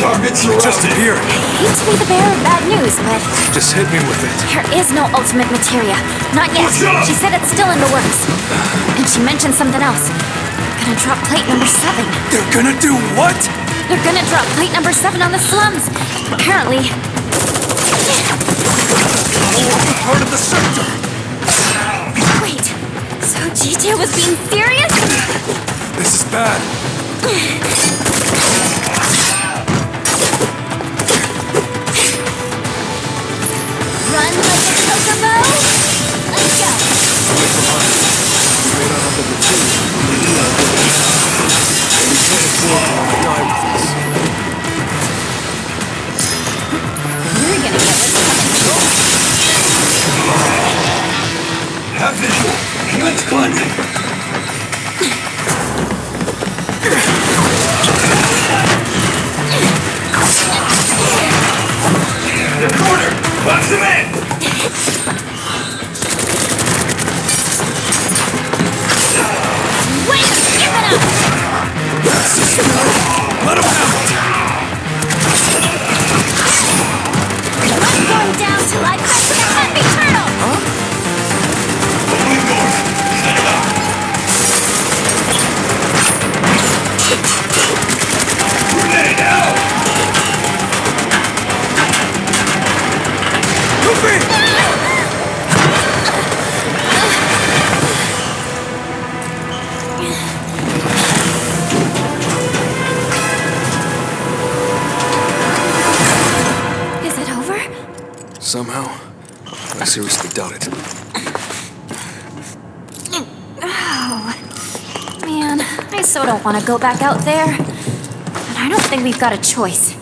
Just here. Hate to be the bearer of bad news, but Just hit me with it. there is no ultimate materia. Not yet. She said it's still in the works. And she mentioned something else. Gonna drop plate number 7. They're gonna do what? They're gonna drop plate number 7 on the slums. Apparently. Part of the sector. Wait. So GJ was being serious? This is bad. Run like a chocobo? Let's go. You're gonna get what's coming. somehow. I seriously doubt it. Oh, man, I so don't want to go back out there. But I don't think we've got a choice.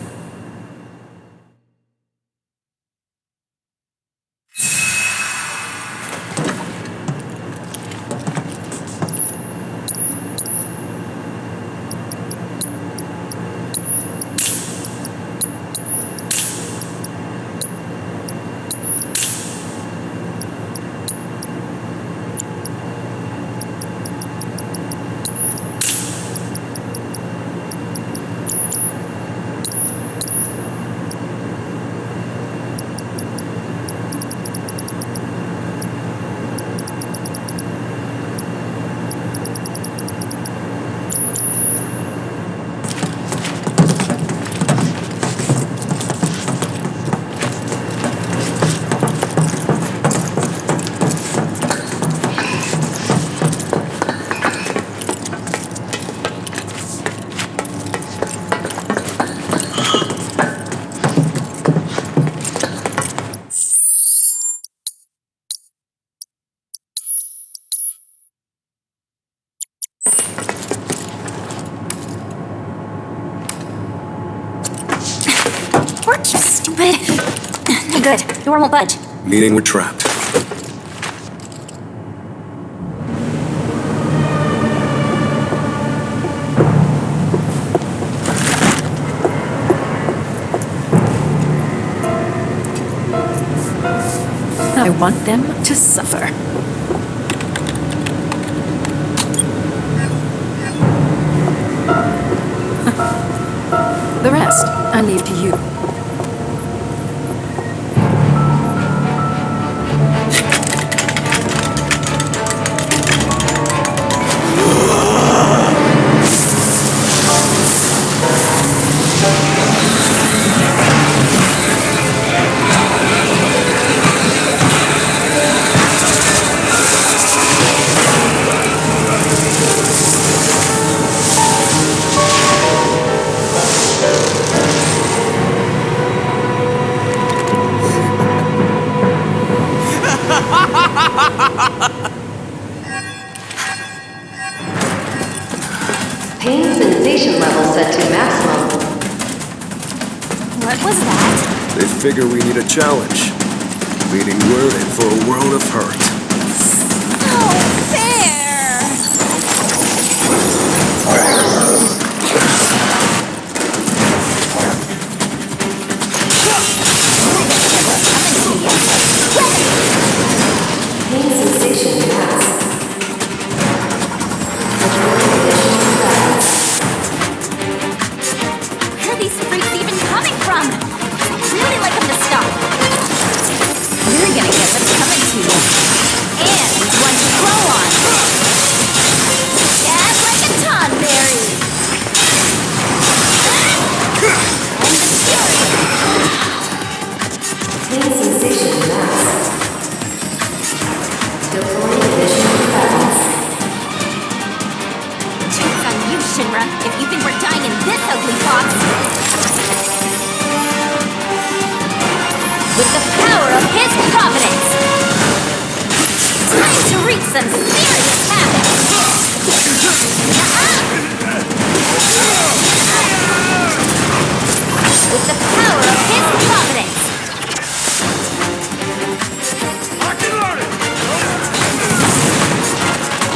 Work, you stupid! Good, door won't budge. Meaning we're trapped. I want them to suffer. The rest, I leave to you. Pain sensation level set to maximum. What was that? They figure we need a challenge. Meaning we're in for a world of hurt. Oh, fair! Pain sensation passed. Where are these freaks even coming from? I'd really like them to stop. You're gonna get what's coming to you. And one to grow on. Dab like a tonberry. And the fury. Pain sensation passed. Deploying additional weapons. Joke's on you, Shinra, if you think we're dying in this ugly box. With the power of his providence, time to reap some serious havoc. With the power of his providence.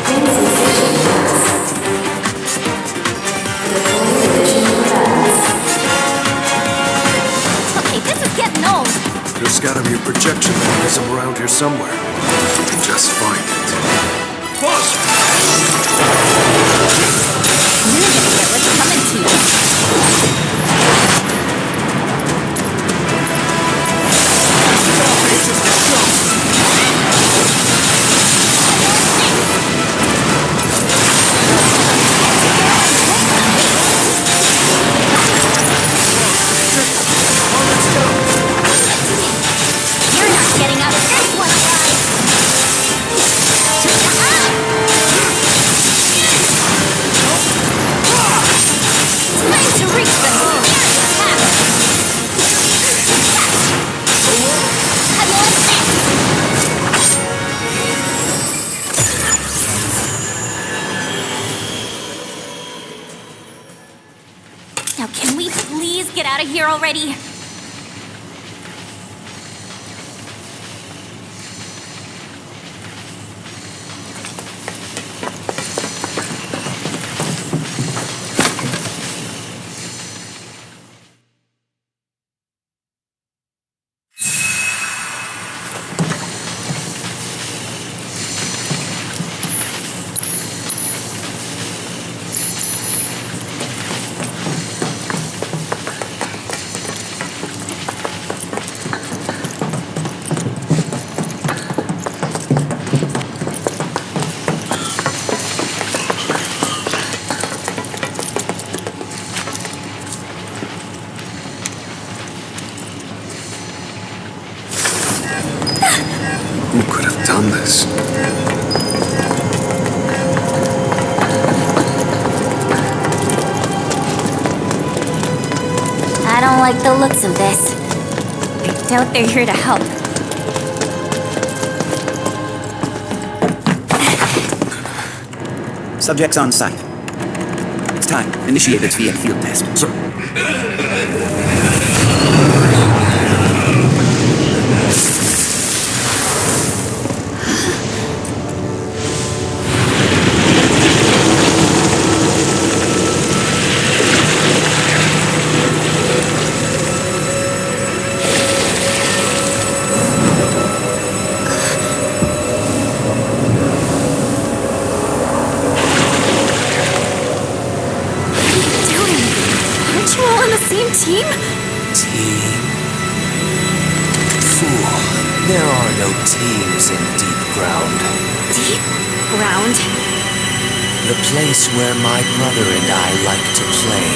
Pain sensation passed. Deploying additional weapons. Okay, this is getting old. There's gotta be a projection mechanism around here somewhere. Just find it. Boss! You're gonna get what's coming to you. You're not getting out of this one alive. please get out of here already? Who could have done this? I don't like the looks of this. I doubt they're here to help. Subjects on site. It's time. Initiate its VN field test. Sir. Team? Team? Fool. There are no teams in deep ground. Deep ground? The place where my brother and I like to play.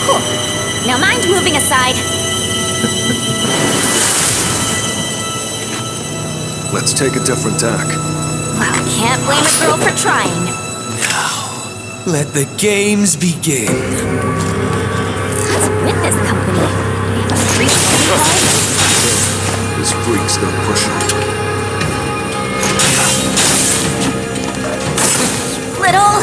Cool. Now mind moving aside. Let's take a different tack. Well, can't blame a girl for trying. Now, let the games begin. With this company, they have a freak These freaks don't push it. Little.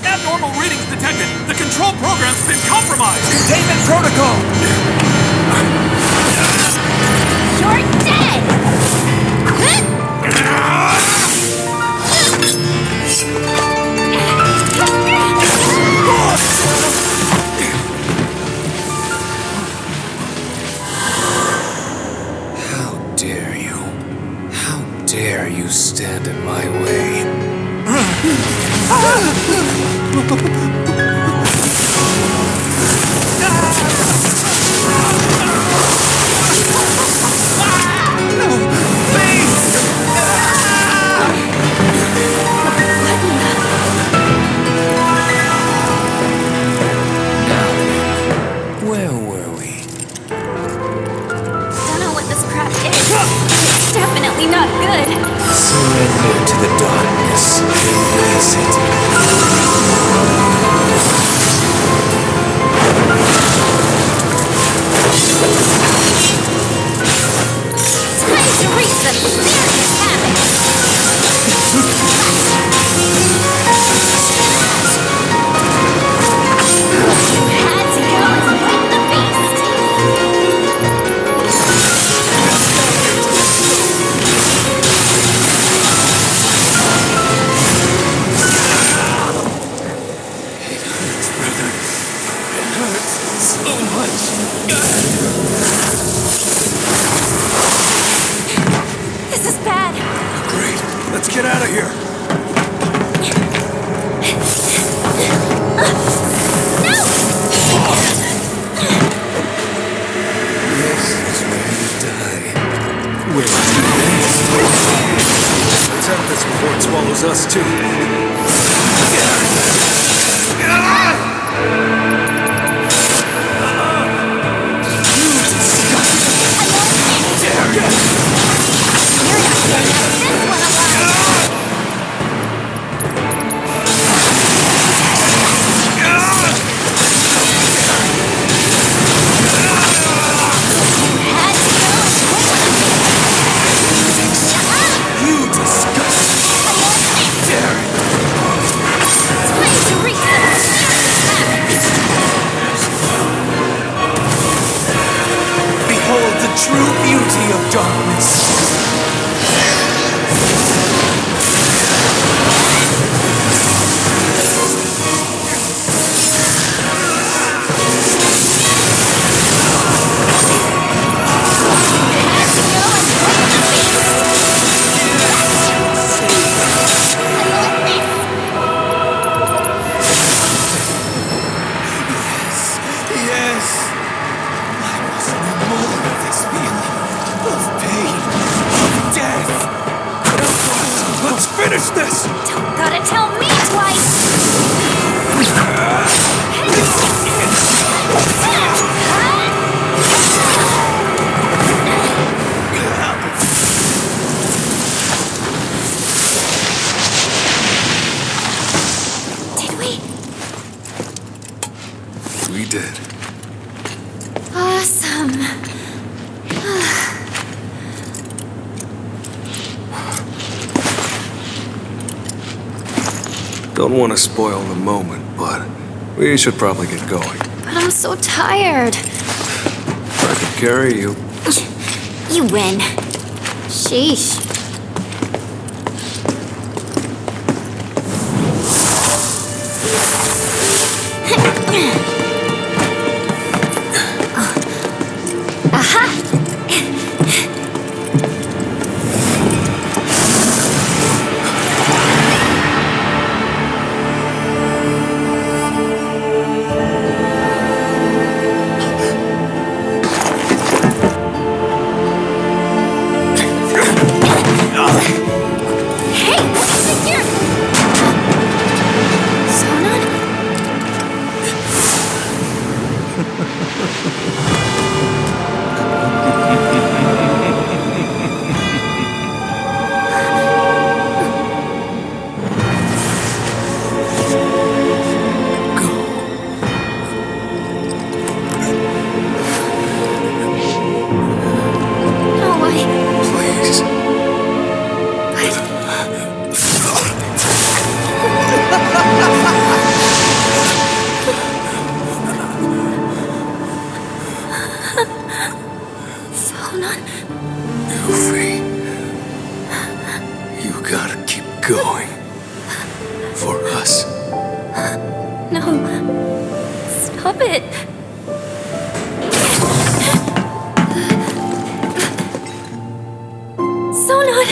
Abnormal readings detected. The control program's been compromised. Containment protocol. You're dead. How dare you? How dare you stand in my way? Where were we? Don't know what this crap is. It's definitely not good. Surrender to the darkness. Embrace it. Time to reach the serious habit. You had to go and win the beast. get out of here. This is where you die. Where you Let's have this before it swallows us too. Behold the true beauty of darkness. Yes! I must know more of this feeling. Of pain. Of death. Let's finish this! Don't gotta tell me twice! Did we? We did. Awesome. Don't want to spoil the moment, but we should probably get going. But I'm so tired. I could carry you. You win. Sheesh. Yufee, you gotta keep going. For us. No. Stop it. Sonon!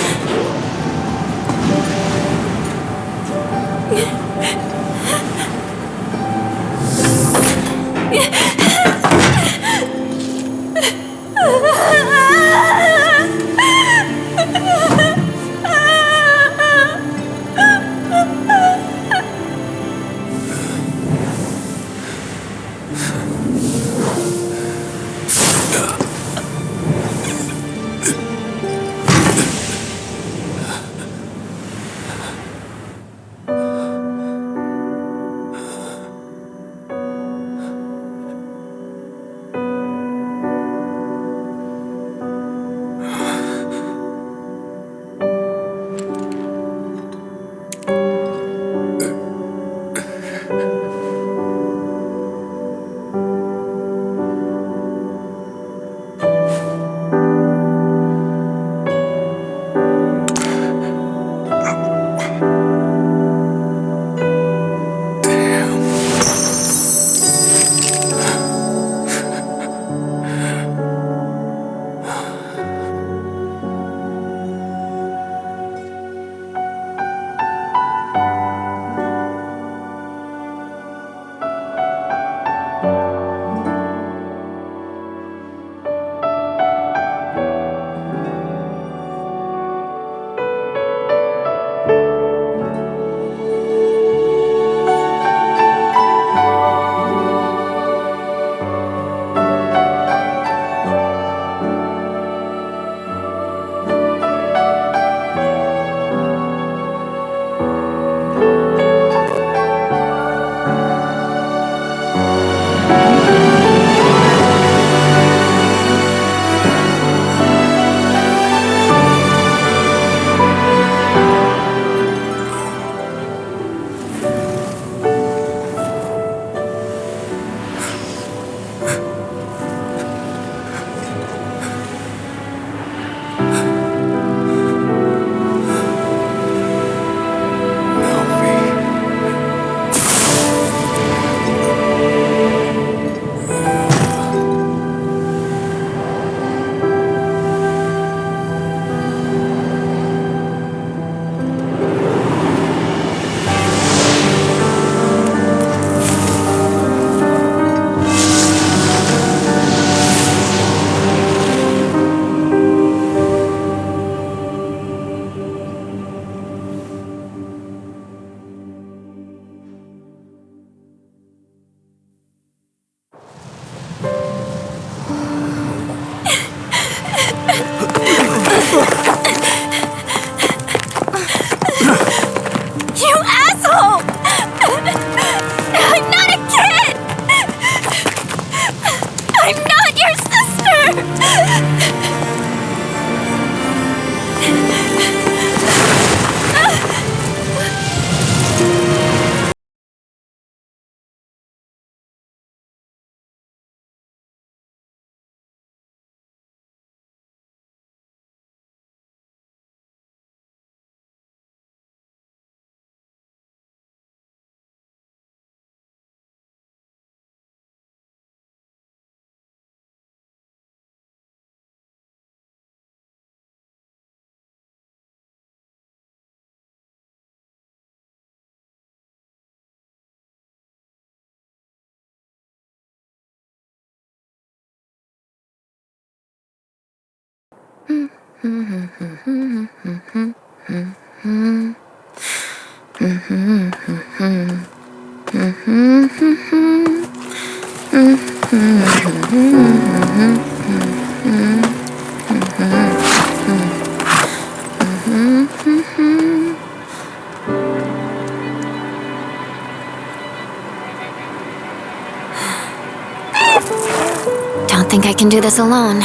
Don't think I can do this alone.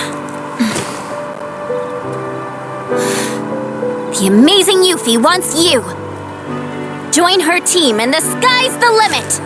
The amazing Yufee wants you! Join her team and the sky's the limit!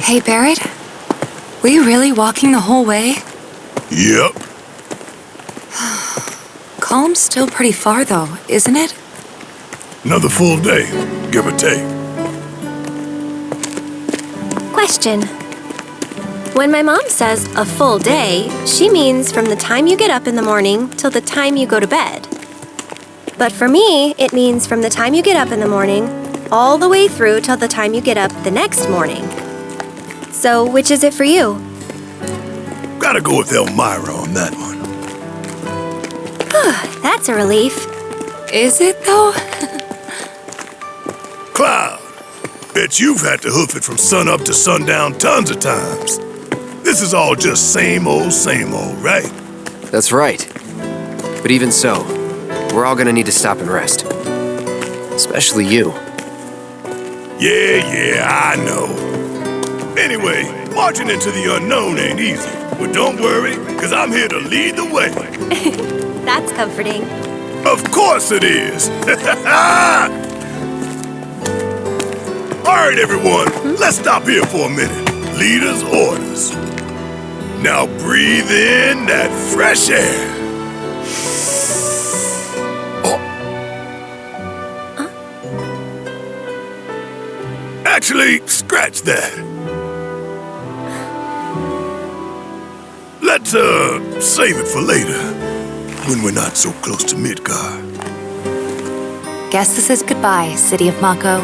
Hey, Barrett? Were you really walking the whole way? Yep. Calm's still pretty far, though, isn't it? Another full day, give or take. Question. When my mom says a full day, she means from the time you get up in the morning till the time you go to bed. But for me, it means from the time you get up in the morning all the way through till the time you get up the next morning. So, which is it for you? Gotta go with Elmira on that one. That's a relief. Is it, though? Cloud, bet you've had to hoof it from sunup to sundown tons of times. This is all just same old, right? That's right. But even so, we're all gonna need to stop and rest. Especially you. Yeah, I know. Anyway, marching into the unknown ain't easy. But don't worry, because I'm here to lead the way. That's comforting. Of course it is. All right, everyone, let's stop here for a minute. Leader's orders. Now breathe in that fresh air. Actually, scratch that. Let's, save it for later, when we're not so close to Midgard. Guess this is goodbye, City of Mako.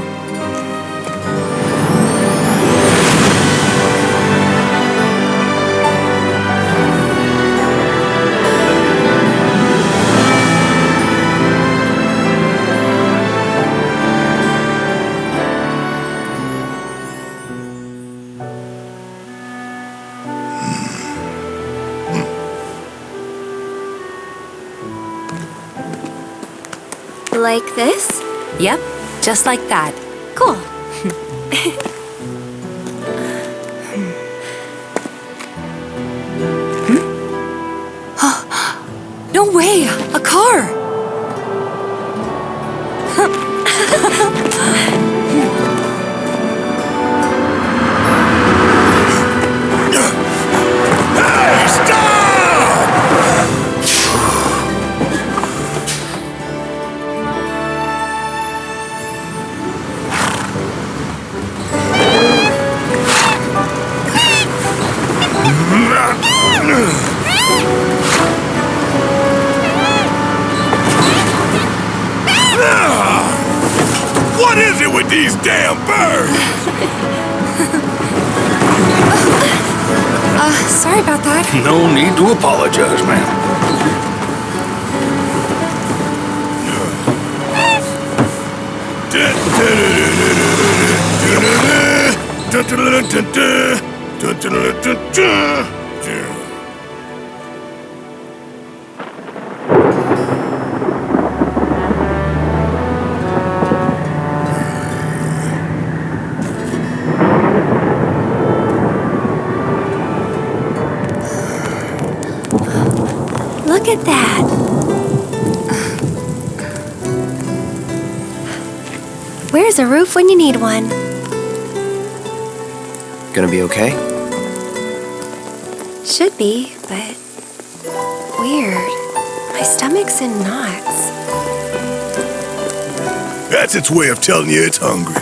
Like this? Yep, just like that. Cool. No way! A car! Hey, stop! What is it with these damn birds? Sorry about that. No need to apologize, ma'am. Look at that! Where's a roof when you need one? Gonna be okay? Should be, but... weird. My stomach's in knots. That's its way of telling you it's hungry.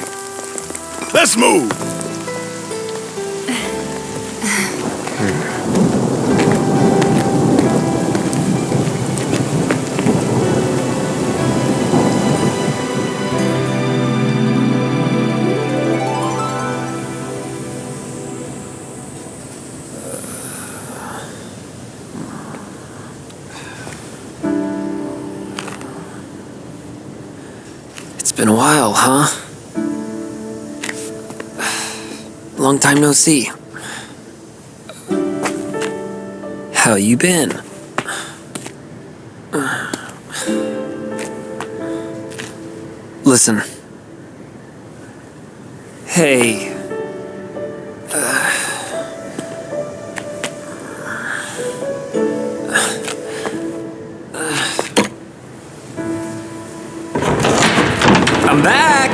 Let's move! It's been a while, huh? Long time no see. How you been? Listen. Hey. I'm back!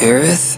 Aerith?